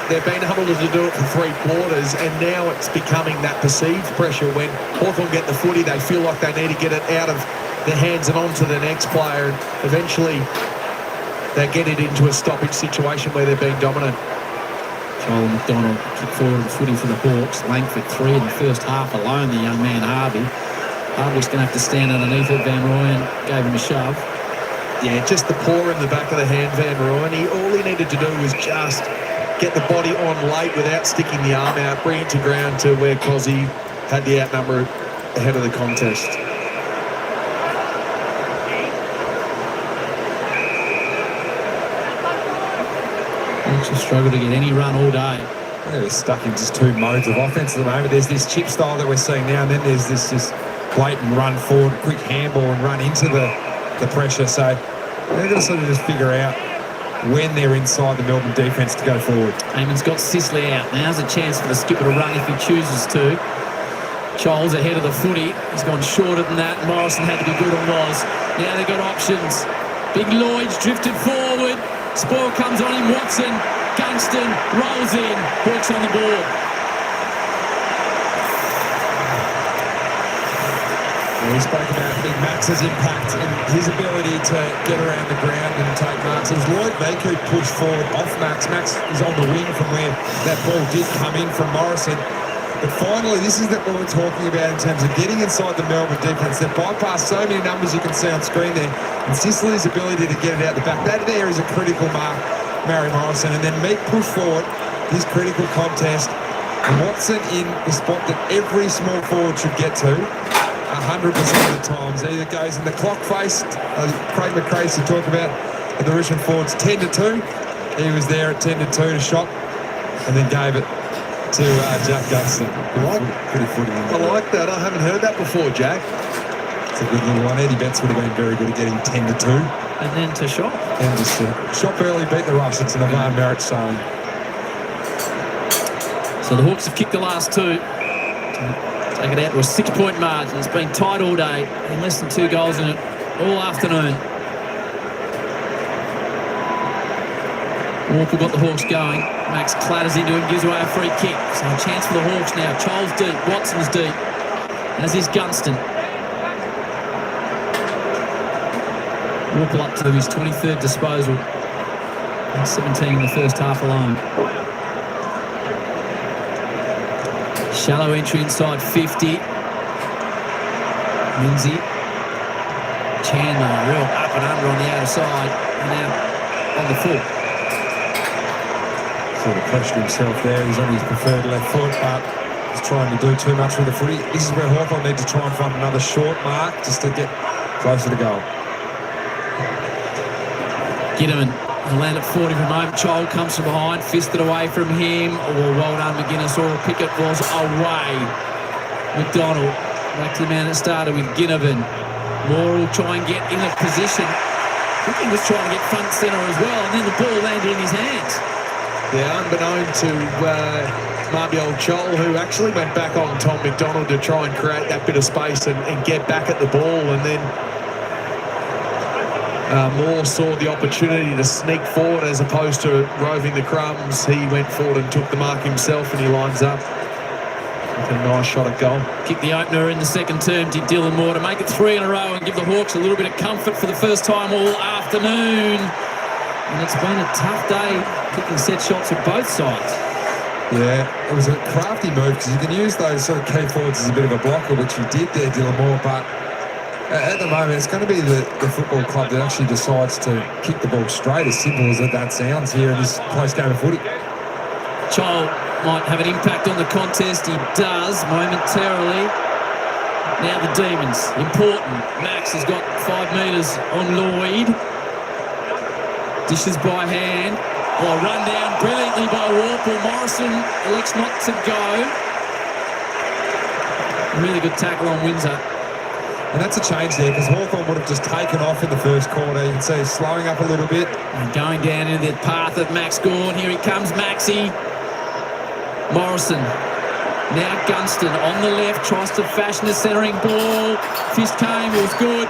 they've been able to do it for 3 quarters, and now it's becoming that perceived pressure. When Hawthorn get the footy, they feel like they need to get it out of their hands and onto the next player, and eventually they get it into a stoppage situation where they're being dominant. Joel McDonald kick forward and footy for the Hawks. Langford 3 in the first half alone, the young man Harvey. Harvey's going to have to stand underneath it. Van Rooyen gave him a shove. Yeah, just the paw in the back of the hand, Van Rooyen. All he needed to do was just get the body on late without sticking the arm out, bring it to ground to where Cozzy had the outnumber ahead of the contest. Struggle to get any run all day. They're stuck in just 2 modes of offense at the moment. There's this chip style that we're seeing now, and then there's this just blatant run forward, quick handball and run into the pressure. So they're going to sort of just figure out when they're inside the Melbourne defence to go forward. Eamon's got Sicily out. Now's a chance for the skipper to run if he chooses to. Charles ahead of the footy. He's gone shorter than that. Morrison had to be good and was. Now they've got options. Big Lloyd's drifted forward. Spoil comes on him. Watson. Gunston rolls in, Hawks on the board. We spoke about Big Max's impact and his ability to get around the ground and take marks. It was Lloyd Meek who pushed forward off Max. Max is on the wing from where that ball did come in from Morrison. But finally, this is what we're talking about in terms of getting inside the Melbourne defence. They've bypassed so many numbers you can see on screen there. And Sicily's ability to get it out the back. That there is a critical mark. Mary Morrison, and then Meek push forward his critical contest, and Watson in the spot that every small forward should get to 100% of the times. Either goes in the clock face, Craig McRae to talk about the Richmond forwards 10-2. He was there at 10-2 to shot, and then gave it to Jack Gunston. Pretty footy. I like that. I haven't heard that before, Jack. It's a good little one. Eddie Betts would have been very good at getting 10-2. And then to shot. And just shot early, beat the Russ. It's an Avant Merritt sign. So the Hawks have kicked the last two. Take it out to a 6-point margin. It's been tight all day, and less than 2 goals in it all afternoon. Walker got the Hawks going. Max clatters into him, gives away a free kick. So a chance for the Hawks now. Charles deep, Watson's deep, as is Gunston. Walker up to his 23rd disposal. And 17 in the first half alone. Shallow entry inside 50. Lindsay. Chandler, real up and under on the outer side. And now on the full. Sort of pressured himself there. He's on his preferred left foot, but he's trying to do too much with the footy. This is where Hawthorn need to try and find another short mark just to get closer to goal. Ginnivan will land at 40 for a moment. Child comes from behind, fisted away from him. Oh, well done, McGuinness. Or Pickett was away. McDonald back to the man that started with Ginnivan. Moore will try and get in a position. I think he was trying to get front centre as well, and then the ball landed in his hands. Yeah, unbeknown to Marbiol Chol, who actually went back on Tom McDonald to try and create that bit of space and get back at the ball, and then Moore saw the opportunity to sneak forward as opposed to roving the crumbs. He went forward and took the mark himself, and he lines up with a nice shot at goal. Kicked the opener in the second term, did Dylan Moore, to make it 3 in a row and give the Hawks a little bit of comfort for the first time all afternoon. And it's been a tough day kicking set shots at both sides. Yeah, it was a crafty move because you can use those sort of key forwards as a bit of a blocker, which he did there, Dylan Moore, but at the moment it's going to be the football club that actually decides to kick the ball straight, as simple as that sounds here in this close game of footy. Child might have an impact on the contest. He does momentarily. Now the Demons, important. Max has got 5 metres on Lloyd. Dishes by hand. Oh, run down brilliantly by Walpole. Morrison elects not to go. Really good tackle on Windsor. And that's a change there because Hawthorn would have just taken off in the first quarter. You can see slowing up a little bit. And going down into the path of Max Gawn. Here he comes, Maxie. Morrison. Now Gunston on the left. Tries to fashion a centering ball. Fist came, it was good.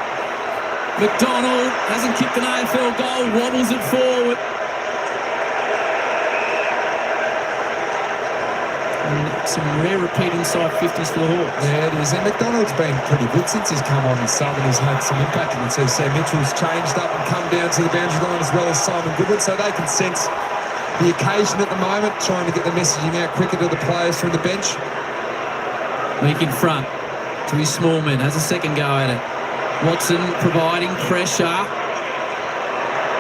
McDonald hasn't kicked an AFL goal, wobbles it forward. And some rare repeat inside 50s for the Hawks. Yeah, it is. And McDonald's been pretty good since he's come on in Southern. He's had some impact. You can see Sam Mitchell's changed up and come down to the boundary line as well as Simon Goodwin, so they can sense the occasion at the moment, trying to get the messaging out quicker to the players from the bench. Meek in front to his small men, has a second go at it. Watson providing pressure.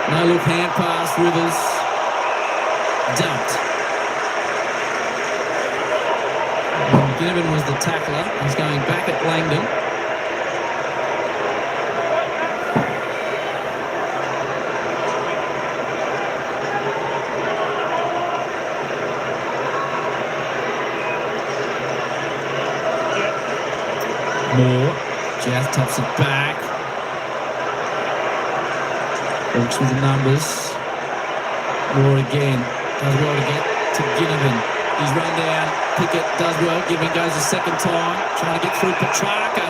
No look hand pass, Rivers. Dumped. Ginnivan was the tackler. He's going back at Langdon. Moore. Jeff tops it back. Hawks with the numbers. Moore again. Does well to get to Ginnivan. He's run down. Pickett does well. Ginnivan goes a second time. Trying to get through Petrarca.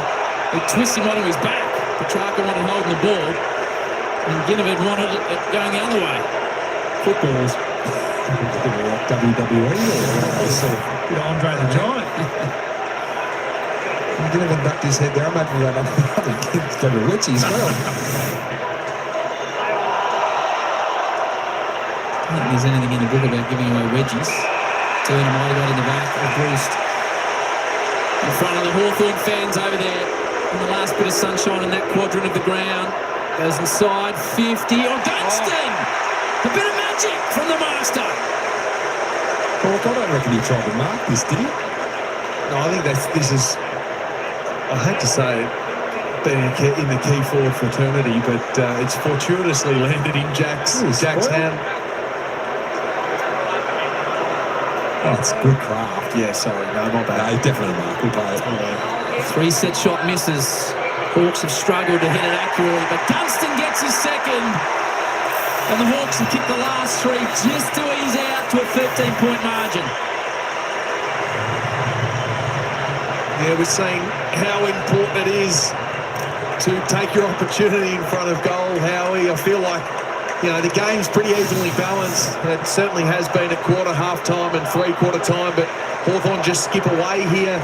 He twists him onto his back. Petrarca wanted holding the ball. And Ginnivan wanted it going the other way. Footballs. WWE or Andre the Giant. Ginnivan ducked his head there. I'm hoping that other kid's got a wedgie as well. I don't think there's anything in the book about giving away wedgies. Turner might have got in the back of Bruce. In front of the Hawthorn fans over there. In the last bit of sunshine in that quadrant of the ground. Goes inside, 50. Oh, Gunston! A bit of magic from the master. Well, I don't reckon he tried to mark this, did he? No, I think this is, I hate to say it, being in the key forward fraternity, but it's fortuitously landed in Jack's hand. That's good craft. Yeah, sorry, no, not bad. No, definitely mark. We'll play it. 3 set shot misses. Hawks have struggled to hit it accurately, but Gunston gets his second. And the Hawks have kicked the last 3 just to ease out to a 13-point margin. Yeah, we're seeing how important it is to take your opportunity in front of goal, Howie. I feel like, you know, the game's pretty evenly balanced. It certainly has been at quarter, half-time and three-quarter time, but Hawthorn just skip away here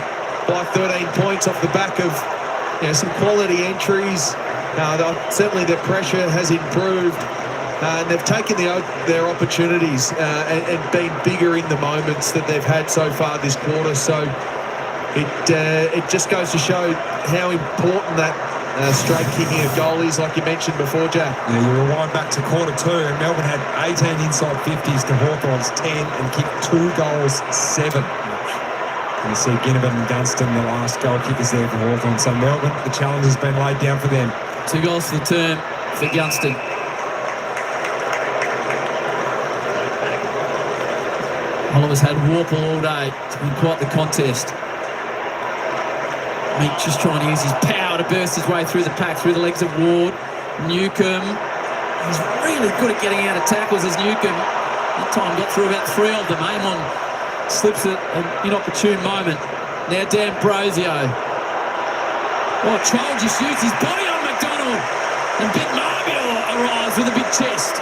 by 13 points off the back of, you know, some quality entries. Certainly their pressure has improved. And they've taken their opportunities and been bigger in the moments that they've had so far this quarter. So it just goes to show how important that straight kicking a goal is, like you mentioned before, Jack. Yeah, you rewind back to quarter 2, and Melbourne had 18 inside 50s to Hawthorn's 10 and kicked 2 goals, 7. And you see Ginnivan and Dunstan, the last goal kickers there for Hawthorn. So Melbourne, the challenge has been laid down for them. 2 goals for the term for Gunston. Oliver's had Warple all day. It's been quite the contest. Meek just trying to use his power to burst his way through the pack, through the legs of Ward. Newcomb, he's really good at getting out of tackles as Newcomb. That time got through about 3 of them. Amon slips at an inopportune moment. Now D'Ambrosio. Oh, Troll just used his body on McDonald. And Big Mario arrives with a big chest.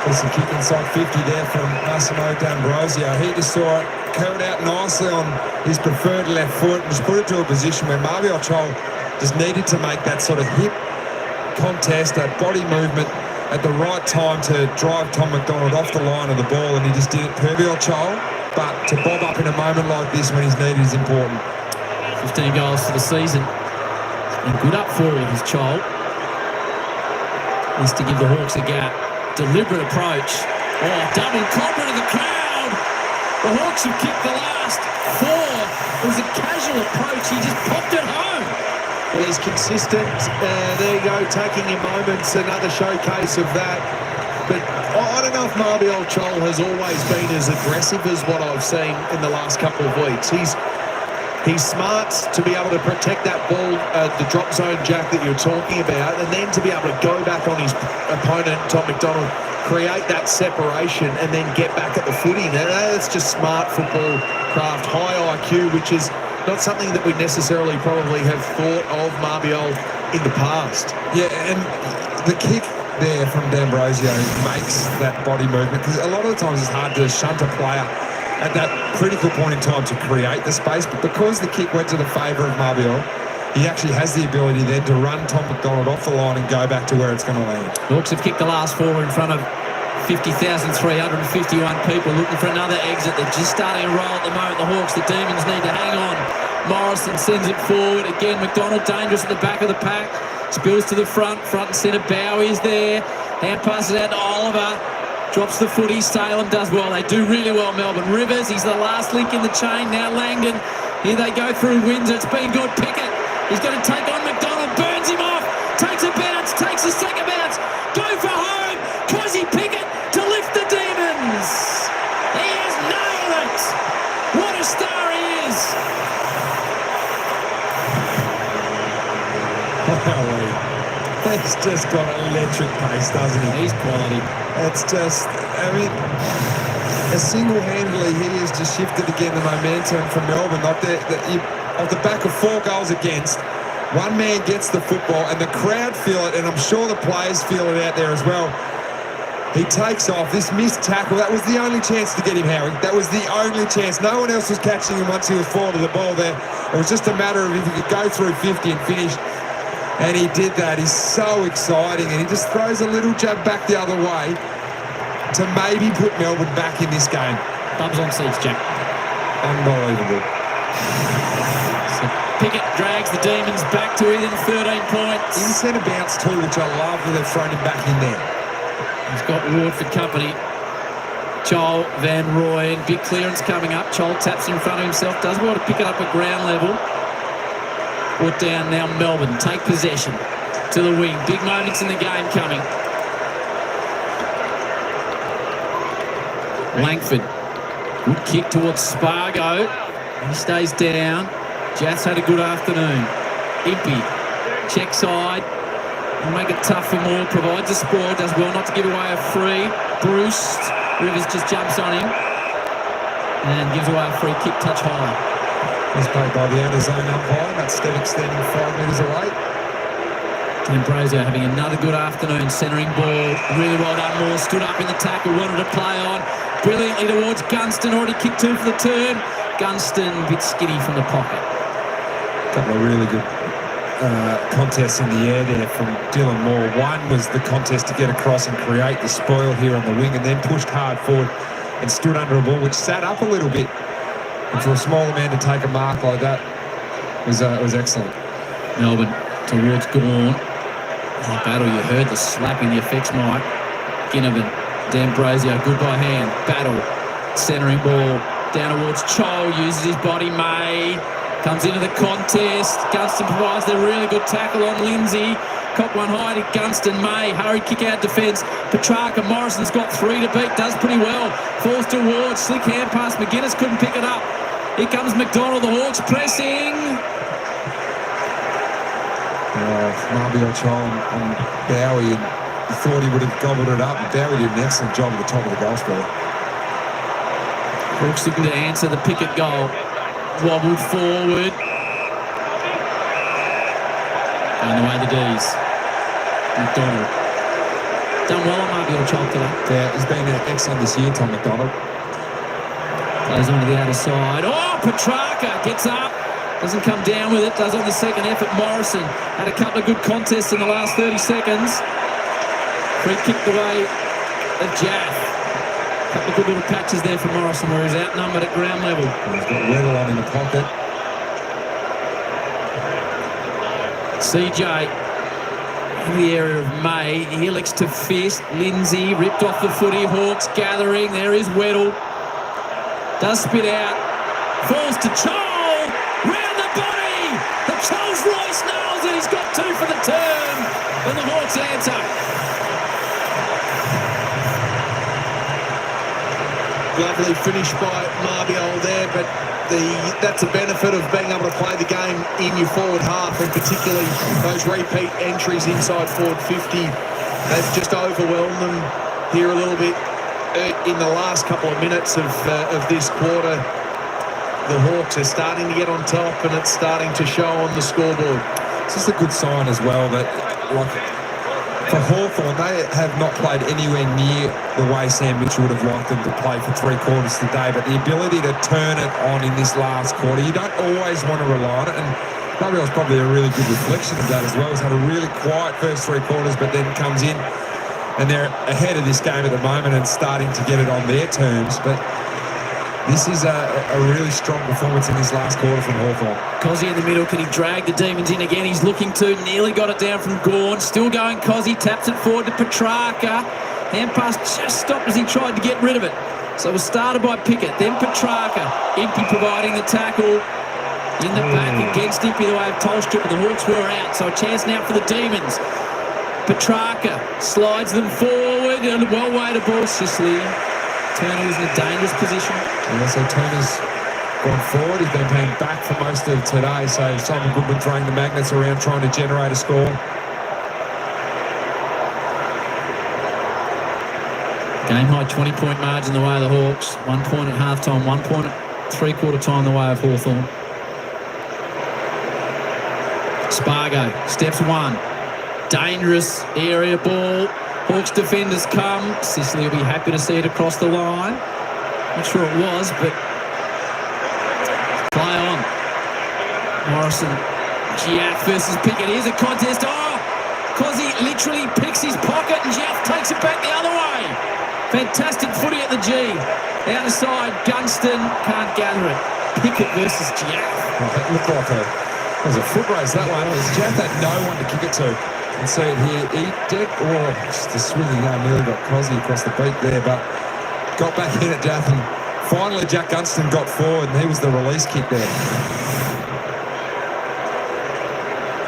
There's a kick inside 50 there from Massimo D'Ambrosio. He just saw it curled out nicely on his preferred left foot and just put it to a position where Mario Chol just needed to make that sort of hip contest, that body movement at the right time to drive Tom McDonald off the line of the ball, and he just did it perfectly. Chol, but to bob up in a moment like this when he's needed is important. 15 goals for the season. And good up forward is Chol. Needs to give the Hawks a gap. Deliberate approach. Oh, double clobber to the crowd. The Hawks have kicked the last 4. It was a casual approach. He just popped it home. Well, he's consistent. There you go, taking your moments. Another showcase of that. But I don't know if Mabiel Chol has always been as aggressive as what I've seen in the last couple of weeks. He's smart to be able to protect that ball, the drop zone, Jack, that you're talking about, and then to be able to go back on his opponent, Tom McDonald, create that separation, and then get back at the footy. Now, that's just smart football craft, high IQ, which is not something that we necessarily probably have thought of Mabiel in the past. Yeah, and the kick there from D'Ambrosio makes that body movement, because a lot of the times it's hard to shunt a player at that critical point in time to create the space, but because the kick went to the favour of Mabiel, he actually has the ability then to run Tom McDonald off the line and go back to where it's going to land. Hawks have kicked the last 4 in front of 50,351 people looking for another exit. They're just starting to roll at the moment. The Hawks, the Demons need to hang on. Morrison sends it forward. Again, McDonald dangerous at the back of the pack. Spills to the front and centre. Bowie is there. Hand passes out to Oliver. Drops the footy. Salem does well. They do really well, Melbourne. Rivers, he's the last link in the chain. Now Langdon. Here they go through Windsor. It's been good. Pickett. He's going to take on McDonald. Burns him off. Takes a bounce. Takes a second bounce. Go for home. Quasi Pickett to lift the Demons. He has nailed it. What a star he is. He's just got electric pace, doesn't he? He's quality. It's just, I mean, single-handedly he has just shifted again the momentum from Melbourne. Off the back of 4 goals against, one man gets the football and the crowd feel it, and I'm sure the players feel it out there as well. He takes off. This missed tackle, that was the only chance to get him, Harry. That was the only chance. No one else was catching him once he was forward to the ball there. It was just a matter of if he could go through 50 and finish. And he did that. He's so exciting, and he just throws a little jab back the other way to maybe put Melbourne back in this game. Bums on seats, Jack. Unbelievable. So Pickett drags the Demons back to within 13 points. In centre bounce too, which I love that they've thrown him back in there. He's got Ward for company. Chol, Van Rooyen, big clearance coming up. Chol taps in front of himself, does well to pick it up at ground level. Brought down now Melbourne, take possession to the wing. Big moments in the game coming. Langford, good kick towards Spargo. He stays down. Jats had a good afternoon. Impey, check side. Make it tough for Moore, provides a spoil, does well not to give away a free. Bruce, Rivers just jumps on him and gives away a free kick touch high. He's played by the outer zone umpire. That's still extending 5 metres away. Ambrosio having another good afternoon, centering ball. Really well done. Moore stood up in the tackle, wanted to play on. Brilliantly towards Gunston, already kicked 2 for the turn. Gunston a bit skinny from the pocket. A couple of really good contests in the air there from Dylan Moore. One was the contest to get across and create the spoil here on the wing, and then pushed hard forward and stood under a ball which sat up a little bit. And for a smaller man to take a mark like that was excellent. Melbourne towards Gawn. Oh, Battle, you heard the slap in the effects mic. Ginnivan, D'Ambrosio, good by hand. Battle, centering ball down towards Chol, uses his body. May comes into the contest. Gunston provides the really good tackle on Lindsay. Cop one high to Gunston. May, hurry kick out defence. Petrarca, Morrison's got 3 to beat, does pretty well. Falls towards, slick hand pass. McGuinness couldn't pick it up. Here comes McDonald, the Hawks pressing. Marbiel Chol on Bowie, and he thought he would have gobbled it up, and Bowie did an excellent job at the top of the goal spread. Hawks looking to answer the Pickett goal. Wobbled forward. Going the way the D's. McDonald. Done well on Marbiel Chol today. Yeah, he's been excellent this year, Tom McDonald. Plays onto the outer side. Oh, Petrarca gets up. Doesn't come down with it. Does on the second effort. Morrison had a couple of good contests in the last 30 seconds. Free kicked away at Jaff. A couple of good little patches there for Morrison where he's outnumbered at ground level. He's got Weddle on in the pocket. CJ in the area of May. Helix to fist. Lindsay ripped off the footy. Hawks gathering. There is Weddle. Does spit out. Falls to Chol. Round the body. The Charles Royce nails it. He's got 2 for the turn. And the Hawks answer. Lovely finish by Marbiel there, but that's a benefit of being able to play the game in your forward half, and particularly those repeat entries inside forward 50. They've just overwhelmed them here a little bit in the last couple of minutes of this quarter. The Hawks are starting to get on top, and it's starting to show on the scoreboard. It's just a good sign as well that, like, for Hawthorn, they have not played anywhere near the way Sam Mitchell would have liked them to play for 3 quarters today, but the ability to turn it on in this last quarter, you don't always want to rely on it, and Marbiel's probably a really good reflection of that as well. He's had a really quiet first 3 quarters, but then comes in, and they're ahead of this game at the moment and starting to get it on their terms, but this is a really strong performance in this last quarter from Hawthorn. Cozzy in the middle. Can he drag the Demons in again? He's looking to. Nearly got it down from Gawn. Still going Cozzy. Taps it forward to Petrarca. Hand pass just stopped as he tried to get rid of it. So it was started by Pickett. Then Petrarca. Impey providing the tackle. In the back against Impey the way of Tolstrup. And the Hawks were out. So a chance now for the Demons. Petrarca slides them forward. And a well-weighted ball. Sicily. Turner was in a dangerous position. Yeah, so Turner's gone forward. He's been playing back for most of today. So Simon Goodwin throwing the magnets around, trying to generate a score. Game high 20-point margin the way of the Hawks. 1 point at halftime, 1 point at three-quarter time the way of Hawthorn. Spargo steps 1. Dangerous area ball. Hawks defenders come. Sicily will be happy to see it across the line. Not sure it was, but play on. Morrison, Giaff versus Pickett. Here's a contest. Oh, Cozzy literally picks his pocket and Giaff takes it back the other way. Fantastic footy at the G. Outer side, Gunston can't gather it. Pickett versus Giaff. Oh, that looked like it was a foot race, that one. Giaff had no one to kick it to. And see it here, just a swinging arm, nearly got Cozzy across the beat there, but got back in at Jaff, and finally Jack Gunston got forward, and he was the release kick there.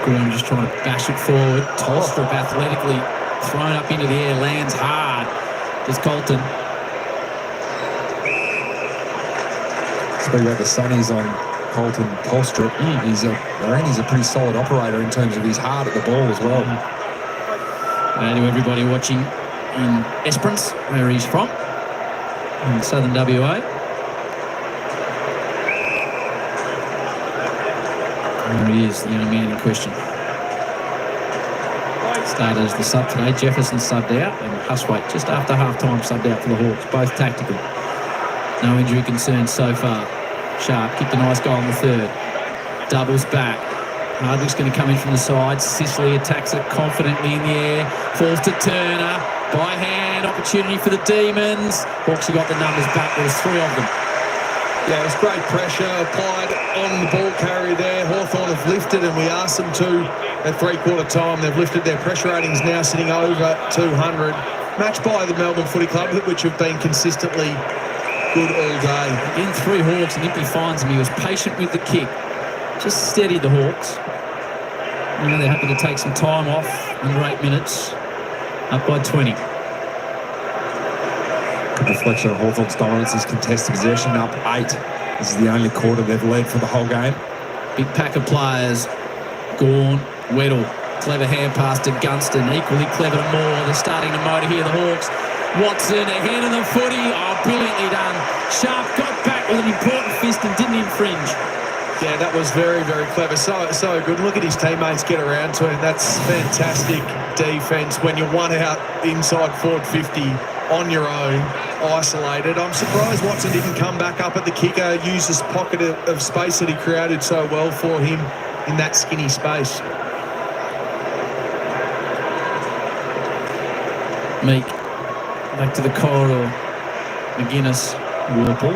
Graham just trying to bash it forward. Tolstrup athletically thrown up into the air, lands hard. There's Colton. Speaking about the sunnies on Colton Tolstrup, he's a pretty solid operator in terms of his heart at the ball as well. To everybody watching in Esperance, where he's from, in southern WA. There he is, the young man in question. Started as the sub today. Jefferson subbed out, and Huswaite just after half-time subbed out for the Hawks. Both tactical. No injury concerns so far. Sharp kicked a nice goal in the third. Doubles back. Hardwick's going to come in from the side. Sicily attacks it confidently in the air. Falls to Turner. By hand, opportunity for the Demons. Hawks have got the numbers back. There's 3 of them. Yeah, it was great pressure applied on the ball carrier there. Hawthorn have lifted, and we asked them to at three-quarter time. They've lifted their pressure ratings now sitting over 200. Matched by the Melbourne Footy Club, which have been consistently good all day. Again, 3 Hawks, and Impey finds him. He was patient with the kick. Just steadied the Hawks. Now they're happy to take some time off under 8 minutes. Up by 20. Reflection of Hawthorn's dominance is contested possession, up 8. This is the only quarter they've led for the whole game. Big pack of players. Gawn, Weddle, clever hand pass to Gunston, equally clever to Moore. They're starting to motor here, the Hawks. Watson ahead of the footy. Oh, brilliantly done. Sharp got back with an important fist and didn't infringe. Yeah, that was very, very clever. So good. Look at his teammates get around to him. That's fantastic defence when you're one out inside forward 50 on your own, isolated. I'm surprised Watson didn't come back up at the kicker, use this pocket of space that he created so well for him in that skinny space. Meek, back to the corridor. McGuinness, Warple.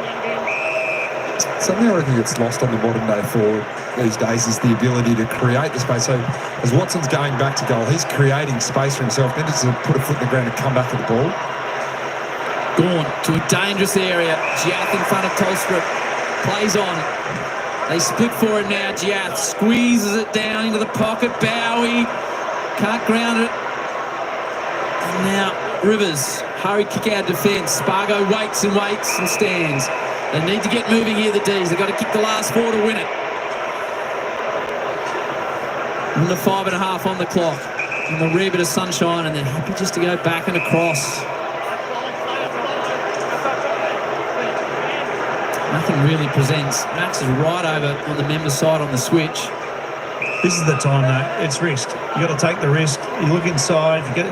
Something I reckon gets lost on the modern day forward these days is the ability to create the space. So as Watson's going back to goal, he's creating space for himself, then just to put a foot in the ground and come back to the ball. Gawn to a dangerous area. Giath in front of Tolstrup. Plays on. They split for it now. Giath squeezes it down into the pocket. Bowie can't ground it. And now Rivers. Hurry kick out defence. Spargo waits and stands. They need to get moving here, the D's. They've got to kick the last 4 to win it. Under 5.5 on the clock. And the rare bit of sunshine, and they're happy just to go back and across. Nothing really presents. Max is right over on the member side on the switch. This is the time, though. It's risk. You got to take the risk. You look inside. You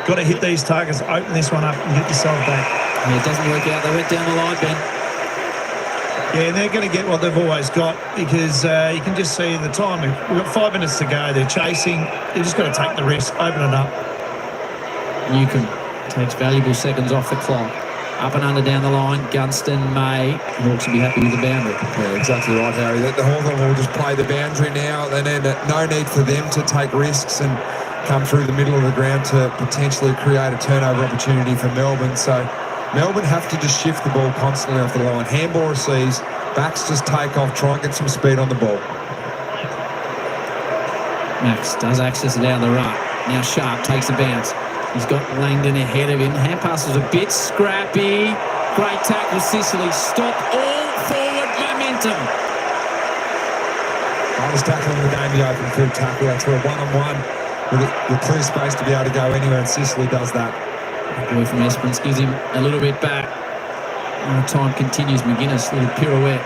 got to hit these targets. Open this one up and get yourself back. Yeah, it doesn't work out. They went down the line, Ben. Yeah, and they're going to get what they've always got because you can just see the time. We've got 5 minutes to go. They're chasing. They've just got to take the risk. Open it up. Newcomb takes valuable seconds off the clock. Up and under down the line, Gunston, May. The Hawks will be happy with the boundary. Yeah, exactly right, Harry. The Hawthorn will just play the boundary now. They need no need for them to take risks and come through the middle of the ground to potentially create a turnover opportunity for Melbourne. So Melbourne have to just shift the ball constantly off the line. Handball receives, backs just take off, try and get some speed on the ball. Max does access it down the right. Now Sharp takes a bounce. He's got Langdon ahead of him. Hand pass was a bit scrappy. Great tackle, Sicily. Stop all forward momentum. Hardest tackle in the game, the open field tackle. That's for a one-on-one with clear space to be able to go anywhere, and Sicily does that. Boy from Esperance gives him a little bit back. And the time continues. McGuinness, little pirouette.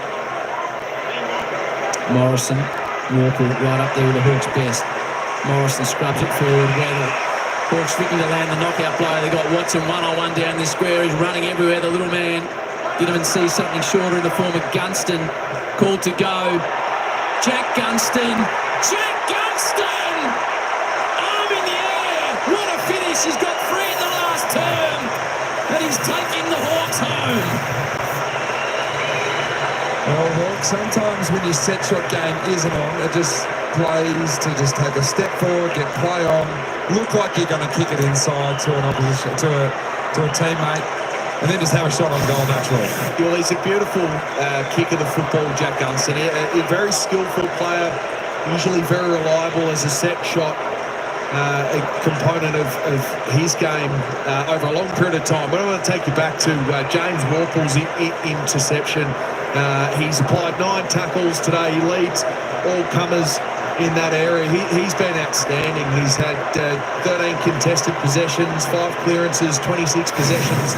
Morrison, Walker right up there with the Hawks' best. Morrison scrubs it forward. Weddle. Hawks looking to land the knockout blow. They got Watson one-on-one down this square. He's running everywhere, the little man. Didn't even see something shorter in the form of Gunston. Called to go. Jack Gunston. Jack Gunston! Arm in the air. What a finish. He's got 3 in the last term. And he's taking the Hawks home. Well, Hawks, sometimes when your set shot game isn't on, it just plays to just take a step forward, get play on, look like you're going to kick it inside to an opposition, to a teammate, and then just have a shot on goal naturally. Well, he's a beautiful kick of the football, Jack Gunston. A very skillful player, usually very reliable as a set shot. A component of his game over a long period of time. But I want to take you back to James Warple's interception. He's applied 9 tackles today. He leads all comers in that area. He's been outstanding. He's had 13 contested possessions, 5 clearances, 26 possessions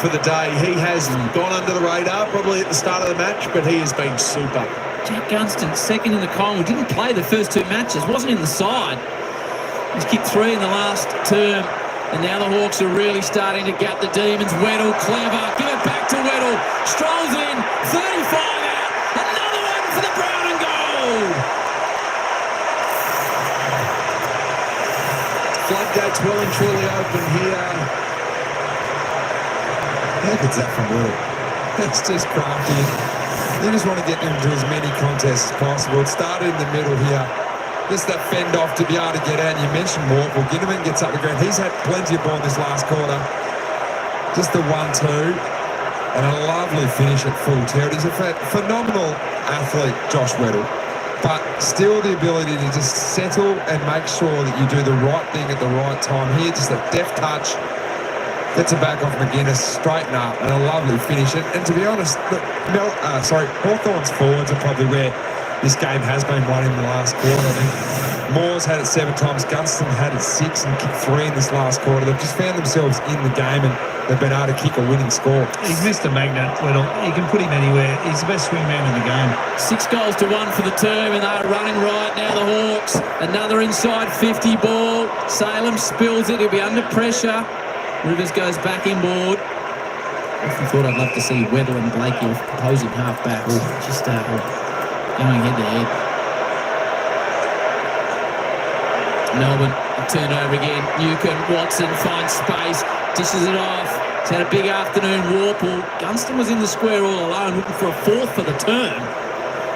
for the day. He has gone under the radar probably at the start of the match, but he has been super. Jack Gunston, second in the Collingwood, didn't play the first 2 matches, wasn't in the side. He's kicked 3 in the last term, and now the Hawks are really starting to gut the Demons. Weddle, clever, give it back to Weddle, strolls in, 35 out, another one for the Brown and goal. Floodgates well and truly open here. How good's that from Will? That's just crafty. You just want to get into as many contests as possible. It started in the middle here. Just that fend off to be able to get out. You mentioned Morphle. Ginnivan gets up the ground. He's had plenty of ball in this last quarter. Just the 1-2. And a lovely finish at full tilt. He's a phenomenal athlete, Josh Weddle. But still the ability to just settle and make sure that you do the right thing at the right time. Here, just a deft touch. Gets it back off McGuinness, straighten up, and a lovely finish. And to be honest, Hawthorn's forwards are probably where this game has been won in the last quarter. I mean, Moore's had it 7 times, Gunston had it 6 and kicked 3 in this last quarter. They've just found themselves in the game and they've been able to kick a winning score. He's Mr. Magnet. Well, you can put him anywhere. He's the best swingman in the game. 6 goals to 1 for the term, and they're running right now, the Hawks. Another inside 50 ball. Salem spills it. He'll be under pressure. Rivers goes back inboard. I often thought I'd love to see Weddle and Blakey off opposing half-backs. Just going head-to-head. Melbourne, a turnover again. Newcomb, Watson finds space, dishes it off. He's had a big afternoon. Warple. Gunston was in the square all alone, looking for a 4th for the turn.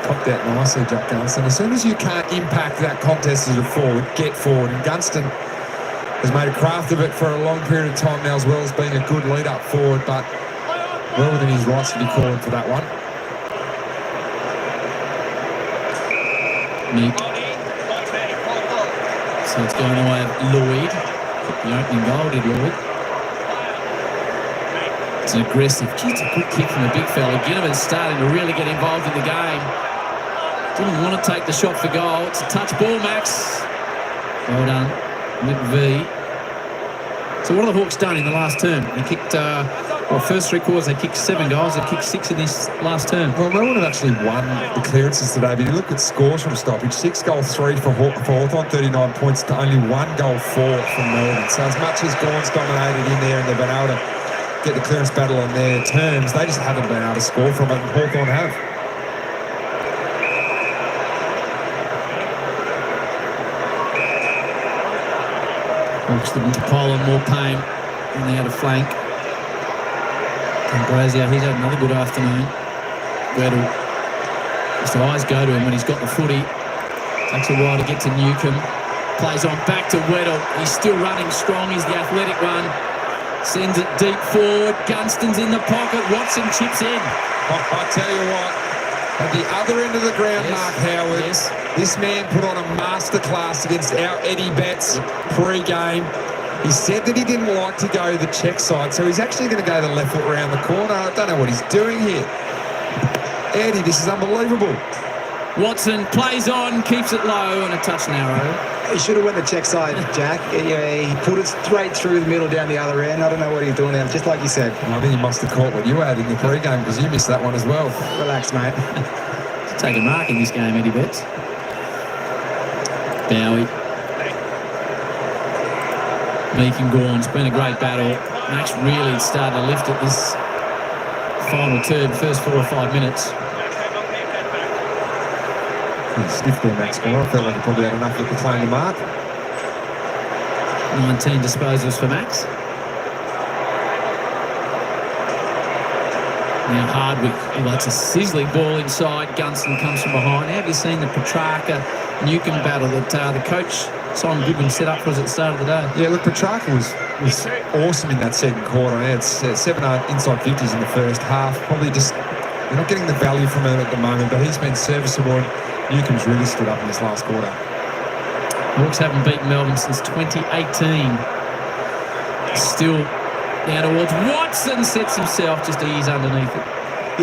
Popped out nicely, Jack Gunston. As soon as you can't impact that contest as a forward, get forward. And Gunston has made a craft of it for a long period of time now, as well as being a good lead-up forward, but well within his rights to be called for that one. Meek. So it's going away of Lloyd. The opening goal did Lloyd. It's an aggressive, it's a good kick from the big fella. Ginnivan's starting to really get involved in the game. Didn't want to take the shot for goal. It's a touch ball, Max. Well done, McVee. So what have the Hawks done in the last term? They kicked, first 3 quarters they kicked 7 goals. They kicked 6 in this last term. Well, Melbourne have actually won the clearances today, but you look at scores from stoppage, 6 goals 3 for Hawthorn, 39 points to only 1 goal 4 from Melbourne. So as much as Gawn's dominated in there and they've been able to get the clearance battle on their terms, they just haven't been able to score from it, and Hawthorn have. Hawks looking to pile on more pain on the outer flank. Ambrosio, he's had another good afternoon. Weddle. His eyes go to him when he's got the footy. Takes a while to get to Newcomb. Plays on back to Weddle. He's still running strong. He's the athletic one. Sends it deep forward. Gunston's in the pocket. Watson chips in. I tell you what, at the other end of the ground, yes. Mark Howard, yes. This man put on a masterclass against our Eddie Betts pre-game. He said that he didn't like to go the check side, so he's actually going to go the left foot around the corner. I don't know what he's doing here. Eddie, this is unbelievable. Watson plays on, keeps it low, and a touch narrow. He should have went the check side, Jack. He put it straight through the middle down the other end. I don't know what he's doing now, just like you said. I think he must have caught what you had in the pre-game, because you missed that one as well. Relax, mate. Take a mark in this game, Eddie Betts. Bowie. Meek and Gawn. It's been a great battle. Max really started to lift it this final term, first 4 or 5 minutes. Stiff there, Max Gawn. I felt like he probably had enough to claim the mark. 19 disposals for Max. Now Hardwick, that's a sizzling ball inside. Gunston comes from behind. Have you seen the Petrarca-Newcomb battle that the coach, Simon Goodwin, set up for us at the start of the day? Yeah, look, Petrarca was awesome in that second quarter. He had 7 inside 50s in the first half. Probably just, you're not getting the value from him at the moment, but he's been serviceable, and Newcomb's really stood up in this last quarter. Hawks haven't beaten Melbourne since 2018. Still now towards Watson, sets himself just ease underneath it.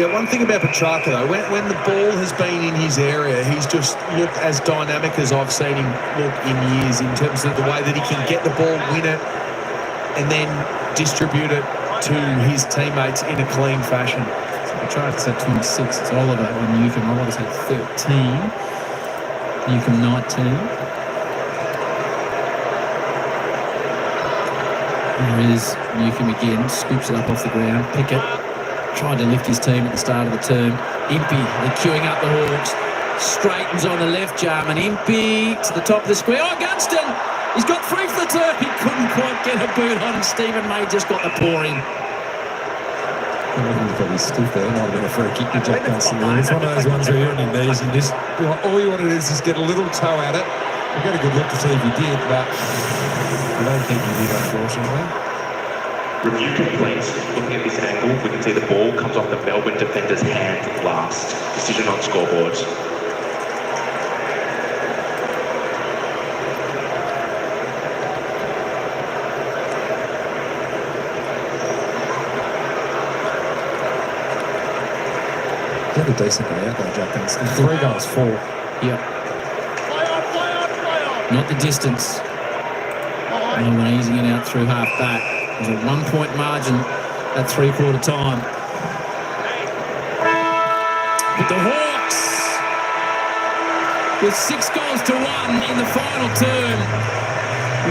Yeah, one thing about Petrarca, though, when the ball has been in his area, he's just looked as dynamic as I've seen him look in years, in terms of the way that he can get the ball, win it, and then distribute it to his teammates in a clean fashion. Petrarch's at 26. It's Oliver on Newcomb. Oliver's had 13. Newcomb 19. There is Newcomb again. Scoops it up off the ground. Pickett tried to lift his team at the start of the term. Impey, they're queuing up the Hawks. Straightens on the left jam, and Impey to the top of the square. Oh, Gunston! He's got free for the turf. He couldn't quite get a boot on him. Stephen May just got the paw in. He's probably stiff there. Might have been a free kick to Jack Gunston there. It's one of those ones where you're on your knees and just all you want to do is just get a little toe at it. We got a good look to see if he did, but I don't think he did, unfortunately. Review complete. Looking at this angle, we can see the ball comes off the Melbourne defender's hand last. Decision on scoreboard. He had a decent day out there, Jack Gunston. 3 goals, 4. Yep. Not the distance. Melbourne easing it out through half back. There's a 1-point margin at 3/4 time. But the Hawks, with 6 goals to 1 in the final term,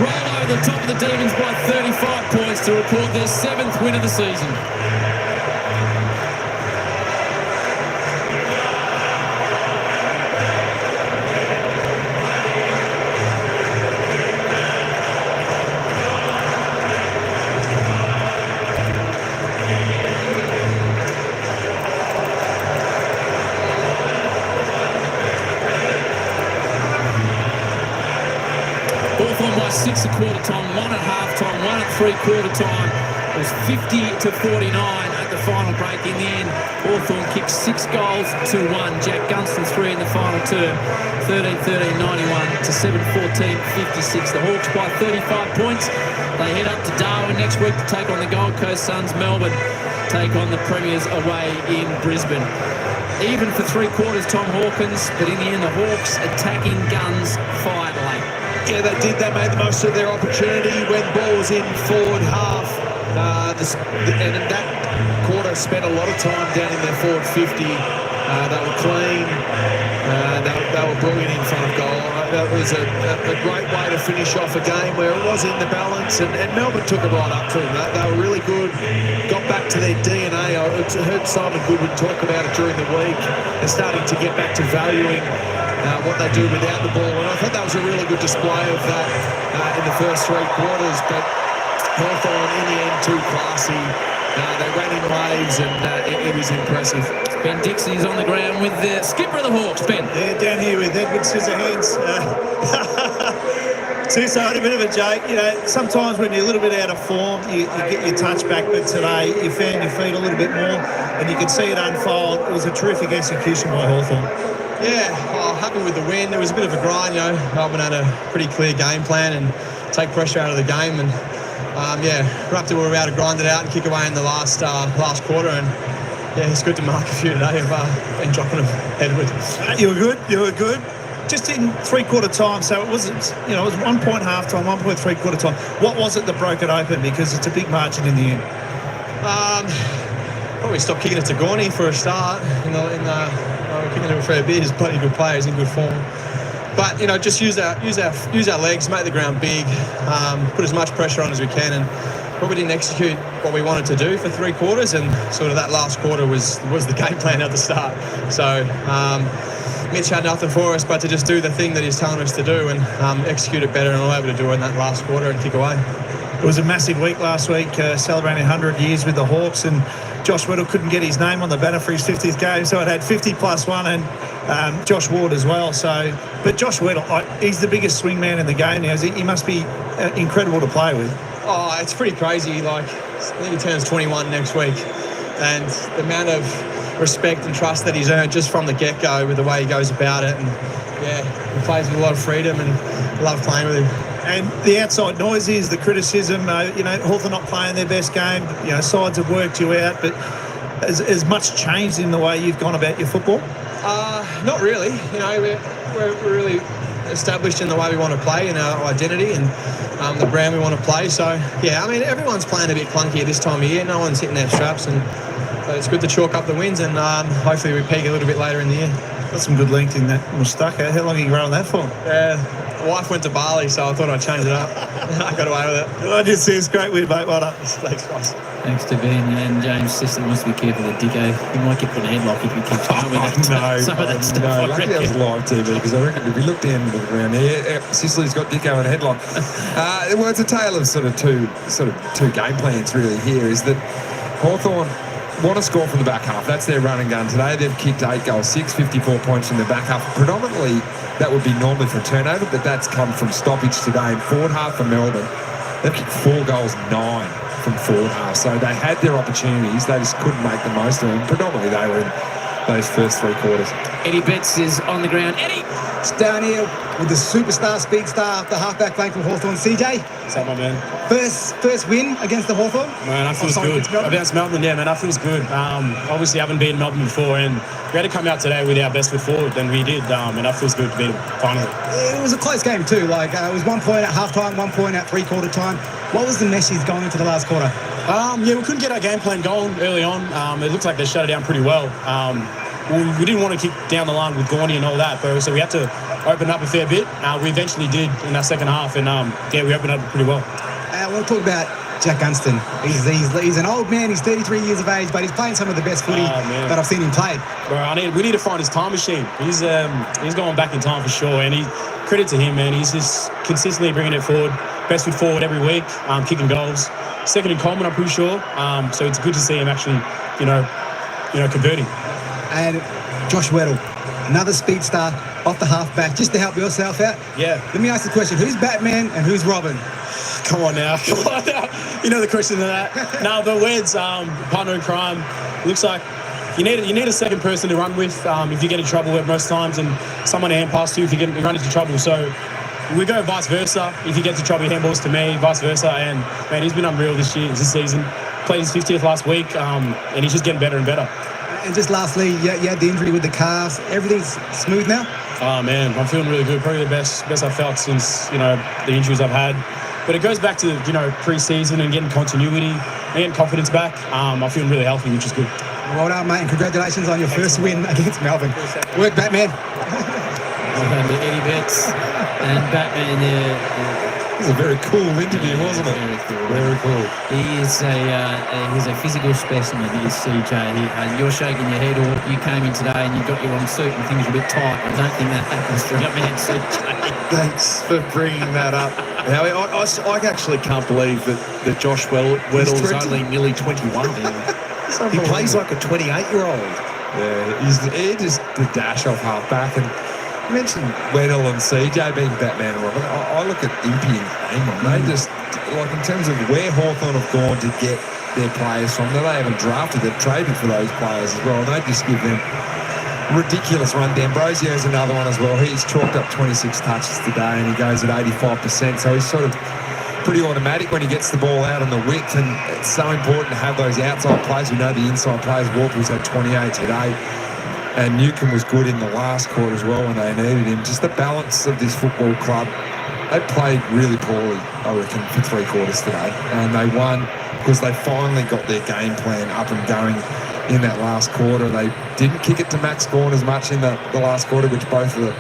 roll over the top of the Demons by 35 points to record their 7th win of the season. Hawthorn by 6 at quarter time, 1 at half time, 1 at 3/4 time. It was 50-49 at the final break. In the end, Hawthorn kicked 6 goals to 1. Jack Gunston 3 in the final term, 13-13-91 to 7-14-56. The Hawks by 35 points. They head up to Darwin next week to take on the Gold Coast Suns. Melbourne take on the Premiers away in Brisbane. Even for 3/4, Tom Hawkins, but in the end, the Hawks attacking guns fired late. Yeah, they did. They made the most of their opportunity when ball was in forward half. And in that quarter, spent a lot of time down in their forward 50. They were clean. They were brilliant in front of goal. That was a great way to finish off a game where it was in the balance, and Melbourne took it right up to them. They were really good, got back to their DNA. I heard Simon Goodwin talk about it during the week. They're starting to get back to valuing what they do without the ball, and I thought that was a really good display of that in the first 3 quarters. But Hawthorn, in the end, too classy. They ran in waves, and it was impressive. Ben Dixie's on the ground with the skipper of the Hawks, Ben. Yeah, down here with Edward Scissorhands. Sis, I had a bit of a joke. You know, sometimes when you're a little bit out of form, you get your touch back, but today you found your feet a little bit more, and you could see it unfold. It was a terrific execution by Hawthorn. Yeah, happy with the win. There was a bit of a grind, you know. Melbourne had a pretty clear game plan and take pressure out of the game, and we're up to where we're able to grind it out and kick away in the last quarter, and yeah, it's good to mark a few today of been dropping them Edward. You were good. Just in 3/4 time, so it wasn't, it was 1 point half time, 1 point 3/4 time. What was it that broke it open? Because it's a big margin in the end. Probably stopped kicking it to Gorney for a start. We're kicking it for a bit. He's a bloody good player. He's in good form. But just use our legs, make the ground big, put as much pressure on as we can, and probably didn't execute what we wanted to do for 3/4, and sort of that last quarter was the game plan at the start. So Mitch had nothing for us but to just do the thing that he's telling us to do and execute it better, and we were able to do it in that last quarter and kick away. It was a massive week last week, celebrating 100 years with the Hawks, and Josh Weddle couldn't get his name on the banner for his 50th game, so it had 50 plus 1 and Josh Ward as well. But Josh Weddle, he's the biggest swing man in the game now. He must be incredible to play with. Oh, it's pretty crazy. I think he turns 21 next week, and the amount of respect and trust that he's earned just from the get-go with the way he goes about it, and he plays with a lot of freedom, and love playing with him. And the outside noise is the criticism. Hawthorn not playing their best game. Sides have worked you out, but has much changed in the way you've gone about your football? Not really. We're really established in the way we want to play and our identity and the brand we want to play. So, everyone's playing a bit clunky at this time of year. No one's hitting their straps, and So it's good to chalk up the wins, and hopefully we peak a little bit later in the year. Got some good length in that moustache. How long are you growing that for? The wife went to Bali, so I thought I'd change it up. I got away with it. I did see it's great with mate. Well done. Thanks, guys. Thanks to Ben, and James' sister wants to be careful of Dicko. He might get put in a headlock if he keeps going with that. Some of that stuff. No, I luckily that was reckon. live TV, because I reckon if you look down the ground here, Sicily's got Dicko in a headlock. Well, it's a tale of sort of two game plans really here. Is that Hawthorn want to score from the back half. That's their run and gun today. They've kicked 8 goals, 54 points from the back half. Predominantly, that would be normally for turnover, but that's come from stoppage today. In forward half for Melbourne, they've kicked 4 goals, 9 from forward half. So they had their opportunities. They just couldn't make the most of them. Predominantly, they were in those first 3 quarters. Eddie Betts is on the ground. Eddie! It's down here with the superstar, speed star, the halfback flank from Hawthorn. CJ, What's up, my man? first win against the Hawthorn. Man, that feels good. Against Melbourne, yeah, man, that feels good. Obviously, haven't beaten Melbourne before, and we had to come out today with our best foot forward, and we did, and that feels good to beat them, finally. It was a close game too. It was 1 point at halftime, 1 point at three-quarter time. What was the message going into the last quarter? Yeah, we couldn't get our game plan going early on. It looks like they shut it down pretty well. We didn't want to kick down the line with Gorney and all that, so we had to open up a fair bit. We eventually did in our second half, and we opened up pretty well. I want to talk about Jack Gunston. He's an old man. He's 33 years of age, but he's playing some of the best footy that I've seen him play. Bro, we need to find his time machine. He's going back in time for sure, and credit to him, man. He's just consistently bringing it forward, best foot forward every week, kicking goals. Second in Coleman, I'm pretty sure. So it's good to see him actually, converting. And Josh Weddle, another speed star off the halfback, just to help yourself out. Yeah. Let me ask the question: who's Batman and who's Robin? Come on now. You know the question to that. No, but Wed's partner in crime. Looks like you need a second person to run with if you get in trouble most times, and someone to hand pass to if you run into trouble. So we go vice versa. If he gets in trouble, he handballs to me, vice versa. And man, he's been unreal this season. Played his 50th last week, and he's just getting better and better. And just lastly, you had the injury with the calves. Everything's smooth now? Oh, man, I'm feeling really good. Probably the best I've felt since, the injuries I've had. But it goes back to, pre-season and getting continuity and getting confidence back. I'm feeling really healthy, which is good. Well done, mate, and congratulations on your first win against Melbourne. Work, Batman. Eddie Betts and Batman there. It was a very cool interview, wasn't it? Very cool. He's a physical specimen. He is CJ. You're shaking your head, or you came in today and you got your long suit and things are a bit tight. I don't think that happens to a man, CJ. Thanks for bringing that up. Howie, I actually can't believe that Josh Weddle is only nearly 21. He plays like a 28-year-old. Yeah, he just the dash off half-back. And you mentioned Weddle and CJ being Batman and Robin. I look at Impey and Amon. They just, in terms of where Hawthorn have gone to get their players from, they haven't drafted, they've traded for those players as well. And they just give them ridiculous run. D'Ambrosio's another one as well. He's chalked up 26 touches today and he goes at 85%. So he's sort of pretty automatic when he gets the ball out on the width, and it's so important to have those outside players. We know the inside players. Walker's had 28 today, and Newcomb was good in the last quarter as well when they needed him. Just the balance of this football club. They played really poorly, I reckon, for 3 quarters today, and they won because they finally got their game plan up and going in that last quarter. They didn't kick it to Max Gawn as much in the last quarter, which both of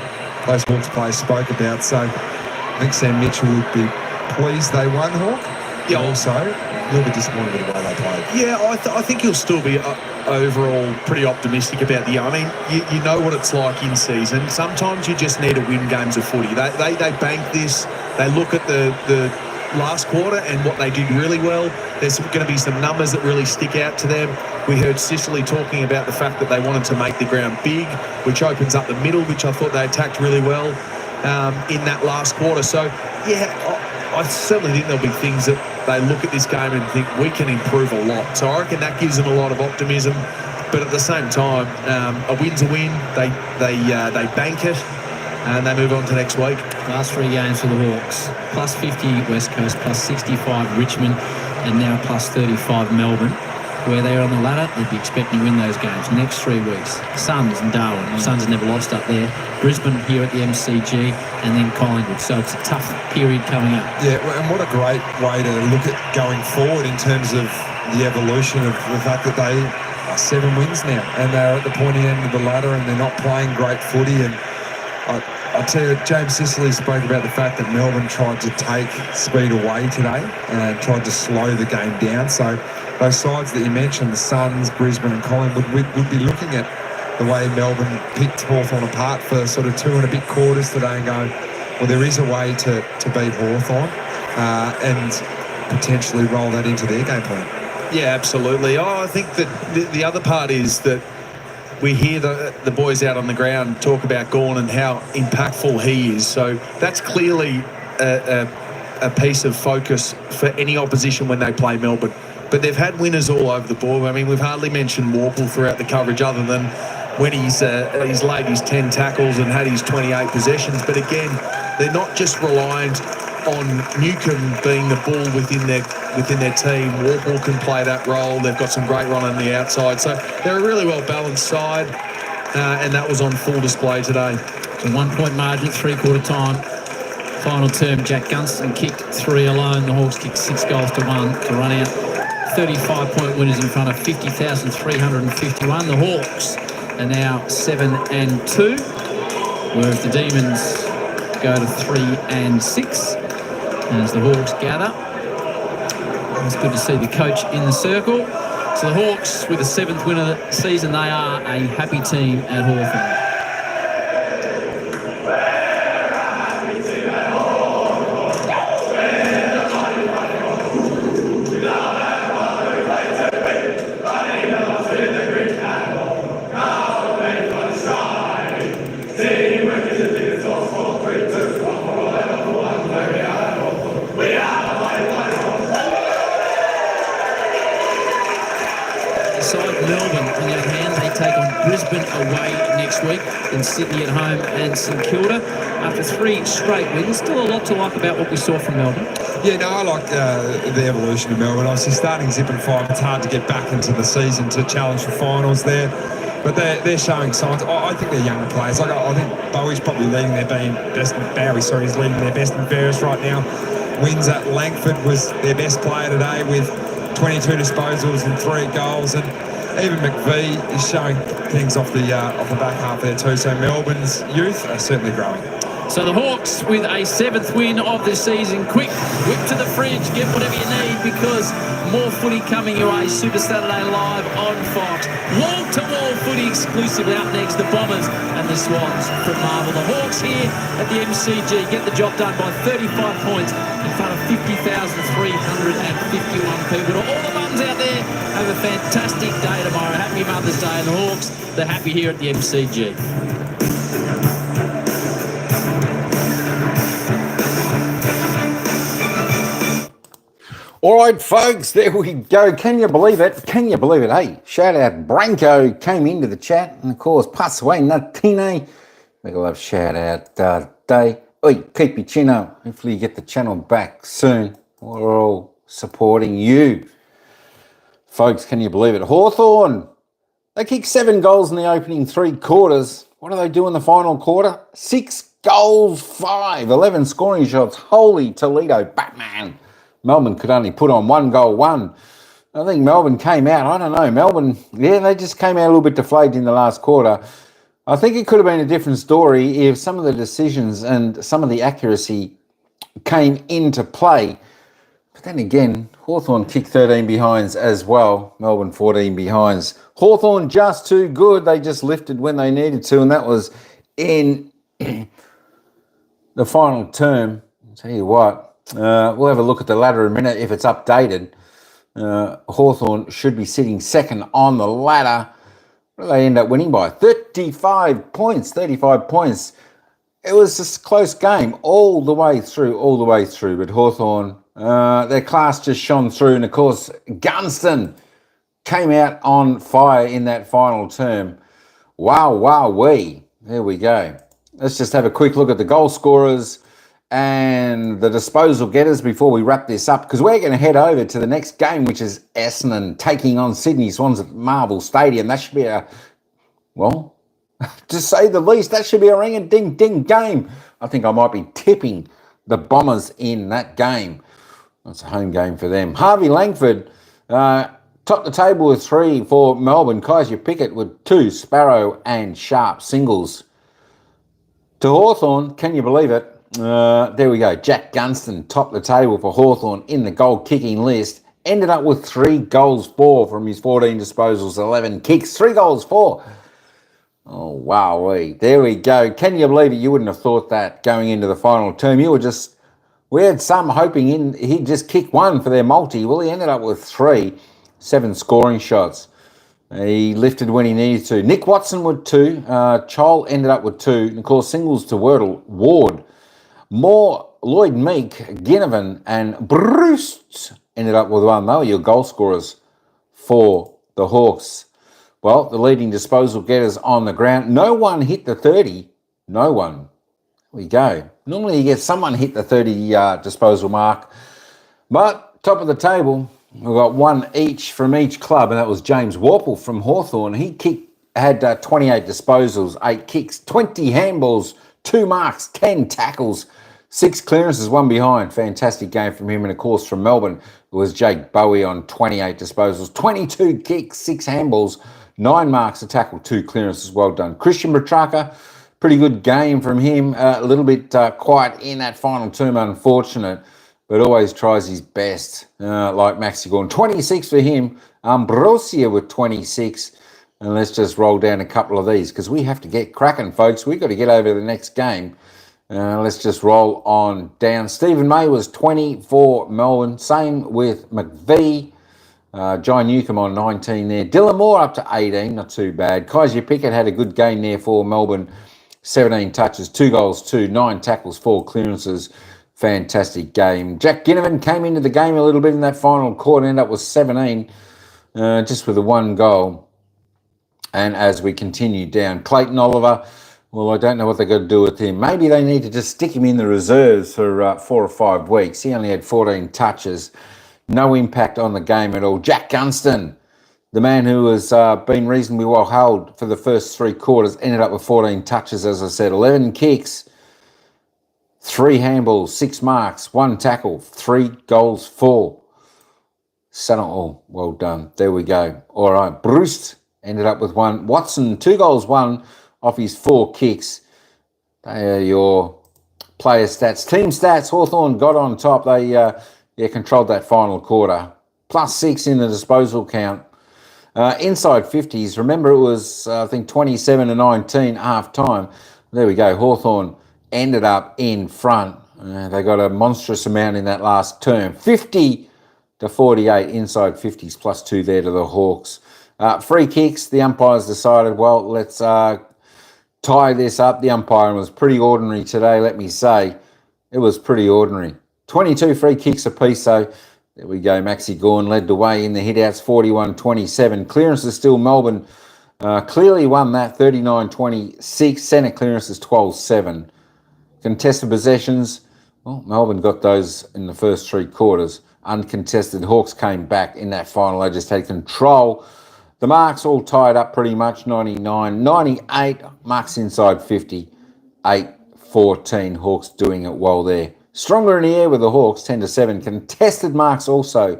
those Hawks players spoke about. So I think Sam Mitchell would be pleased they won, Hawk. Yeah. But also a little bit disappointed with the way they played. Yeah, I think he'll still be overall pretty optimistic about the. I mean, you know what it's like in season. Sometimes you just need to win games of footy. They bank this. They look at the last quarter and what they did really well. There's going to be some numbers that really stick out to them. We heard Sicily talking about the fact that they wanted to make the ground big, which opens up the middle, which I thought they attacked really well in that last quarter. So, yeah, I certainly think there'll be things that they look at this game and think we can improve a lot. So I reckon that gives them a lot of optimism. But at the same time, a win's a win. They bank it and they move on to next week. Last 3 games for the Hawks. Plus 50 West Coast, plus 65 Richmond, and now plus 35 Melbourne. Where they're on the ladder, they'd be expecting to win those games. Next 3 weeks, Suns and Darwin. Suns have never lost up there. Brisbane here at the MCG, and then Collingwood. So it's a tough period coming up. Yeah, and what a great way to look at going forward in terms of the evolution of the fact that they 7 wins now, and they're at the pointy end of the ladder, and they're not playing great footy. And I tell you, James Sicily spoke about the fact that Melbourne tried to take speed away today and tried to slow the game down. So those sides that you mentioned, the Suns, Brisbane and Collingwood, would be looking at the way Melbourne picked Hawthorn apart for sort of 2 and a bit quarters today and going, well, there is a way to beat Hawthorn and potentially roll that into their game plan. Yeah, absolutely. I think that the other part is that we hear the boys out on the ground talk about Gawn and how impactful he is. So that's clearly a piece of focus for any opposition when they play Melbourne. But they've had winners all over the board. I mean, we've hardly mentioned Warple throughout the coverage other than when he's laid his 10 tackles and had his 28 possessions. But again, they're not just reliant on Newcomb being the ball within their team. Warple can play that role. They've got some great run on the outside. So they're a really well-balanced side, and that was on full display today. So 1 point margin, 3/4 time. Final term, Jack Gunston kicked 3 alone. The Hawks kicked 6 goals to 1 to run out 35-point winners in front of 50,351. The Hawks are now 7-2, whereas the Demons go to 3-6 as the Hawks gather. It's good to see the coach in the circle. So the Hawks, with the 7th win of the season, they are a happy team at Hawthorn. Melbourne, on the other hand, they take on Brisbane away next week, then Sydney at home and St Kilda. After 3 straight wins, still a lot to like about what we saw from Melbourne. Yeah, no, I like the evolution of Melbourne. Obviously, starting zip and 5, it's hard to get back into the season to challenge for finals there. But they're showing signs. I think they're younger players. Like I think Bowie's probably leading their best. He's leading their best and fairest right now. Wins at Langford was their best player today with 22 disposals and 3 goals. And even McVie is showing things off the back half there too. So Melbourne's youth are certainly growing. So the Hawks with a 7th win of the season. Quick, whip to the fridge, get whatever you need because more footy coming your way. Super Saturday Live on Fox. Wall-to-wall footy exclusively up next. The Bombers and the Swans from Marvel. The Hawks here at the MCG get the job done by 35 points in front of 50,351 people. To all the mums out there, have a fantastic day tomorrow. Happy Mother's Day. And the Hawks, they're happy here at the MCG. All right, folks, there we go. Can you believe it? Can you believe it? Hey, shout out Branko came into the chat, and of course, pass away Natine. Make a love shout out Day. Oi, keep your chin up. Hopefully you get the channel back soon. We're all supporting you. Folks, can you believe it? Hawthorn, they kicked 7 goals in the opening 3 quarters. What do they do in the final quarter? 6 goals, 5, 11 scoring shots. Holy Toledo, Batman. Melbourne could only put on 1 goal, 1. I think Melbourne came out, I don't know, Melbourne, yeah, they just came out a little bit deflated in the last quarter. I think it could have been a different story if some of the decisions and some of the accuracy came into play. But then again, Hawthorn kicked 13 behinds as well, Melbourne 14 behinds. Hawthorn just too good, they just lifted when they needed to, and that was in the final term. I'll tell you what. We'll have a look at the ladder in a minute if it's updated. Hawthorn should be sitting 2nd on the ladder. What do they end up winning by? 35 points. 35 points. It was just a close game all the way through. But Hawthorn, their class just shone through. And, of course, Gunston came out on fire in that final term. Wow-wee. There we go. Let's just have a quick look at the goal scorers and the disposal getters before we wrap this up, because we're going to head over to the next game, which is Essendon taking on Sydney Swans at Marvel Stadium. That should be a, well, to say the least, that should be a ring-a-ding-ding game. I think I might be tipping the Bombers in that game. That's a home game for them. Harvey Langford Top the table with 3 for Melbourne. Kaiser Pickett with 2 Sparrow and Sharp singles. To Hawthorn, can you believe it? There we go. Jack Gunston topped the table for Hawthorn in the goal kicking list. Ended up with 3 goals 4 from his 14 disposals, 11 kicks. 3 goals 4. Oh, wow. There we go. Can you believe it? You wouldn't have thought that going into the final term. We had some hoping he'd just kick 1 for their multi. Well, he ended up with 3, 7 scoring shots. He lifted when he needed to. Nick Watson with 2. Chol ended up with 2. And of course, singles to Ward. Moore, Lloyd Meek, Ginnivan and Bruce ended up with 1. They were your goal scorers for the Hawks. Well, the leading disposal getters on the ground. No one hit the 30. No one. There we go. Normally you get someone hit the 30 disposal mark. But top of the table, we've got 1 each from each club, and that was James Warple from Hawthorn. He had 28 disposals, 8 kicks, 20 handballs, 2 marks, 10 tackles, 6 clearances, 1 behind. Fantastic game from him. And of course from Melbourne, it was Jake Bowie on 28 disposals, 22 kicks, 6 handballs, 9 marks, a tackle, 2 clearances. Well done. Christian Petrarca, pretty good game from him. A little bit quiet in that final term, unfortunate, but always tries his best, like Maxi Gorn. 26 for him. Ambrosia with 26. And let's just roll down a couple of these because we have to get cracking, folks. We've got to get over to the next game. Let's just roll on down. Stephen May was 20 for Melbourne. Same with McVee. John Newcomb on 19 there. Dylan Moore up to 18. Not too bad. Kaiser Pickett had a good game there for Melbourne. 17 touches, 2 goals, 2, 9 tackles, 4 clearances. Fantastic game. Jack Ginnivan came into the game a little bit in that final quarter. Ended up with 17, just with a 1 goal. And as we continue down, Clayton Oliver, well, I don't know what they're going to do with him. Maybe they need to just stick him in the reserves for 4 or 5 weeks. He only had 14 touches. No impact on the game at all. Jack Gunston, the man who has been reasonably well held for the first 3 quarters, ended up with 14 touches, as I said, 11 kicks, 3 handballs, 6 marks, 1 tackle, 3 goals, 4. Oh, well done. There we go. All right. Bruce ended up with 1. Watson, 2 goals, 1 off his 4 kicks. They are your player stats. Team stats, Hawthorn got on top. They controlled that final quarter. Plus 6 in the disposal count. Inside 50s, remember it was, I think, 27-19 half-time. There we go. Hawthorn ended up in front. They got a monstrous amount in that last term. 50-48 inside 50s, plus 2 there to the Hawks. Free kicks, the umpires decided, well, let's tie this up. The umpiring was pretty ordinary today, let me say. It was pretty ordinary. 22 free kicks apiece, though. There we go. Maxi Gorn led the way in the hitouts, 41-27. Clearances still Melbourne clearly won that, 39-26. Centre clearances, 12-7. Contested possessions, well, Melbourne got those in the first 3 quarters. Uncontested, Hawks came back in that final. They just had control. The marks all tied up pretty much, 99, 98, marks inside 50, 8-14. Hawks doing it well there. Stronger in the air with the Hawks, 10-7. Contested marks also.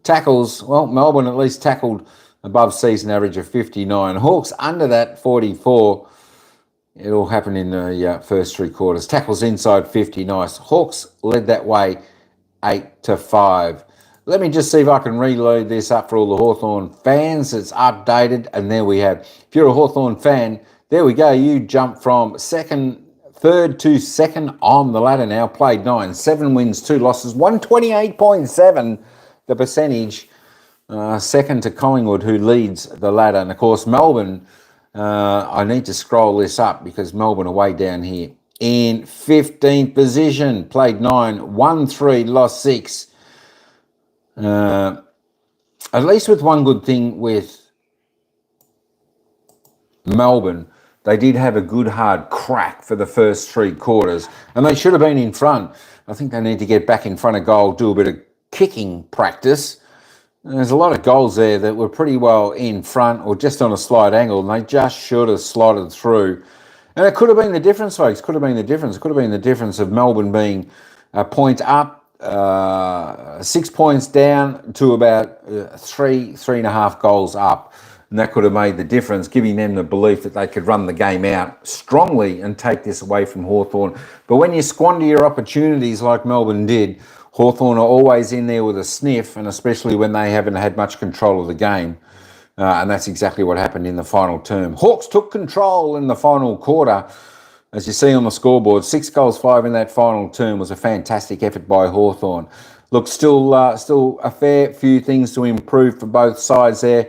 Tackles, well, Melbourne at least tackled above season average of 59. Hawks under that, 44. It all happened in the first 3 quarters. Tackles inside 50, nice. Hawks led that way, 8-5. Let me just see if I can reload this up for all the Hawthorn fans. It's updated, and there we have. If you're a Hawthorn fan, there we go. You jump from third to second on the ladder now. Played 9, 7 wins, 2 losses, 128.7 the percentage. Second to Collingwood, who leads the ladder. And of course, Melbourne, I need to scroll this up because Melbourne are way down here. In 15th position, played 9, won 3, lost 6. At least with one good thing with Melbourne, they did have a good hard crack for the first 3 quarters, and they should have been in front. I think they need to get back in front of goal, do a bit of kicking practice. There's a lot of goals there that were pretty well in front or just on a slight angle, and they just should have slotted through. And it could have been the difference, folks. Could have been the difference. It could have been the difference of Melbourne being a point up 6 points down to about 3.5 goals up. And that could have made the difference, giving them the belief that they could run the game out strongly and take this away from Hawthorn. But when you squander your opportunities like Melbourne did, Hawthorn are always in there with a sniff, and especially when they haven't had much control of the game. And that's exactly what happened in the final term. Hawks took control in the final quarter. As you see on the scoreboard, 6 goals, 5 in that final term was a fantastic effort by Hawthorn. Look, still a fair few things to improve for both sides there.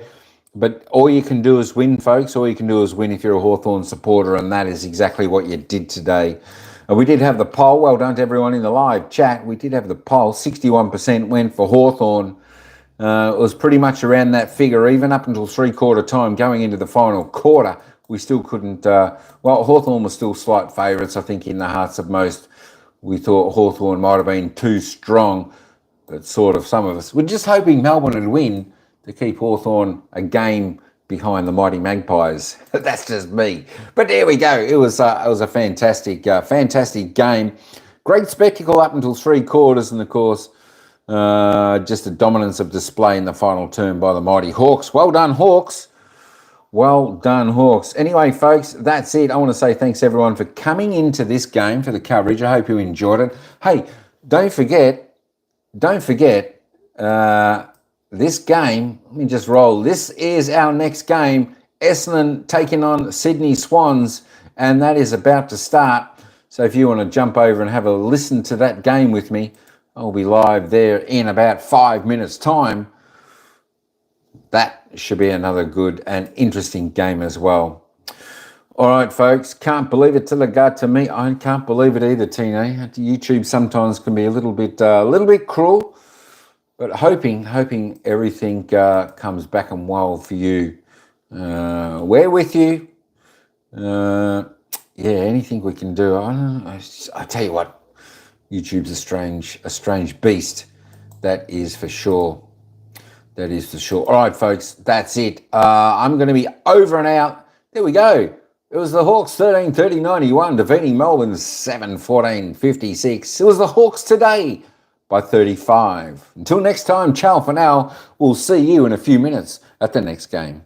But all you can do is win, folks. All you can do is win if you're a Hawthorn supporter, and that is exactly what you did today. And we did have the poll. Well done to everyone in the live chat. We did have the poll. 61% went for Hawthorn. It was pretty much around that figure, even up until three-quarter time going into the final quarter. We still couldn't... Hawthorn was still slight favourites, I think, in the hearts of most. We thought Hawthorn might have been too strong, but sort of some of us were just hoping Melbourne would win to keep Hawthorn a game behind the mighty Magpies. That's just me. But there we go. It was a fantastic game. Great spectacle up until three quarters, and of course, just the dominance of display in the final term by the mighty Hawks. Well done, Hawks. Well done, Hawks. Anyway, folks, that's it. I want to say thanks, everyone, for coming into this game, for the coverage. I hope you enjoyed it. Hey, don't forget, this game, let me just roll. This is our next game, Essendon taking on Sydney Swans, and that is about to start. So if you want to jump over and have a listen to that game with me, I'll be live there in about 5 minutes' time. That should be another good and interesting game as well. All right, folks, can't believe it till it got to me. I can't believe it either, Tina. YouTube sometimes can be a little bit cruel. But hoping everything comes back and well for you. We're with you. Anything we can do. I tell you what, YouTube's a strange beast. That is for sure. All right, folks, that's it. I'm going to be over and out. There we go. It was the Hawks 13-30-91 defeating Melbourne 7-14-56. It was the Hawks today by 35. Until next time, ciao for now. We'll see you in a few minutes at the next game.